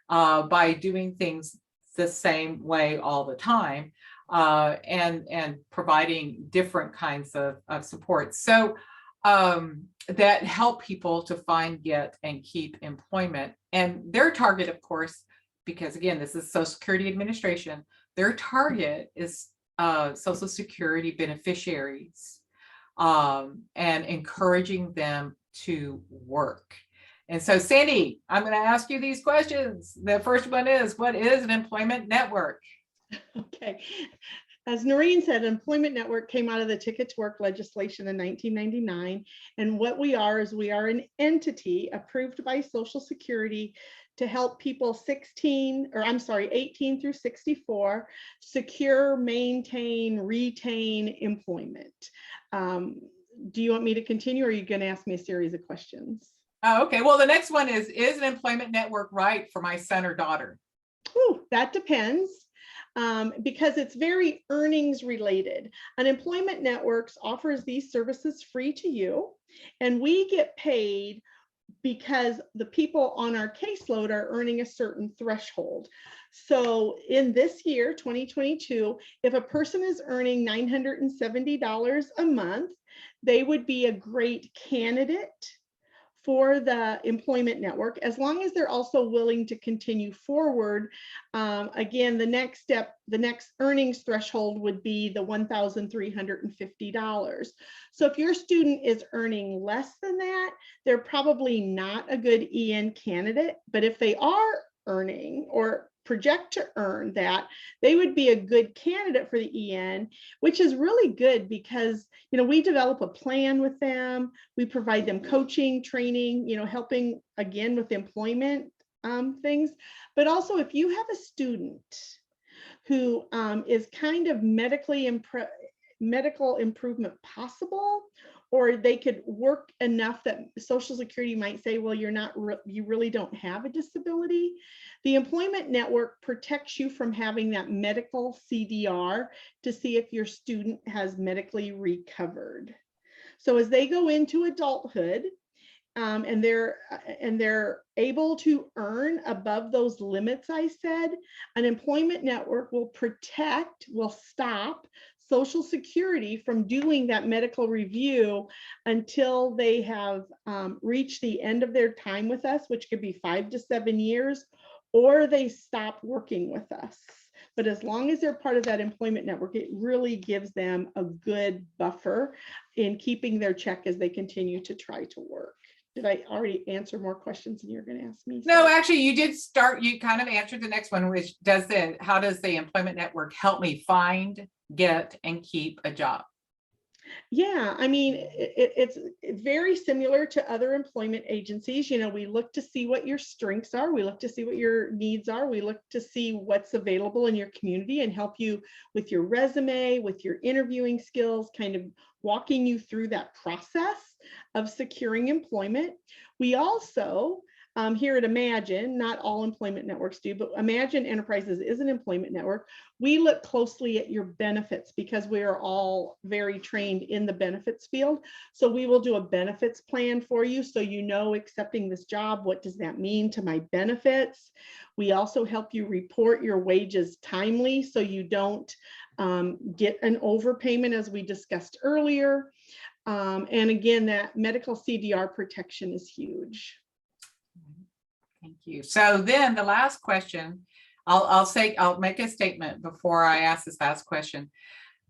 by doing things the same way all the time, and providing different kinds of support. So that help people to find, get, and keep employment. And their target, of course, because again, this is Social Security Administration, their target is Social Security beneficiaries, and encouraging them to work. And so, Sandy, I'm going to ask you these questions. The first one is, what is an employment network? Okay. As Noreen said, Employment Network came out of the Ticket to Work legislation in 1999. And what we are is we are an entity approved by Social Security to help people 18 through 64 secure, maintain, retain employment. Do you want me to continue, or are you going to ask me a series of questions? Oh, okay. Well, the next one is an employment network right for my son or daughter? Ooh, that depends. Because it's very earnings related. Unemployment Networks offers these services free to you, and we get paid because the people on our caseload are earning a certain threshold. So in this year, 2022, if a person is earning $970 a month, they would be a great candidate for the employment network, as long as they're also willing to continue forward. Again, the next step, the next earnings threshold would be the $1,350. So if your student is earning less than that, they're probably not a good EN candidate. But if they are earning or project to earn that, they would be a good candidate for the EN, which is really good because, you know, we develop a plan with them. We provide them coaching, training, you know, helping again with employment things. But also if you have a student who is kind of medical improvement possible, or they could work enough that Social Security might say, well, you really don't have a disability. The employment network protects you from having that medical CDR to see if your student has medically recovered. So as they go into adulthood, and they're able to earn above those limits I said, an employment network will stop Social Security from doing that medical review until they have reached the end of their time with us, which could be 5 to 7 years, or they stop working with us. But as long as they're part of that employment network, it really gives them a good buffer in keeping their check as they continue to try to work. Did I already answer more questions than you're going to ask me? No, actually, you did start, you kind of answered the next one, which how does the employment network help me find, get, and keep a job? Yeah, I mean, it's very similar to other employment agencies. You know, we look to see what your strengths are. We look to see what your needs are. We look to see what's available in your community and help you with your resume, with your interviewing skills, kind of walking you through that process of securing employment. We also, here at Imagine, not all employment networks do, but Imagine Enterprises is an employment network. We look closely at your benefits because we are all very trained in the benefits field. So we will do a benefits plan for you. So you know, accepting this job, what does that mean to my benefits? We also help you report your wages timely so you don't get an overpayment, as we discussed earlier. And again, that medical CDR protection is huge. Thank you. So then the last question, I'll make a statement before I ask this last question.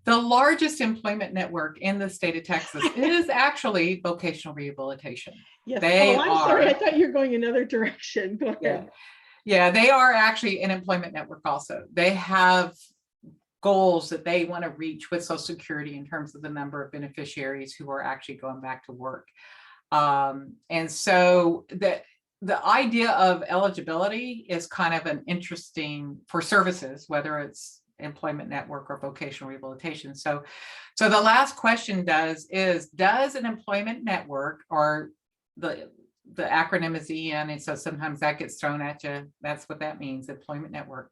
The largest employment network in the state of Texas is actually vocational rehabilitation. Yes. They I'm sorry. I thought you were going another direction. Go ahead. Yeah, they are actually an employment network also. They have goals that they want to reach with Social Security in terms of the number of beneficiaries who are actually going back to work. And so the idea of eligibility is kind of an interesting for services, whether it's employment network or vocational rehabilitation. So the last question does an employment network, or the acronym is EN, and so sometimes that gets thrown at you. That's what that means, employment network.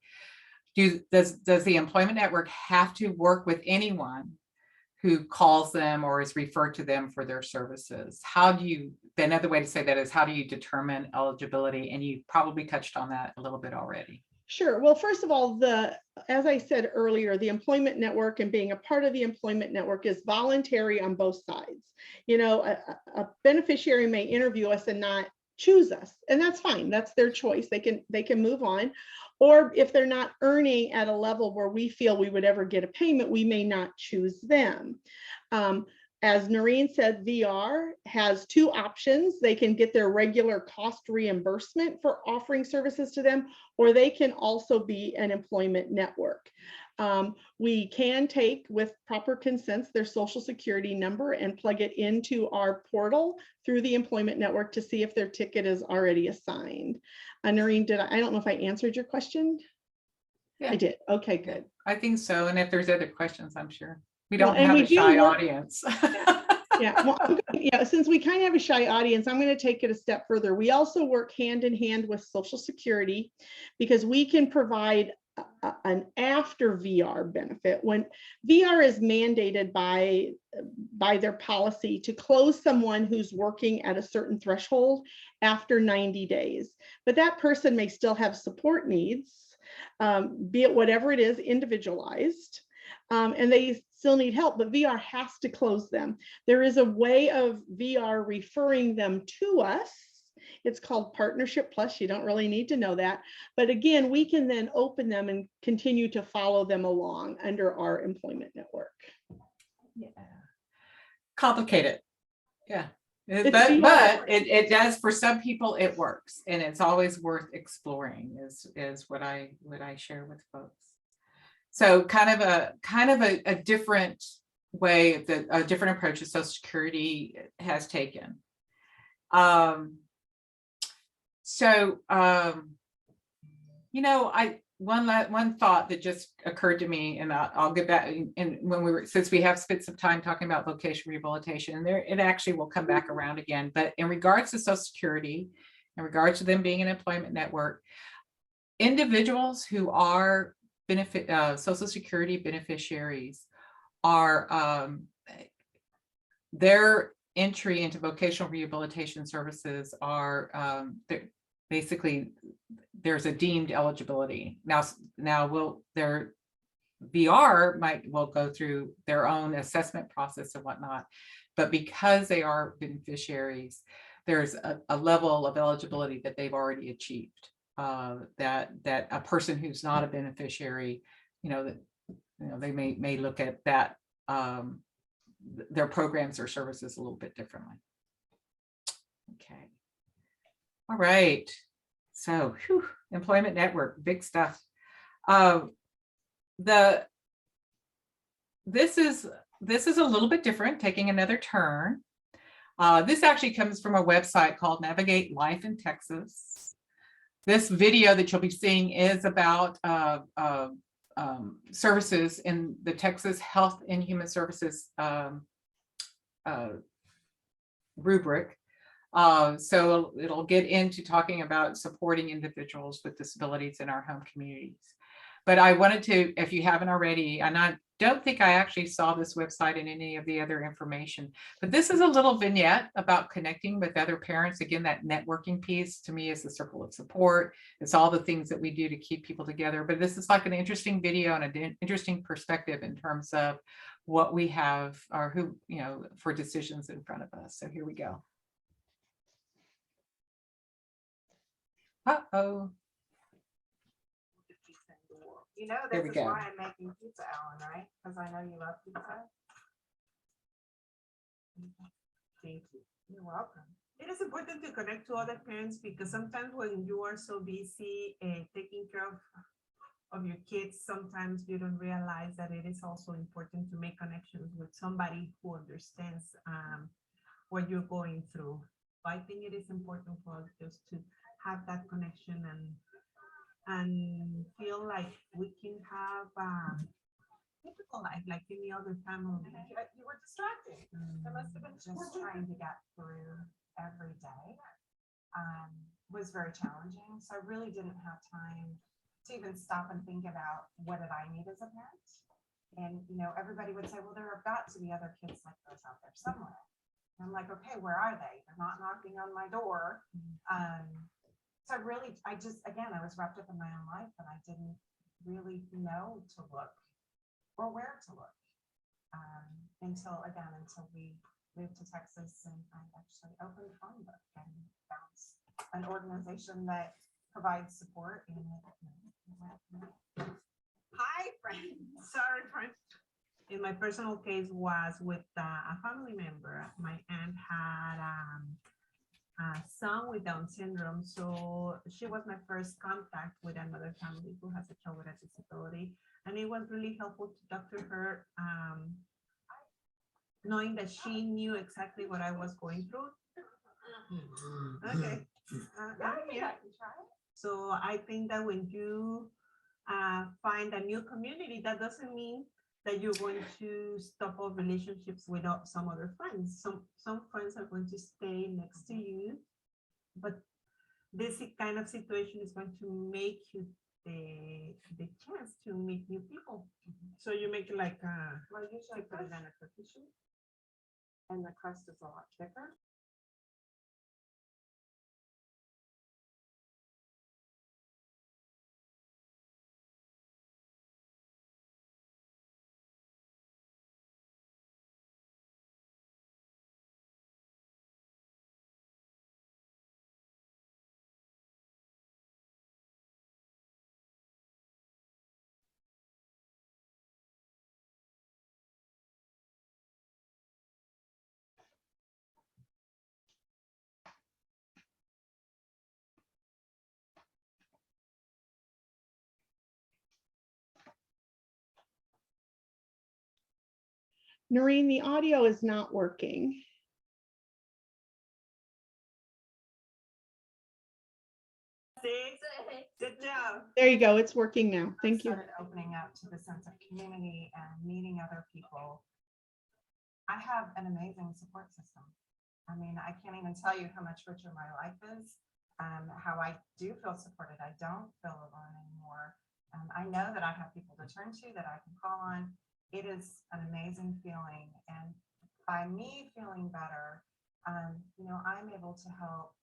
Does the employment network have to work with anyone who calls them or is referred to them for their services? Another way to say that is, how do you determine eligibility? And you probably touched on that a little bit already. Sure. Well, first of all, as I said earlier, the employment network and being a part of the employment network is voluntary on both sides. You know, a beneficiary may interview us and not choose us, and that's fine. That's their choice. They can move on. Or if they're not earning at a level where we feel we would ever get a payment, we may not choose them. As Noreen said, VR has 2 options. They can get their regular cost reimbursement for offering services to them, or they can also be an employment network. We can take, with proper consents, their Social Security number and plug it into our portal through the employment network to see if their ticket is already assigned. Noreen, I don't know if I answered your question. Yeah. I did. Okay, good. I think so. And if there's other questions, I'm sure. We don't have a shy audience. Yeah. Since we kind of have a shy audience, I'm going to take it a step further. We also work hand in hand with Social Security because we can provide an after VR benefit when VR is mandated by their policy to close someone who's working at a certain threshold after 90 days. But that person may still have support needs, be it whatever it is, individualized. And they still need help, but VR has to close them. There is a way of VR referring them to us. It's called Partnership Plus. You don't really need to know that. But again, we can then open them and continue to follow them along under our employment network. Yeah. Complicated. Yeah. It's But VR. it does, for some people it works, and it's always worth exploring is what I share with folks. So kind of a different way, a different approach that Social Security has taken. You know, one thought that just occurred to me, and I'll get back, and since we have spent some time talking about vocational rehabilitation, and it actually will come back around again, but in regards to Social Security, in regards to them being an employment network, individuals who are Social Security beneficiaries are their entry into vocational rehabilitation services are basically there's a deemed eligibility. Now their VR will go through their own assessment process and whatnot, but because they are beneficiaries, there's a level of eligibility that they've already achieved. That a person who's not a beneficiary, they may look at that their programs or services a little bit differently. Okay. All right. So, employment network, big stuff. This is a little bit different, taking another turn. This actually comes from a website called Navigate Life in Texas. This video that you'll be seeing is about services in the Texas Health and Human Services rubric. So it'll get into talking about supporting individuals with disabilities in our home communities. But I wanted to, if you haven't already, and I don't think I actually saw this website in any of the other information, but this is a little vignette about connecting with other parents. Again, that networking piece to me is the circle of support. It's all the things that we do to keep people together. But this is like an interesting video and an interesting perspective in terms of what we have or who, for decisions in front of us. So here we go. Uh-oh. There we This is go. why I'm making pizza, Alan, right? Because I know you love pizza. Thank you. You're welcome. It is important to connect to other parents because sometimes when you are so busy taking care of your kids, sometimes you don't realize that it is also important to make connections with somebody who understands what you're going through. So I think it is important for us just to have that connection and feel like we can have typical life like any other family. You were distracted. There must have been just trying to get through every day was very challenging. So I really didn't have time to even stop and think about what did I need as a parent. And everybody would say, well, there have got to be other kids like those out there somewhere. And I'm like, okay, where are they? They're not knocking on my door. So I was wrapped up in my own life and I didn't really know to look or where to look until we moved to Texas and I actually opened a phone book and found an organization that provides support. Hi, friends. Sorry, friends. In my personal case was with a family member. My aunt had a son with Down syndrome. So she was my first contact with another family who has a child with a disability. And it was really helpful to talk to her, knowing that she knew exactly what I was going through. Okay. So I think that when you find a new community, that doesn't mean that you're going to stop all relationships with some other friends. Some friends are going to stay next to you, but this kind of situation is going to make you the chance to meet new people. So you make like usually put it in a cookie sheet, and the crust is a lot thicker. Noreen, the audio is not working. Good job. There you go. It's working now. Thank you. Started opening up to the sense of community and meeting other people. I have an amazing support system. I mean, I can't even tell you how much richer my life is, how I do feel supported. I don't feel alone anymore. I know that I have people to turn to, that I can call on. It is an amazing feeling. And by me feeling better, you know, I'm able to help,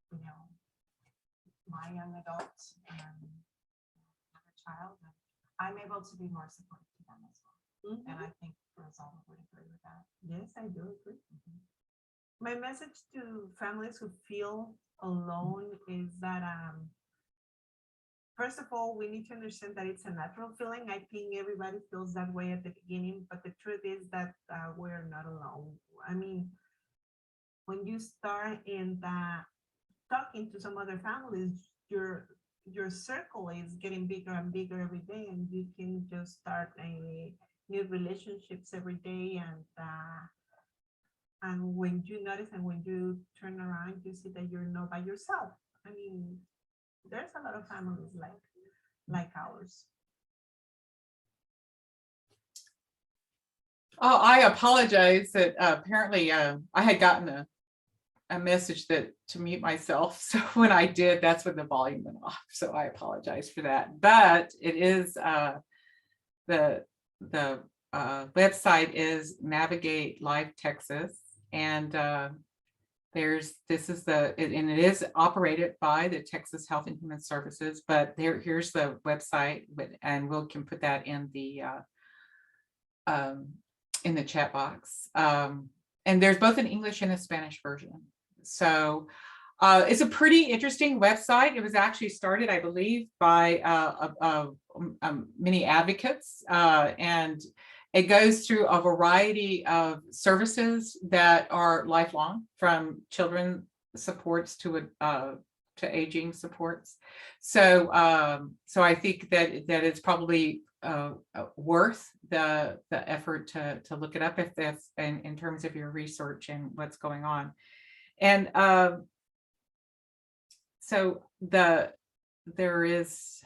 you know, my young adult child, and I'm able to be more supportive to them as well. And I think Rosalba would agree with that. Yes, I do agree. My message to families who feel alone is that first of all, we need to understand that it's a natural feeling. I think everybody feels that way at the beginning, but the truth is that we're not alone. I mean, when you start in that talking to some other families, your circle is getting bigger and bigger every day, and you can just start a new relationships every day. And when you notice and when you turn around, you see that you're not by yourself. I mean, there's a lot of families like ours. Oh, I apologize that apparently I had gotten a message that to mute myself. So when I did, that's when the volume went off. So I apologize for that. But it is the website is Navigate Life Texas, and this is and it is operated by the Texas Health and Human Services. But here's the website, and we can put that in the chat box. And there's both an English and a Spanish version. So it's a pretty interesting website. It was actually started, I believe, by many advocates, and it goes through a variety of services that are lifelong, from children supports to aging supports. So I think that it's probably worth the effort to look it up if that's in terms of your research and what's going on. And so there is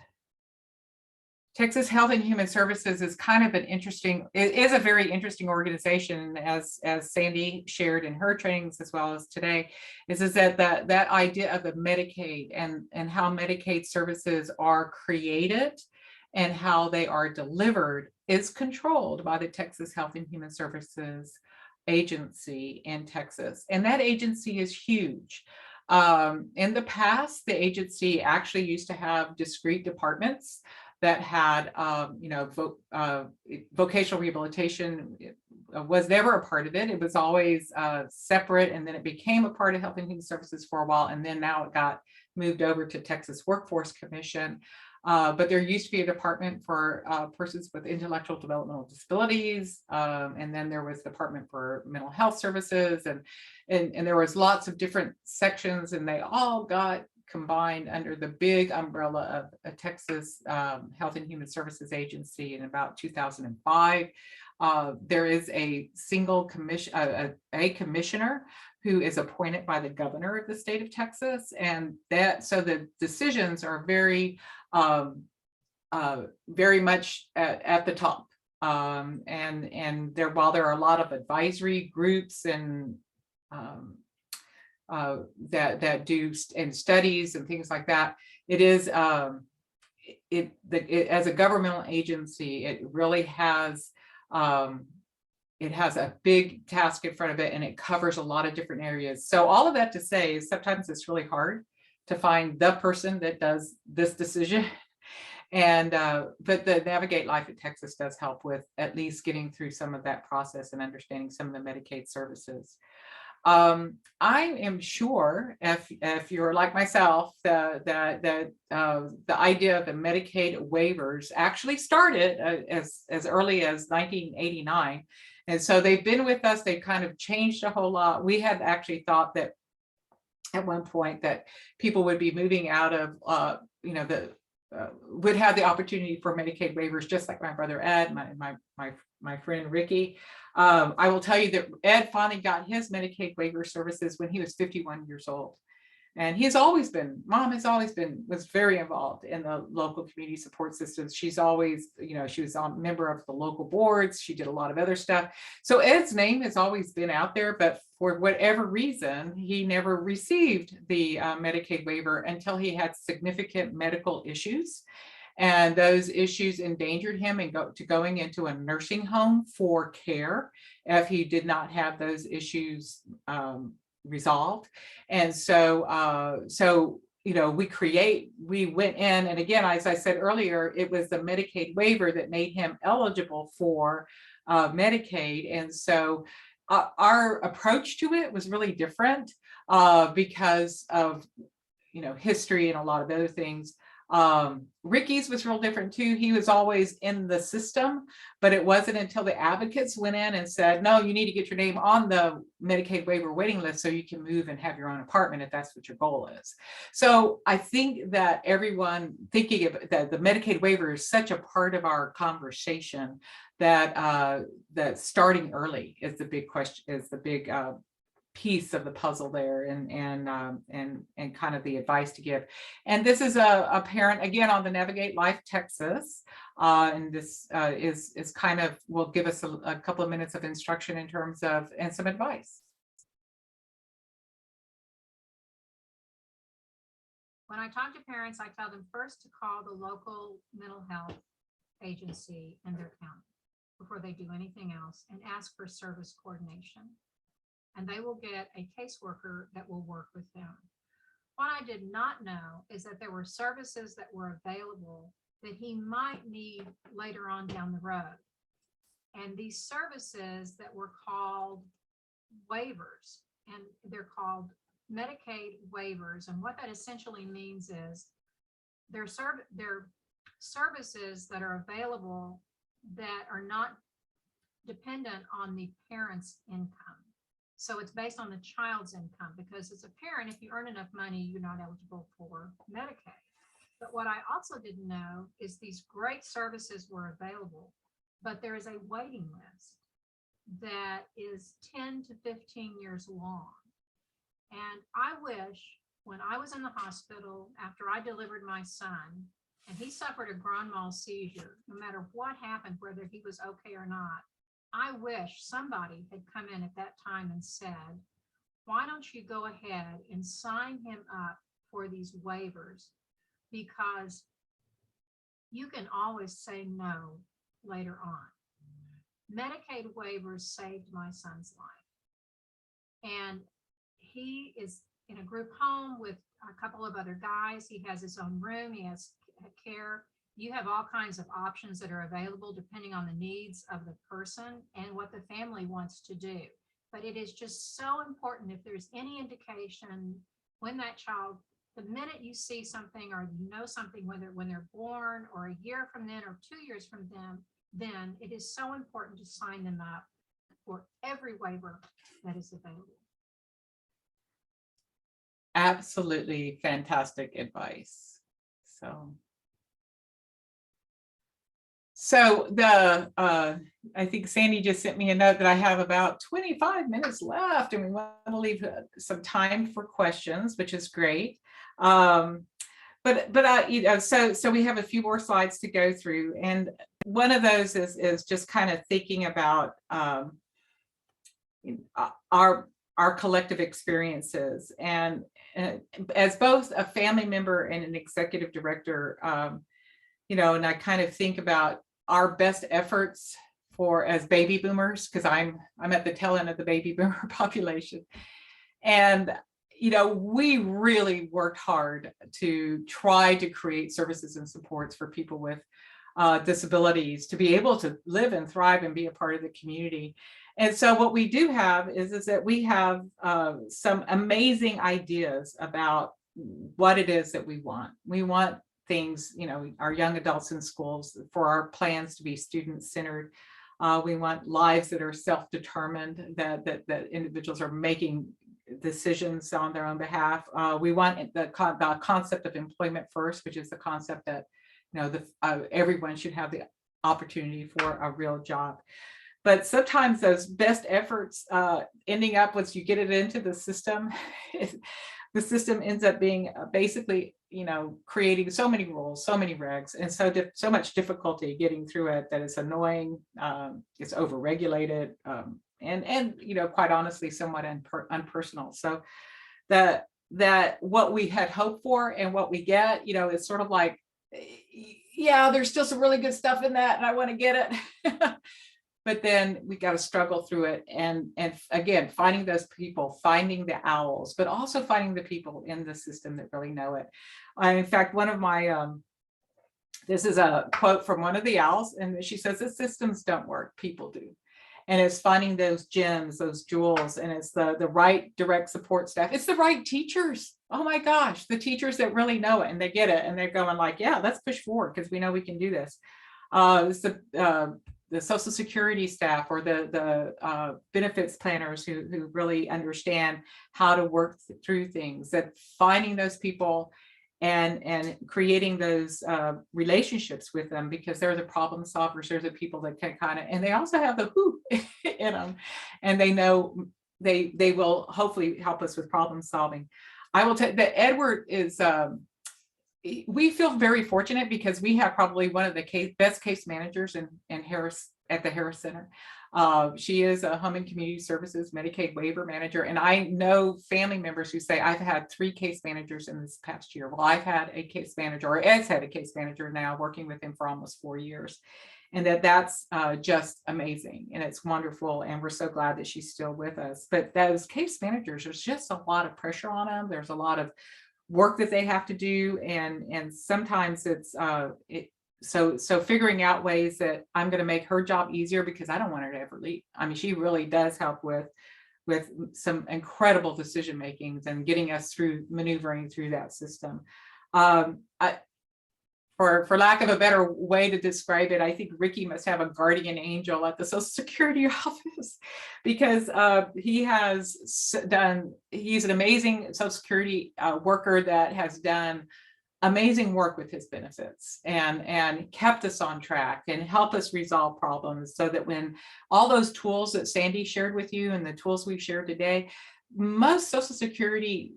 Texas Health and Human Services is kind of it is a very interesting organization, as Sandy shared in her trainings as well as today, is that idea of the Medicaid and how Medicaid services are created and how they are delivered is controlled by the Texas Health and Human Services agency in Texas. And that agency is huge. In the past, the agency actually used to have discrete departments that had, vocational rehabilitation was never a part of it. It was always separate, and then it became a part of Health and Human Services for a while, and then now it got moved over to Texas Workforce Commission. But there used to be a department for persons with intellectual developmental disabilities, and then there was a department for mental health services, and there was lots of different sections, and they all got combined under the big umbrella of a Texas Health and Human Services Agency in about 2005. There is a single commission, a commissioner who is appointed by the governor of the state of Texas, and so the decisions are very much at the top. And while there are a lot of advisory groups and that do studies and things like that, it is as a governmental agency, it really has it has a big task in front of it, and it covers a lot of different areas. So all of that to say is sometimes it's really hard to find the person that does this decision. And but the Navigate Life in Texas does help with at least getting through some of that process and understanding some of the Medicaid services. I am sure if you're like myself, the idea of the Medicaid waivers actually started as early as 1989. And so they've been with us. They've kind of changed a whole lot. We had actually thought that at one point that people would be moving out of, would have the opportunity for Medicaid waivers, just like my brother Ed, my friend Ricky. I will tell you that Ed finally got his Medicaid waiver services when he was 51 years old. And Mom was very involved in the local community support systems. She's always, she was a member of the local boards. She did a lot of other stuff. So Ed's name has always been out there, but for whatever reason, he never received the Medicaid waiver until he had significant medical issues. And those issues endangered him and going into a nursing home for care if he did not have those issues resolved. And so we went in, and again, as I said earlier, it was the Medicaid waiver that made him eligible for Medicaid. And so our approach to it was really different because of history and a lot of other things. Ricky's was real different too. He was always in the system, but it wasn't until the advocates went in and said, no, you need to get your name on the Medicaid waiver waiting list so you can move and have your own apartment if that's what your goal is. So I think that everyone thinking of that the Medicaid waiver is such a part of our conversation that that starting early is the big question, is the big piece of the puzzle there, and kind of the advice to give. And this is a parent again on the Navigate Life Texas, and this is kind of will give us a couple of minutes of instruction in terms of and some advice. When I talk to parents, I tell them first to call the local mental health agency in their county before they do anything else, and ask for service coordination. And they will get a caseworker that will work with them. What I did not know is that there were services that were available that he might need later on down the road. And these services that were called waivers, and they're called Medicaid waivers. And what that essentially means is they're services that are available that are not dependent on the parent's income. So it's based on the child's income, because as a parent, if you earn enough money, you're not eligible for Medicaid. But what I also didn't know is these great services were available, but there is a waiting list that is 10 to 15 years long. And I wish when I was in the hospital after I delivered my son, and he suffered a grand mal seizure, no matter what happened, whether he was okay or not, I wish somebody had come in at that time and said, why don't you go ahead and sign him up for these waivers? Because you can always say no later on. Medicaid waivers saved my son's life. And he is in a group home with a couple of other guys. He has his own room. He has care. You have all kinds of options that are available depending on the needs of the person and what the family wants to do. But it is just so important, if there's any indication when that child, the minute you see something or you know something, whether when they're born or a year from then or 2 years from then it is so important to sign them up for every waiver that is available. Absolutely fantastic advice. So I think Sandy just sent me a note that I have about 25 minutes left, and we want to leave some time for questions, which is great. So we have a few more slides to go through, and one of those is just kind of thinking about our collective experiences, and as both a family member and an executive director, and I kind of think about our best efforts as baby boomers, because I'm at the tail end of the baby boomer population. And, we really worked hard to try to create services and supports for people with disabilities to be able to live and thrive and be a part of the community. And so what we do have is that we have some amazing ideas about what it is that we want. We want things, our young adults in schools, for our plans to be student-centered. We want lives that are self-determined, that individuals are making decisions on their own behalf. We want the concept of employment first, which is the concept that, everyone should have the opportunity for a real job. But sometimes those best efforts ending up once you get it into the system, the system ends up being basically, creating so many rules, so many regs, and so much difficulty getting through it that it's annoying, it's overregulated, and quite honestly, somewhat unpersonal. So that what we had hoped for and what we get, it's sort of like, yeah, there's still some really good stuff in that, and I want to get it. But then we got to struggle through it. And again, finding those people, finding the owls, but also finding the people in the system that really know it. In fact, one of my, this is a quote from one of the owls, and she says, the systems don't work, people do. And it's finding those gems, those jewels, and it's the right direct support staff. It's the right teachers. Oh my gosh, the teachers that really know it and they get it and they're going like, yeah, let's push forward because we know we can do this. It's the Social Security staff or the benefits planners who really understand how to work through things, that finding those people and creating those relationships with them, because they're the problem solvers. They're the people that can kind of, and they also have the who in them, and they know they will hopefully help us with problem solving. I will tell you that Edward is, we feel very fortunate because we have probably one of the best case managers in Harris, at the Harris Center. She is a Home and Community Services Medicaid waiver manager. And I know family members who say, I've had 3 case managers in this past year. Well, I've had a case manager, or Ed's had a case manager now, working with him for almost 4 years. And that's just amazing. And it's wonderful. And we're so glad that she's still with us. But those case managers, there's just a lot of pressure on them. There's a lot of work that they have to do, and sometimes it's so figuring out ways that I'm going to make her job easier, because I don't want her to ever leave. I mean, she really does help with some incredible decision makings and getting us through, maneuvering through that system. For lack of a better way to describe it, I think Ricky must have a guardian angel at the Social Security office, because he's an amazing Social Security worker that has done amazing work with his benefits and kept us on track and helped us resolve problems, so that when all those tools that Sandy shared with you and the tools we've shared today, most Social Security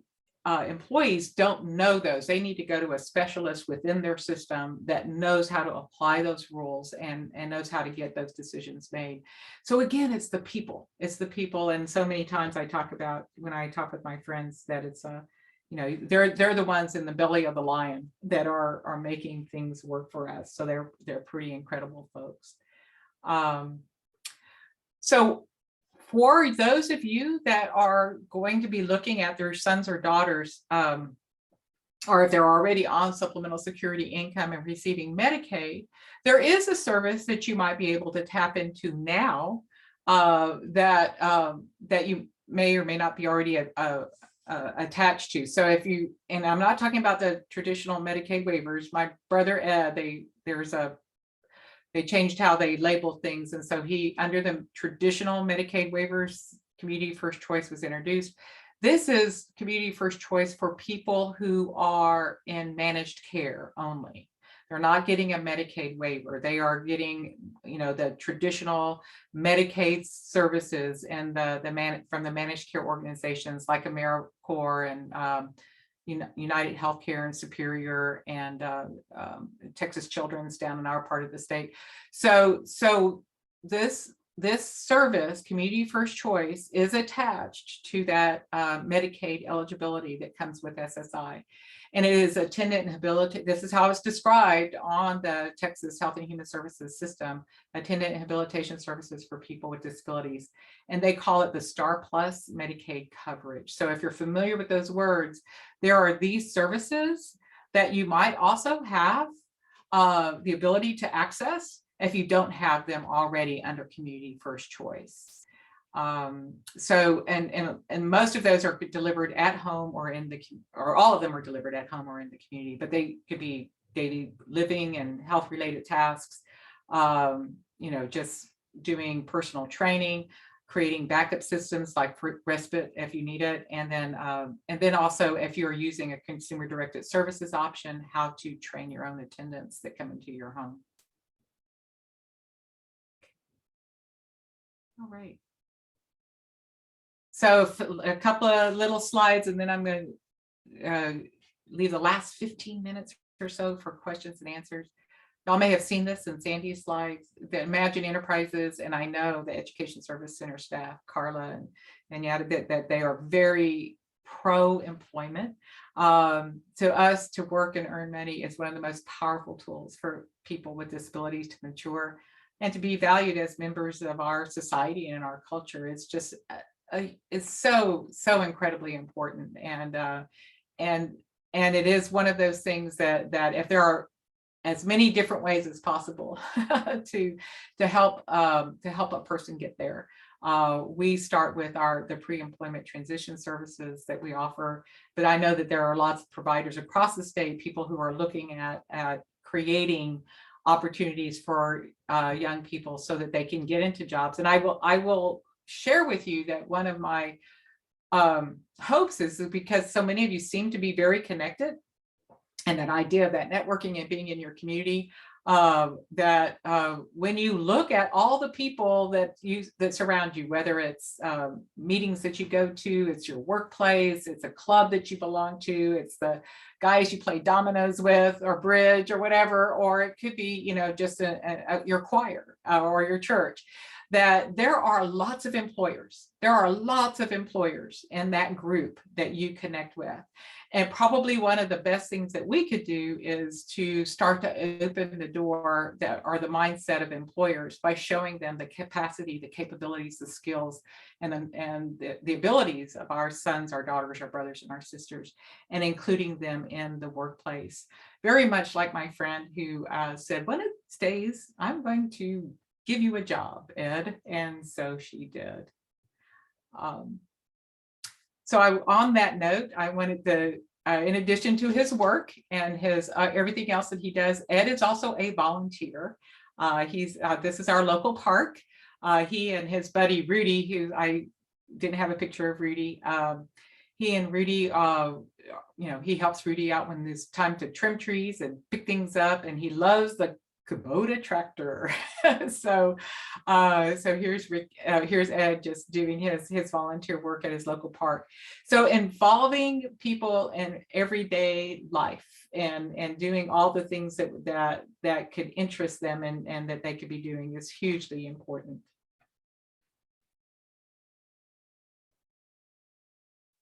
employees don't know those. They need to go to a specialist within their system that knows how to apply those rules and knows how to get those decisions made. So again, it's the people. And so many times I talk about, when I talk with my friends, that it's they're the ones in the belly of the lion that are making things work for us. So they're pretty incredible folks. So for those of you that are going to be looking at their sons or daughters, or if they're already on supplemental security income and receiving Medicaid, there is a service that you might be able to tap into now that you may or may not be already attached to. So if you, and I'm not talking about the traditional Medicaid waivers, my brother Ed, they changed how they label things. And so under the traditional Medicaid waivers, Community First Choice was introduced. This is Community First Choice for people who are in managed care only. They're not getting a Medicaid waiver. They are getting, the traditional Medicaid services and from the managed care organizations like AmeriCorps and United Healthcare and Superior and Texas Children's down in our part of the state. So this service, Community First Choice, is attached to that Medicaid eligibility that comes with SSI. And it is attendant and habilitation. This is how it's described on the Texas Health and Human Services system, attendant and habilitation services for people with disabilities. And they call it the Star Plus Medicaid coverage. So if you're familiar with those words, there are these services that you might also have the ability to access if you don't have them already under Community First Choice. So most of those are delivered at home or all of them are delivered at home or in the community, but they could be daily living and health related tasks, just doing personal training. creating backup systems like for respite if you need it, and then also if you're using a consumer directed services option, how to train your own attendants that come into your home. All right. So a couple of little slides, and then I'm going to leave the last 15 minutes or so for questions and answers. Y'all may have seen this in Sandy's slides, the Imagine Enterprises, and I know the Education Service Center staff, Carla and Yada, that they are very pro-employment. To us, to work and earn money is one of the most powerful tools for people with disabilities to mature and to be valued as members of our society and our culture. It's just, it's so incredibly important. And it is one of those things that if there are as many different ways as possible to help a person get there. We start with the pre-employment transition services that we offer, but I know that there are lots of providers across the state, people who are looking at creating opportunities for young people so that they can get into jobs. And I will share with you that one of my hopes is because so many of you seem to be very connected, and that idea of that networking and being in your community, that when you look at all the people that surround you, whether it's meetings that you go to, it's your workplace, it's a club that you belong to, it's the guys you play dominoes with or bridge or whatever, or it could be, you know, just your choir or your church, that there are lots of employers. There are lots of employers in that group that you connect with. And probably one of the best things that we could do is to start to open the door that are the mindset of employers by showing them the capacity, the capabilities, the skills, and the abilities of our sons, our daughters, our brothers, and our sisters, and including them in the workplace. Very much like my friend who said, one of these days, I'm going to give you a job, Ed. And so she did. So on that note, I wanted to, in addition to his work and his everything else that he does, Ed is also a volunteer. This is our local park. He and his buddy Rudy, who I didn't have a picture of Rudy. He and Rudy, you know, he helps Rudy out when there's time to trim trees and pick things up, and he loves the Kubota tractor. So here's Ed just doing his volunteer work at his local park. So involving people in everyday life and doing all the things that could interest them and that they could be doing is hugely important.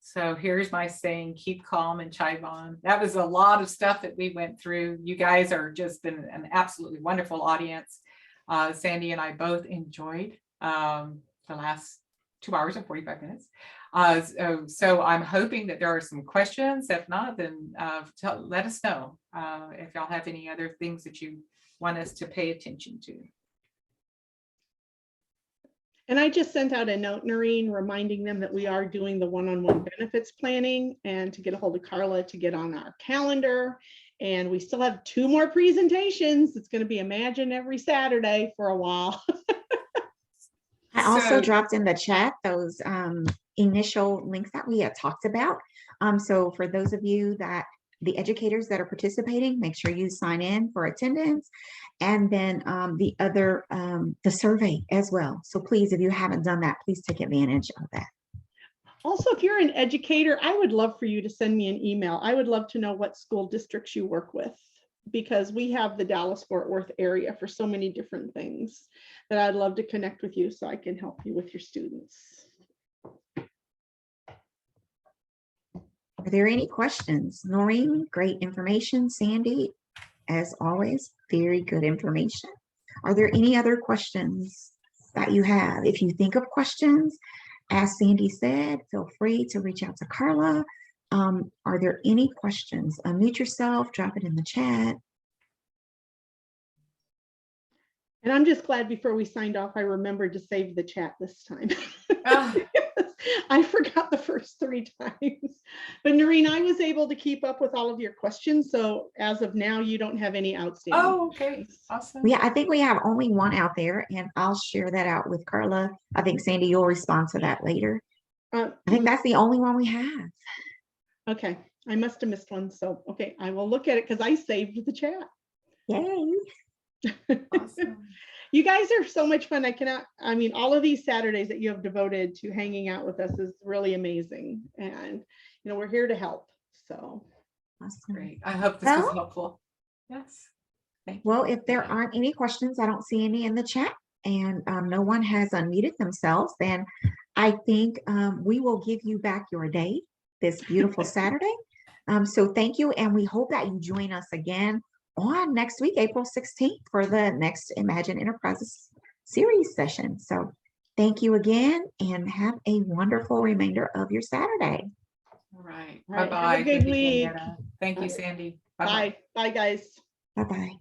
So here's my saying, keep calm and chive on. That was a lot of stuff that we went through. You guys are just been an absolutely wonderful audience. Sandy and I both enjoyed the last 2 hours and 45 minutes. So I'm hoping that there are some questions. If not, then let us know if y'all have any other things that you want us to pay attention to. And I just sent out a note, Noreen, reminding them that we are doing the one-on-one benefits planning, and to get a hold of Carla to get on our calendar. And we still have 2 more presentations. It's going to be Imagine every Saturday for a while. I also dropped in the chat those initial links that we had talked about. So for those of you the educators that are participating, make sure you sign in for attendance, and then the survey as well. So please, if you haven't done that, please take advantage of that. Also, if you're an educator, I would love for you to send me an email. I would love to know what school districts you work with, because we have the Dallas-Fort Worth area for so many different things that I'd love to connect with you so I can help you with your students. Are there any questions? Noreen, great information. Sandy, as always, very good information. Are there any other questions that you have? If you think of questions, as Sandy said, feel free to reach out to Carla. Are there any questions? Unmute yourself, drop it in the chat. And I'm just glad before we signed off, I remembered to save the chat this time. I forgot the first 3 times. But Noreen, I was able to keep up with all of your questions. So as of now, you don't have any outstanding. Oh, okay, questions. awesome. Yeah, I think we have only one out there, and I'll share that out with Carla. I think Sandy, you'll respond to that later. I think that's the only one we have. Okay, I must have missed one. So, okay, I will look at it because I saved the chat. Yay. Awesome. You guys are so much fun. I mean, all of these Saturdays that you have devoted to hanging out with us is really amazing. And, we're here to help. So, Awesome. Great. I hope this was Well- helpful. Yes. Thank you. Well, if there aren't any questions, I don't see any in the chat, and no one has unmuted themselves, then I think we will give you back your day this beautiful Saturday. So thank you, and we hope that you join us again on next week, April 16th, for the next Imagine Enterprises series session. So thank you again, and have a wonderful remainder of your Saturday. All right. All right, have a Bye-bye. good Thank you, week. Daniela. Thank you, Sandy. Bye-bye. Bye. Bye, guys. Bye-bye.